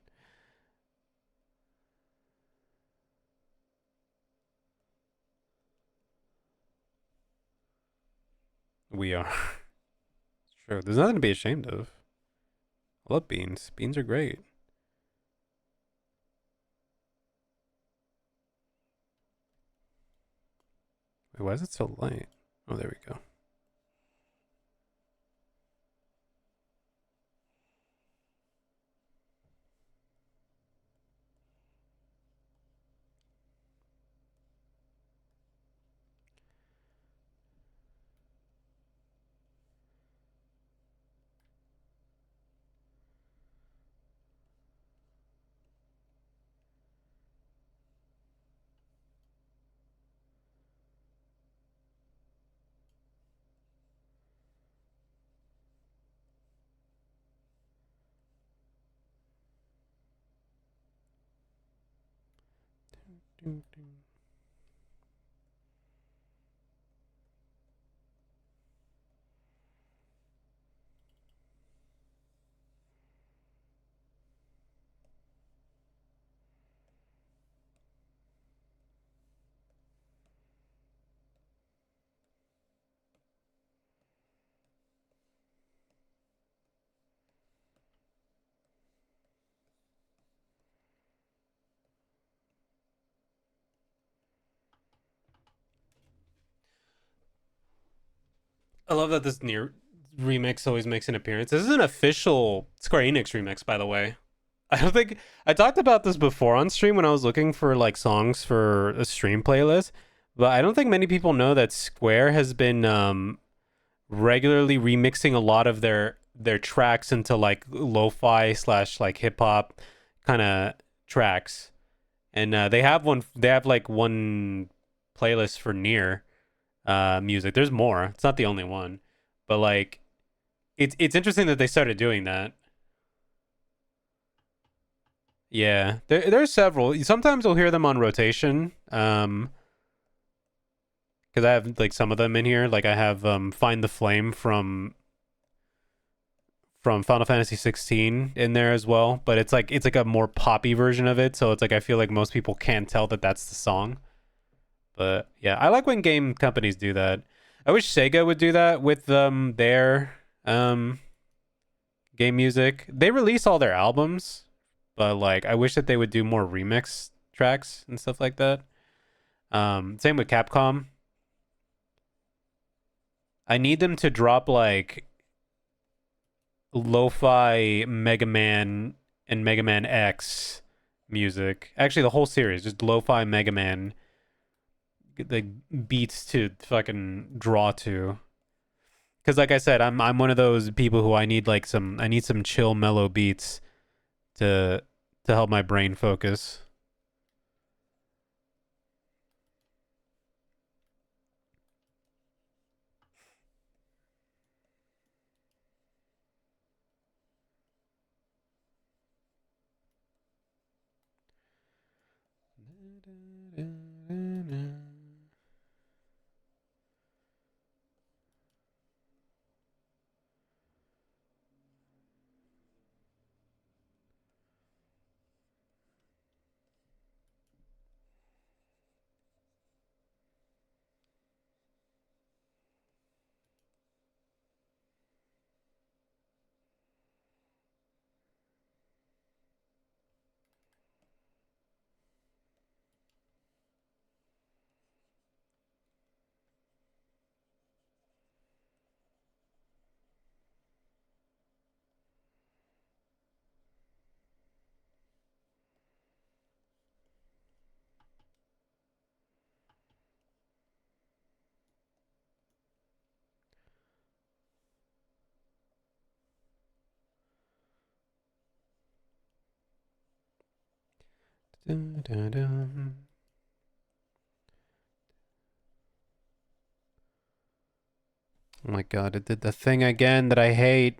We are. It's true. There's nothing to be ashamed of. I love beans. Beans are great. Wait, why is it so light? Oh, there we go. Ding, ding. I love that this near remix always makes an appearance. This is an official Square Enix remix, by the way. I don't think I talked about this before on stream when I was looking for like songs for a stream playlist, but I don't think many people know that Square has been regularly remixing a lot of their tracks into like lo-fi slash like hip hop kind of tracks, and they have one. They have like one playlist for Near music. There's more. It's not the only one, but like it's interesting that they started doing that. Yeah, there's several. Sometimes you'll hear them on rotation. Because I have like some of them in here. Like I have Find the Flame from Final Fantasy 16 in there as well, but it's like a more poppy version of it, so it's like I feel like most people can't tell that that's the song. But yeah, I like when game companies do that. I wish Sega would do that with their game music. They release all their albums, but like I wish that they would do more remix tracks and stuff like that. Same with Capcom. I need them to drop like lo-fi Mega Man and Mega Man X music. Actually, the whole series, just lo-fi Mega Man beats to fucking draw to. Because like I said, I'm one of those people who I need some chill mellow beats to help my brain focus. Dun, dun, dun. Oh my god, it did the thing again that I hate.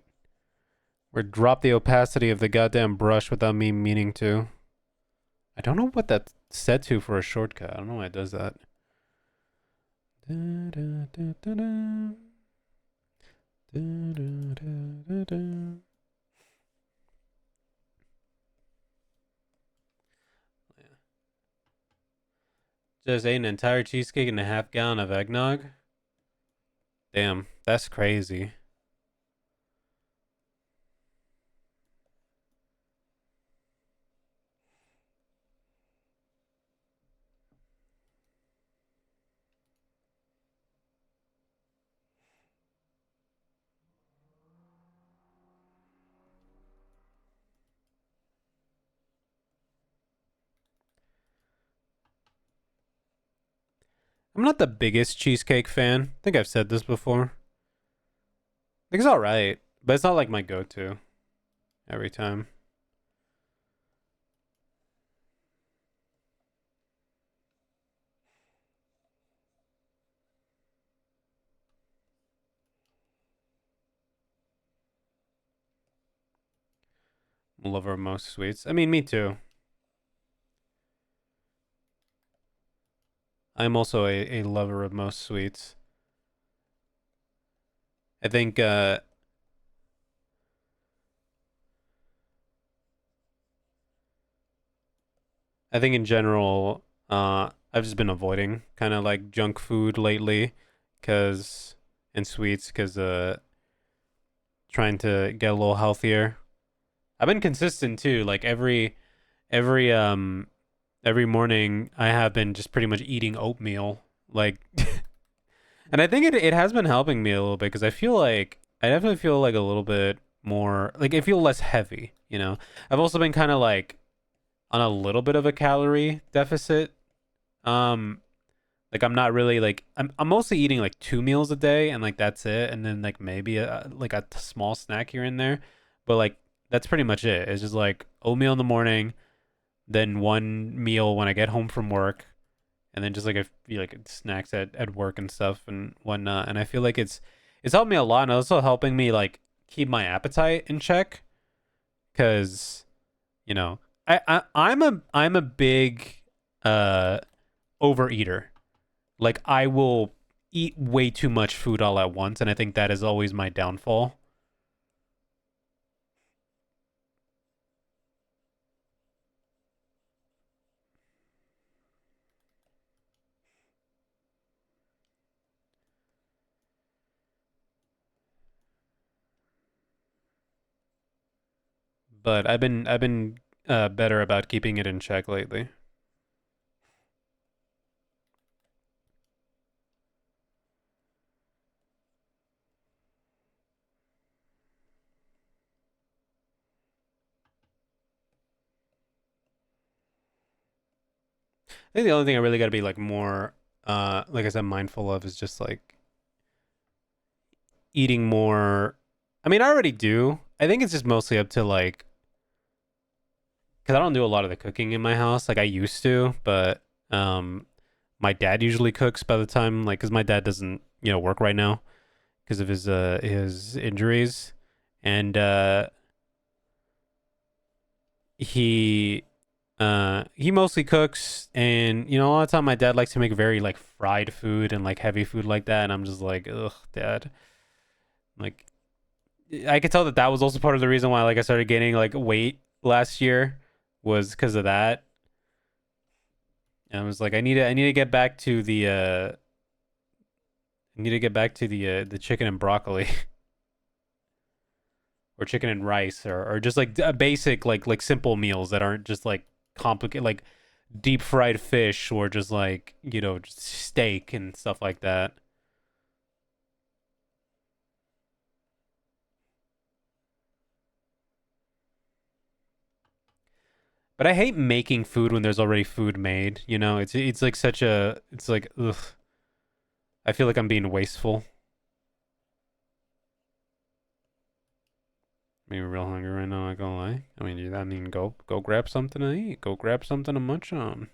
Where it dropped the opacity of the goddamn brush without me meaning to. I don't know what that's set to for a shortcut. I don't know why it does that. Da, da, da, da, da. Da, da, da, da, da. Just ate an entire cheesecake and a half gallon of eggnog. Damn, that's crazy. I'm not the biggest cheesecake fan. I think I've said this before. I think it's alright, but it's not like my go-to every time. I'm a lover of most sweets. I mean, me too. I'm also a lover of most sweets. I think in general, I've just been avoiding kind of like junk food lately, cause and sweets, cause trying to get a little healthier. I've been consistent too. Like every every morning, I have been just pretty much eating oatmeal. Like, and I think it has been helping me a little bit because I definitely feel like a little bit more like I feel less heavy. You know, I've also been kind of like on a little bit of a calorie deficit. Um, like I'm not really like I'm mostly eating like 2 meals a day and like that's it, and then like maybe a small snack here and there, but like that's pretty much it. It's just like oatmeal in the morning, then one meal when I get home from work, and then just like like snacks at work and stuff and whatnot. And I feel like it's helped me a lot, and also helping me like keep my appetite in check, because you know I'm a big uh overeater. Like I will eat way too much food all at once, and I think that is always my downfall. But I've been better about keeping it in check lately. I think the only thing I really got to be like more like I said, mindful of is just like eating more. I mean, I already do. I think it's just mostly up to like, because I don't do a lot of the cooking in my house. Like I used to, but my dad usually cooks by the time like, because my dad doesn't work right now because of his injuries, and he he mostly cooks, and a lot of time my dad likes to make very like fried food and like heavy food like that, and I'm just like, ugh, dad. Like I could tell that that was also part of the reason why like I started gaining like weight last year was because of that. And I was like, I need to get back to the chicken and broccoli or chicken and rice or just like a basic like simple meals that aren't just like complicated like deep fried fish or just like just steak and stuff like that. But I hate making food when there's already food made. It's like such a it's like ugh. I feel like I'm being wasteful. I'm real hungry right now. Not gonna lie. I mean, go grab something to eat. Go grab something to munch on.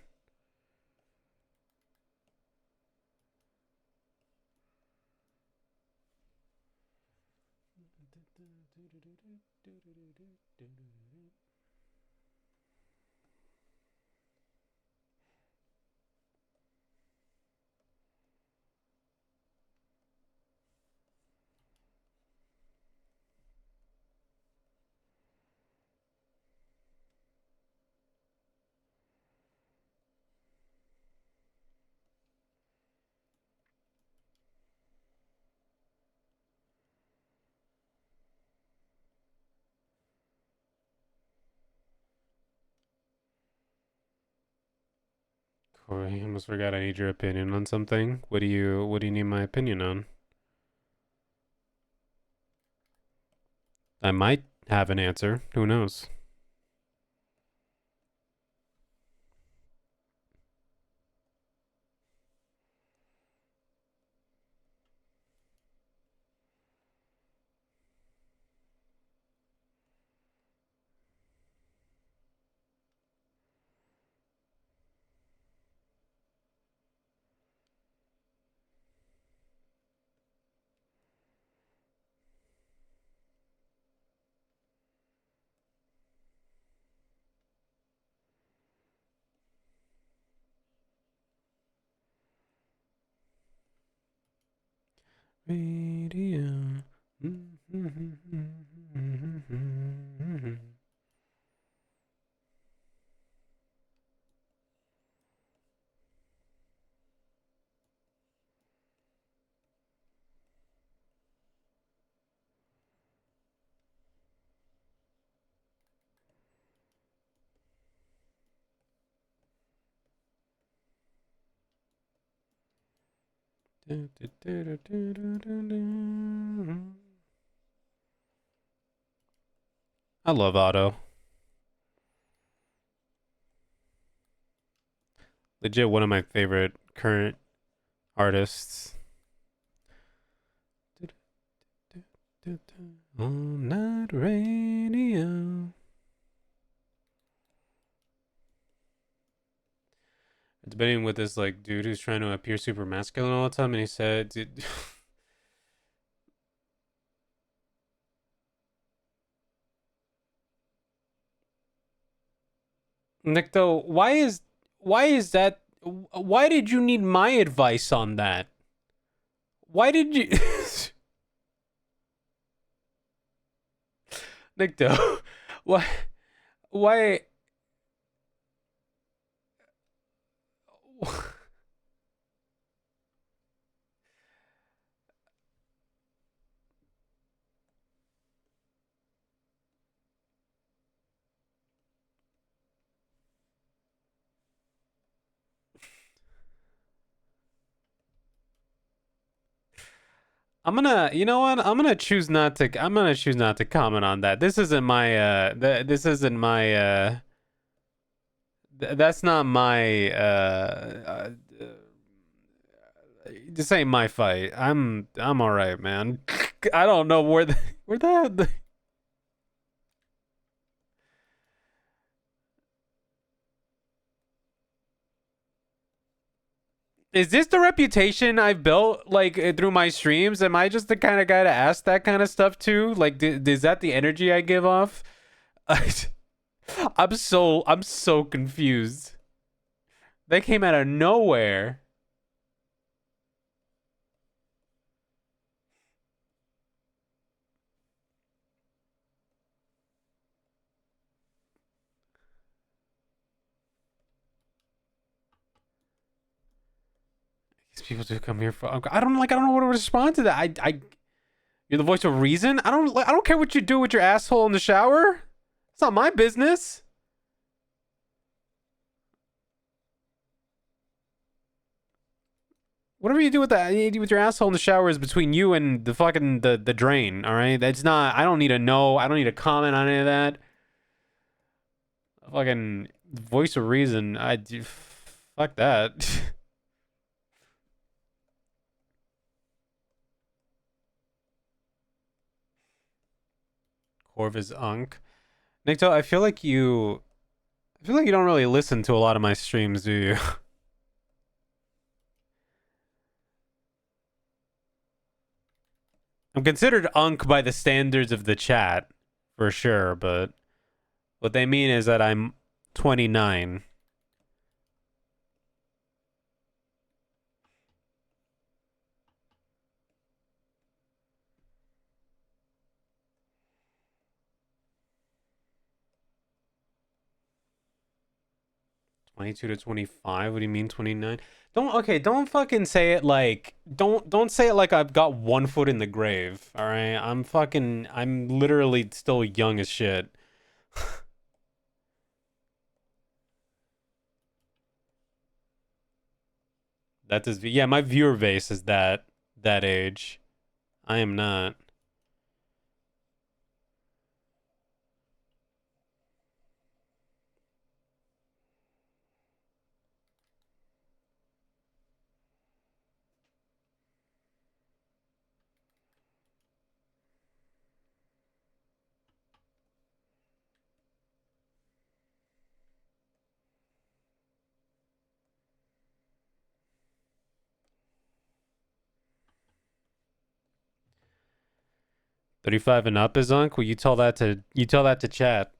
Corey, I almost forgot I need your opinion on something. What do you need my opinion on? I might have an answer. Who knows? Radio. I love Otto. Legit one of my favorite current artists. All night radio. Debating with this like dude who's trying to appear super masculine all the time, and he said, dude, Nick, though, why is that? Why did you need my advice on that? Why did you, Nick? Though, why, why? You know what? I'm gonna choose not to comment on that. This isn't my, this isn't my, that's not my, this ain't my fight. I'm all right, man. I don't know where the is this the reputation I've built like through my streams? Am I just the kind of guy to ask that kind of stuff too? Like, is that the energy I give off? I'm so confused. They came out of nowhere. These people do come here for. I don't know what to respond to that. You're the voice of reason. I don't care what you do with your asshole in the shower. It's not my business. Whatever you do with that, you do with your asshole in the shower is between you and the fucking the drain. All right, that's not. I don't need to know. I don't need to comment on any of that. Fucking voice of reason. Fuck that. Corvus Unk. Nikto, I feel like you don't really listen to a lot of my streams, do you? I'm considered unk by the standards of the chat, for sure, but what they mean is that I'm 29. Twenty-two to 25. What do you mean 29? Don't fucking say it like don't say it like I've got one foot in the grave. All right, I'm literally still young as shit. That is, yeah, my viewer base is that age. I am not. $35 and up is unk. Well, you tell that to chat.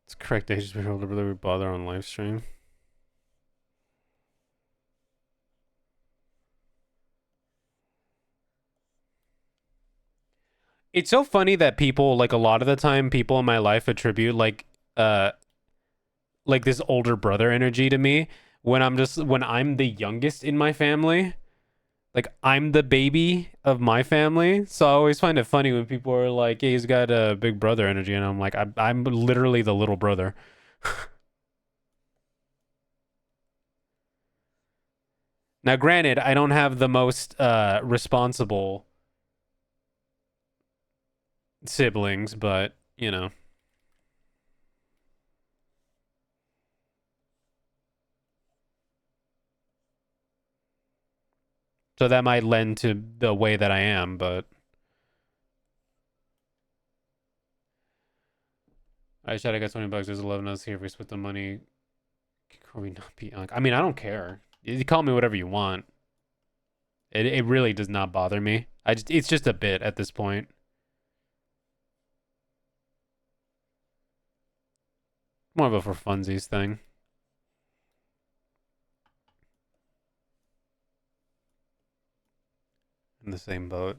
It's correct age to be able to really bother on live stream. It's so funny that people, like, a lot of the time people in my life attribute like this older brother energy to me when I'm the youngest in my family. Like, I'm the baby of my family, so I always find it funny when people are like, "Yeah, he's got a big brother energy," and I'm like, I'm literally the little brother. Now, granted, I don't have the most responsible siblings, but you know. So that might lend to the way that I am, but I should have got $20. There's 11 of us here. If we split the money, could we not be unk? I mean, I don't care. You call me whatever you want. It really does not bother me. It's just a bit at this point. More of a for funsies thing. In the same boat.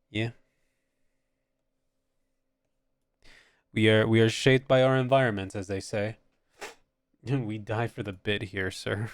Yeah. We are shaped by our environments, as they say. We die for the bit here, sir.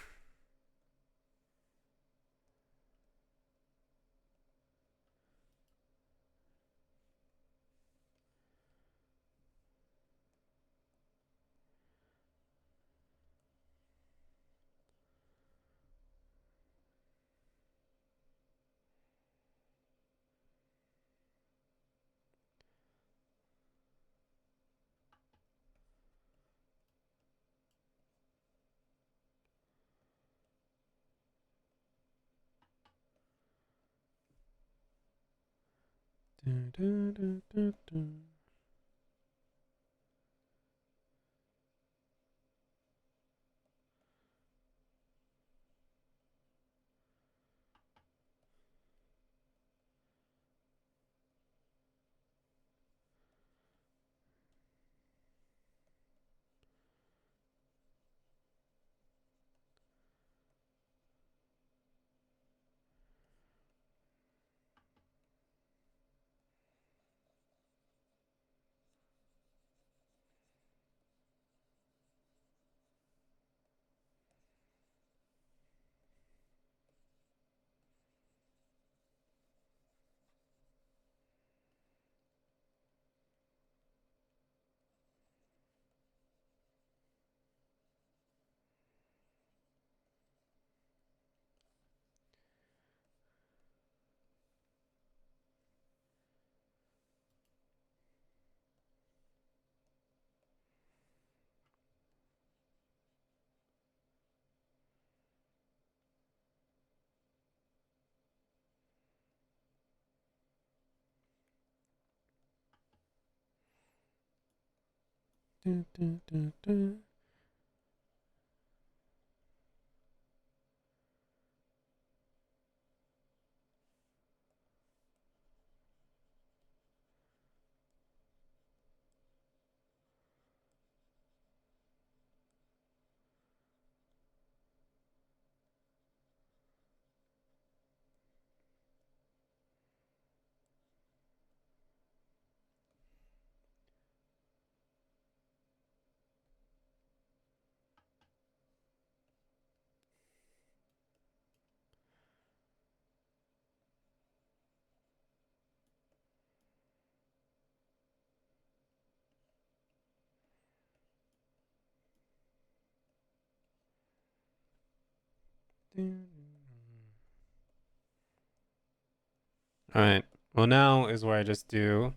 All right. Well, now is where I just do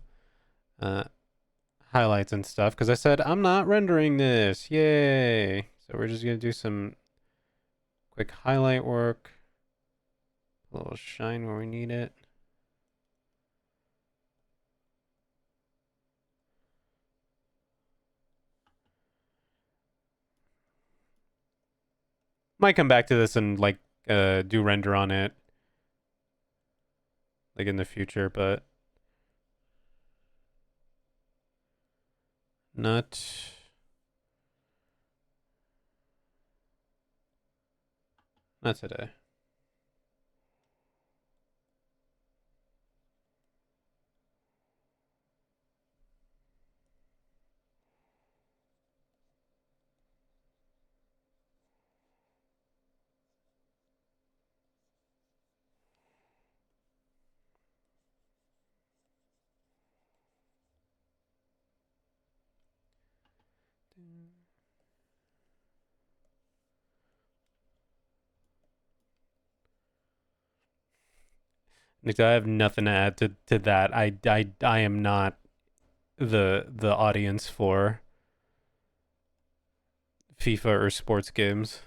uh, highlights and stuff because I said I'm not rendering this. Yay! So we're just gonna do some quick highlight work. A little shine where we need it. Might come back to this and like do render on it like in the future, but not today. Nick, I have nothing to add to that. I am not the audience for FIFA or sports games.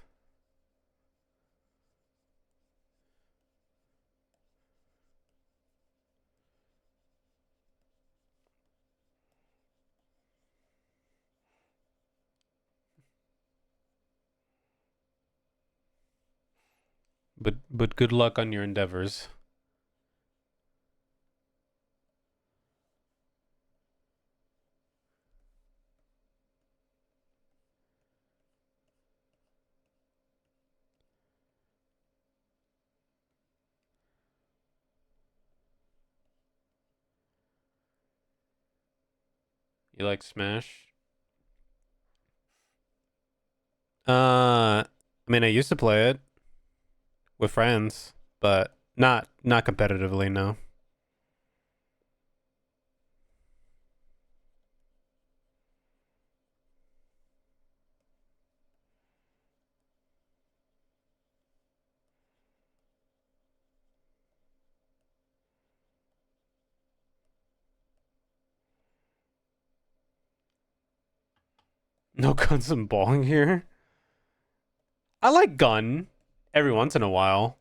But good luck on your endeavors. You like Smash? I mean, I used to play it with friends, but not competitively. No. No guns and balling here. I like gun every once in a while.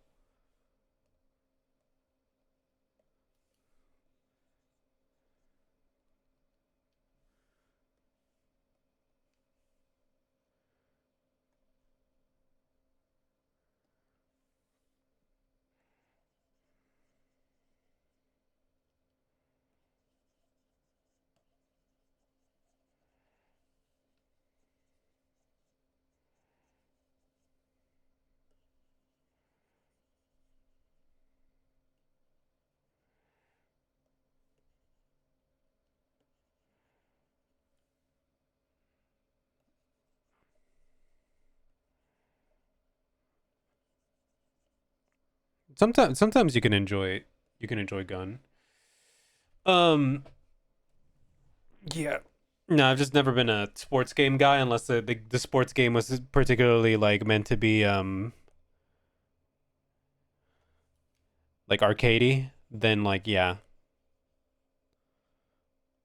sometimes you can enjoy gun. Um, yeah. No, I've just never been a sports game guy unless the sports game was particularly like meant to be like arcadey. Then like yeah,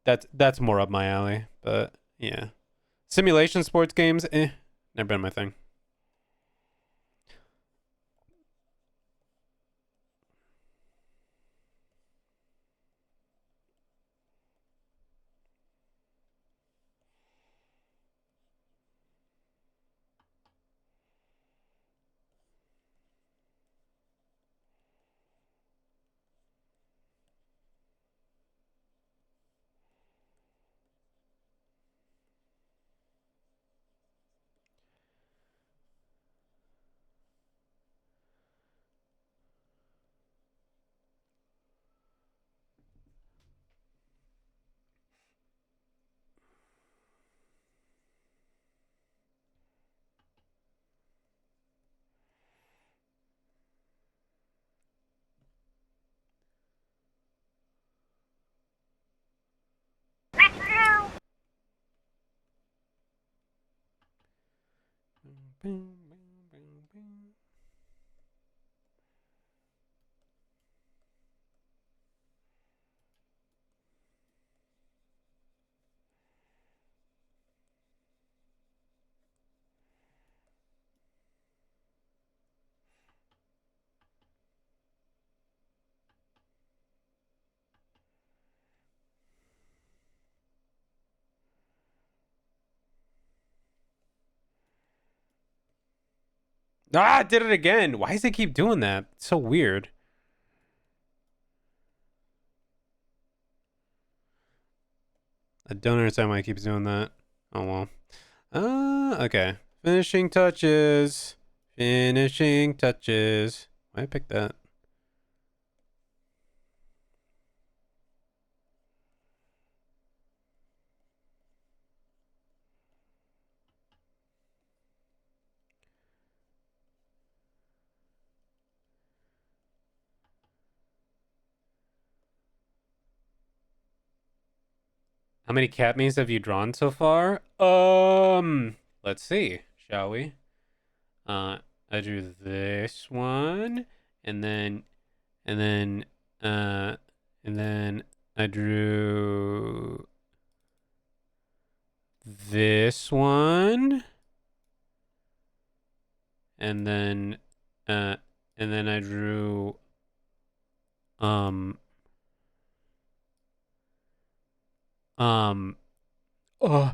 that's more up my alley. But yeah, simulation sports games, never been my thing. Ah, I did it again. Why does it keep doing that? It's so weird. I don't understand why it keeps doing that. Oh well. Okay. Finishing touches. Finishing touches. Why I pick that? How many cat memes have you drawn so far? Let's see, shall we? Uh, I drew this one, and then, and then, uh, and then I drew this one, and then, uh, and then I drew, um, um, uh,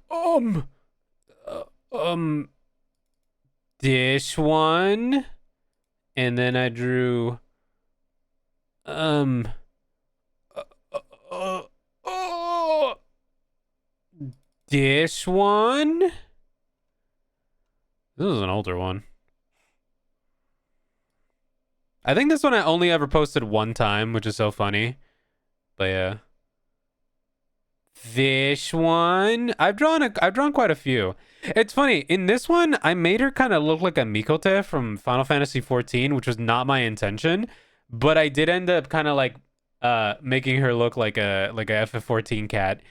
um, uh, um, this one, and then I drew, um, uh, uh, uh, this one. This is an older one. I think this one I only ever posted one time, which is so funny. But yeah. This one, I've drawn quite a few. It's funny, in this one, I made her kind of look like a Mikote from Final Fantasy 14, which was not my intention, but I did end up kind of like making her look like a FF14 cat.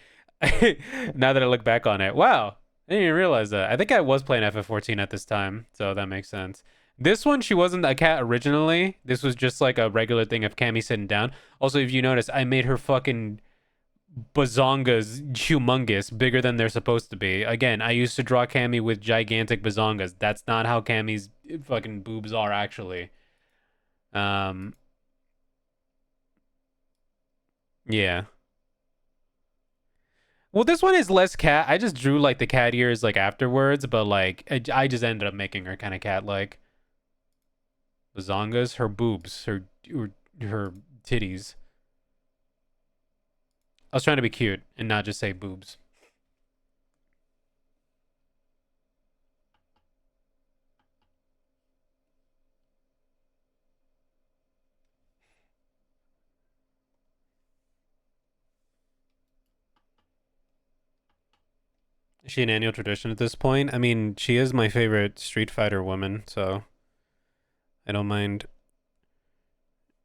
Now that I look back on it. Wow. I didn't even realize that. I think I was playing FF14 at this time, so that makes sense. This one, she wasn't a cat originally. This was just like a regular thing of Cammy sitting down. Also, if you notice, I made her fucking bazongas humongous, bigger than they're supposed to be. Again, I used to draw Cammy with gigantic bazongas. That's not how Cammy's fucking boobs are actually. Um, yeah. Well, this one is less cat. I just drew like the cat ears like afterwards, but like I just ended up making her kind of cat like. Bazongas, her boobs, her titties. I was trying to be cute and not just say boobs. Is she an annual tradition at this point? I mean, she is my favorite Street Fighter woman, so I don't mind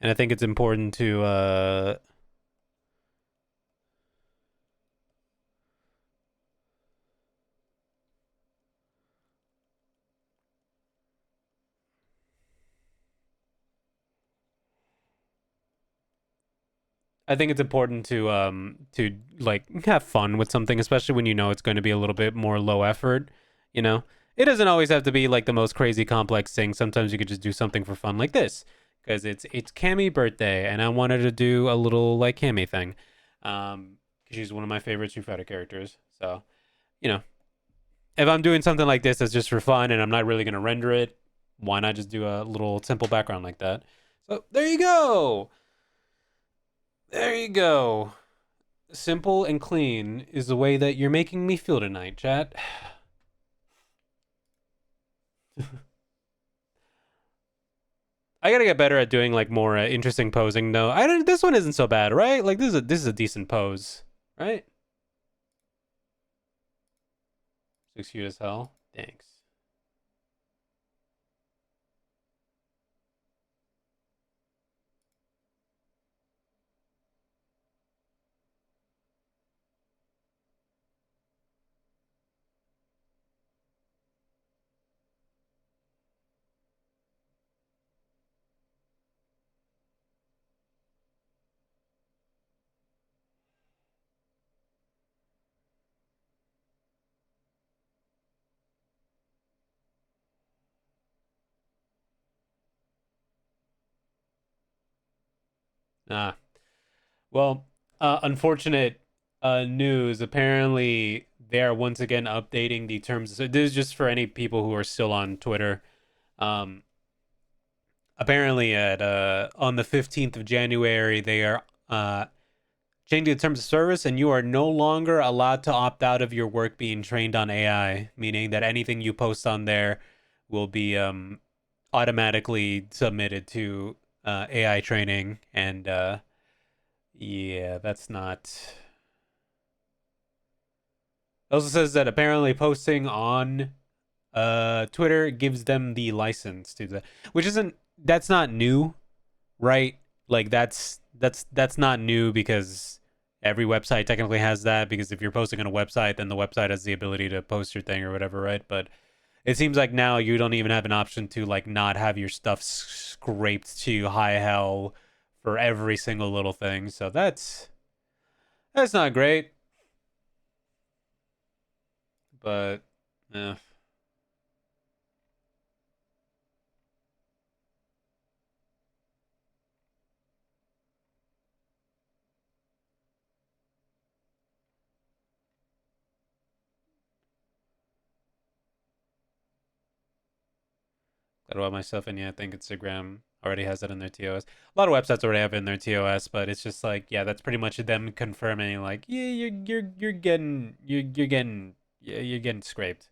And I think it's important to I think it's important to like have fun with something, especially when you know it's going to be a little bit more low effort, you know. It doesn't always have to be like the most crazy complex thing. Sometimes you could just do something for fun like this because it's Cammy birthday and I wanted to do a little like Cammy thing. Cuz she's one of my favorite Street Fighter characters. So, you know, if I'm doing something like this that's just for fun and I'm not really going to render it, why not just do a little simple background like that? So, there you go. There you go. Simple and clean is the way that you're making me feel tonight, chat. I gotta get better at doing like more interesting posing though. I don't. This one isn't so bad, right? Like this is a decent pose, right? 6 years as hell. Thanks. Ah, well, unfortunate news. Apparently, they are once again updating the terms. So this is just for any people who are still on Twitter. Um, apparently, at on the 15th of January, they are changing the terms of service, and you are no longer allowed to opt out of your work being trained on AI, meaning that anything you post on there will be automatically submitted to AI training. And yeah, that's not. It also says that apparently posting on Twitter gives them the license to that, which isn't. That's not new, right? Like that's not new because every website technically has that, because if you're posting on a website then the website has the ability to post your thing or whatever, right? But it seems like now you don't even have an option to like not have your stuff scraped to high hell for every single little thing. So that's not great, but yeah. Glad about myself, and yeah, I think Instagram already has that in their TOS. A lot of websites already have it in their TOS, but it's just like, yeah, that's pretty much them confirming, like, yeah, you're getting scraped.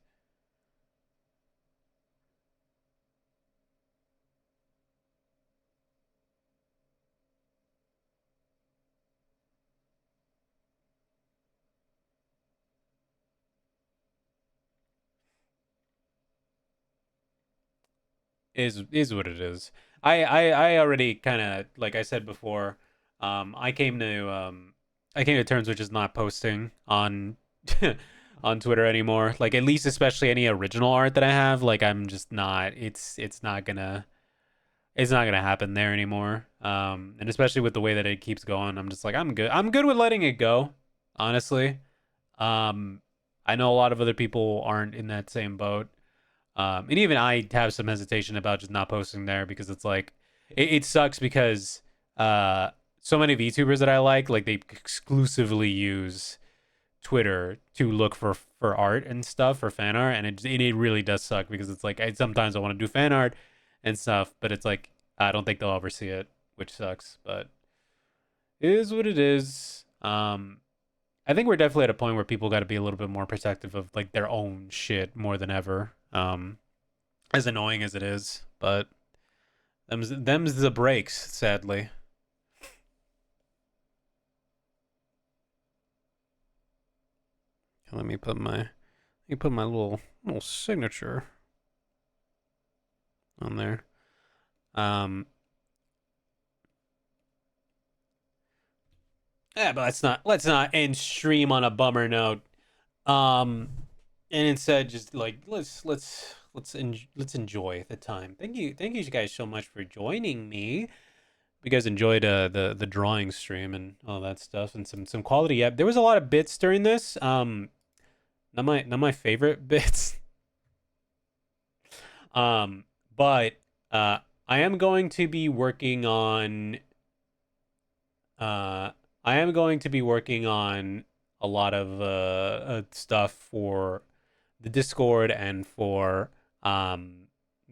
Is what it is. I already kind of, like I said before, I came to terms with just not posting on on Twitter anymore. Like at least especially any original art that I have, like I'm just not. It's not gonna happen there anymore. And especially with the way that it keeps going, I'm just like I'm good. I'm good with letting it go, honestly. Um, I know a lot of other people aren't in that same boat. And even I have some hesitation about just not posting there because it's like it sucks because so many VTubers that I like they exclusively use Twitter to look for art and stuff, for fan art, and it really does suck because it's like sometimes I want to do fan art and stuff, but it's like I don't think they'll ever see it, which sucks, but it is what it is. I think we're definitely at a point where people got to be a little bit more protective of like their own shit more than ever. As annoying as it is, but them's the breaks, sadly. Let me put my little signature on there. Um, Yeah, but let's not end stream on a bummer note. Um, and instead just like let's enjoy the time. Thank you guys so much for joining me. You guys enjoyed the drawing stream and all that stuff and some quality. Yeah, there was a lot of bits during this. Not my favorite bits. Um, but I am going to be working on uh I am going to be working on a lot of stuff for the Discord and for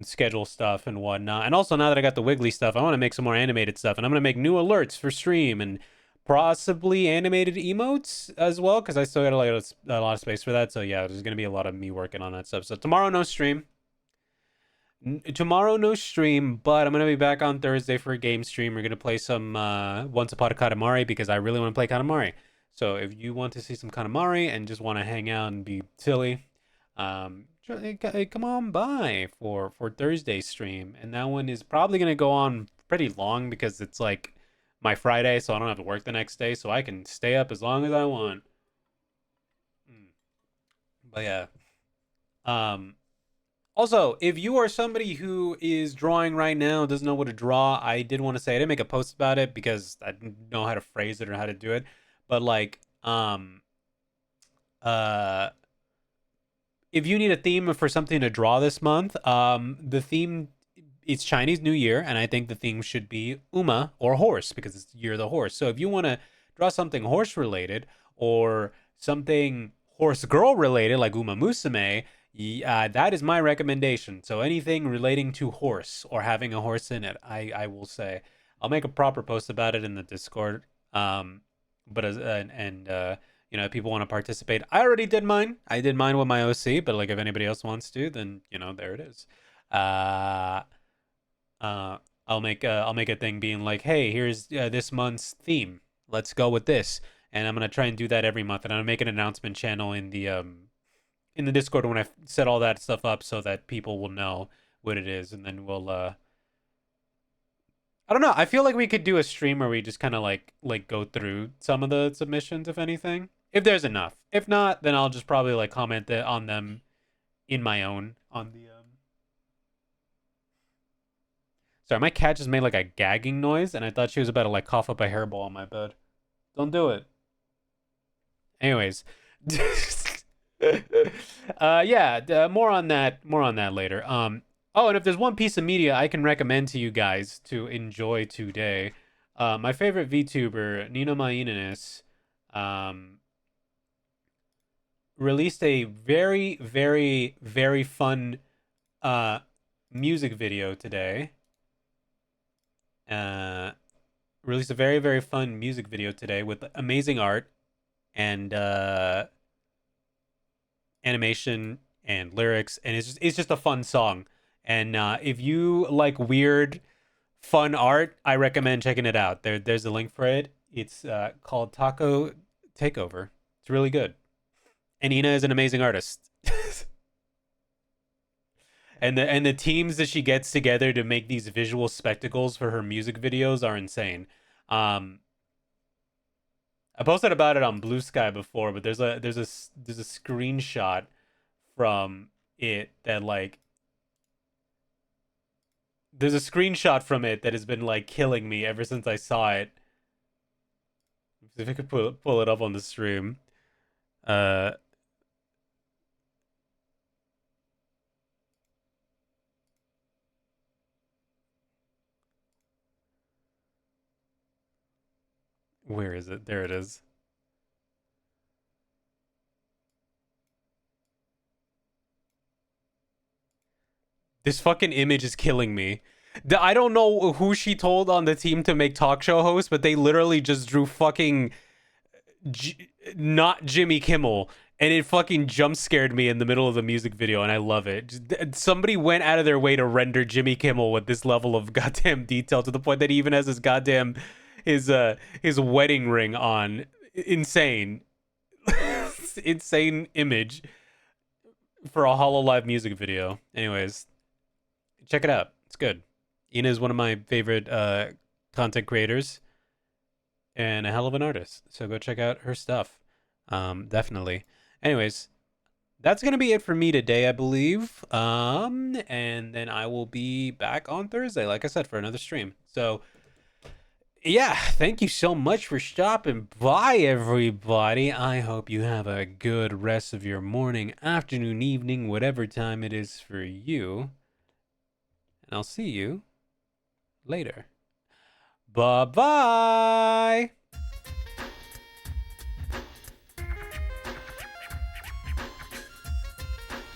schedule stuff and whatnot. And also now that I got the Wiggly stuff, I want to make some more animated stuff, and I'm gonna make new alerts for stream and possibly animated emotes as well because I still got a lot of space for that. So yeah, there's gonna be a lot of me working on that stuff. So tomorrow no stream. Tomorrow no stream, but I'm gonna be back on Thursday for a game stream. We're gonna play some Once Upon a Katamari because I really want to play Katamari. So if you want to see some Katamari and just want to hang out and be silly, come on by for Thursday stream. And that one is probably gonna go on pretty long because it's like my Friday, so I don't have to work the next day, so I can stay up as long as I want. But yeah. Um, Also, if you are somebody who is drawing right now, doesn't know what to draw, I did want to say I didn't make a post about it because I didn't know how to phrase it or how to do it. But like, uh, if you need a theme for something to draw this month, the theme it's Chinese New Year, and I think the theme should be Uma or horse because it's Year of the Horse. So if you want to draw something horse related or something horse girl related like Uma Musume, that is my recommendation. So anything relating to horse or having a horse in it, I will say. I'll make a proper post about it in the Discord. But as and if people want to participate, I already did mine. I did mine with my OC, but like if anybody else wants to, then there it is. Uh, I'll make a thing being like, hey, here's this month's theme. Let's go with this, and I'm gonna try and do that every month. And I'm gonna make an announcement channel in the Discord when I set all that stuff up so that people will know what it is, and then we'll I don't know. I feel like we could do a stream where we just kind of like go through some of the submissions, if anything, if there's enough. If not, then I'll just probably like comment on them in my own on the Sorry, my cat just made like a gagging noise, and I thought she was about to like cough up a hairball on my bed. Don't do it. Anyways, yeah, more on that. More on that later. Oh, and if there's one piece of media I can recommend to you guys to enjoy today, my favorite VTuber Nina Mainanis, released a very, very, very fun uh music video today. Uh, Released a very, very fun music video today with amazing art and animation and lyrics, and it's just a fun song. And if you like weird, fun art, I recommend checking it out. There's a link for it. It's called Taco Takeover. It's really good. And Ina is an amazing artist. And the teams that she gets together to make these visual spectacles for her music videos are insane. Um, I posted about it on Blue Sky before, but there's a screenshot from it that like there's a screenshot from it that has been like killing me ever since I saw it. If I could pull it up on the stream. Uh where is it? There it is. This fucking image is killing me. I don't know who she told on the team to make talk show hosts, but they literally just drew fucking not Jimmy Kimmel, and it fucking jump scared me in the middle of the music video, and I love it. Somebody went out of their way to render Jimmy Kimmel with this level of goddamn detail to the point that he even has his goddamn his wedding ring on. Insane, insane image for a Hololive music video. Anyways, check it out. It's good. Ina is one of my favorite content creators. and a hell of an artist. So go check out her stuff. Definitely. Anyways, that's gonna be it for me today, I believe. And then I will be back on Thursday, like I said, for another stream. So yeah, thank you so much for stopping by, everybody. I hope you have a good rest of your morning, afternoon, evening, whatever time it is for you. And I'll see you later. Bye bye.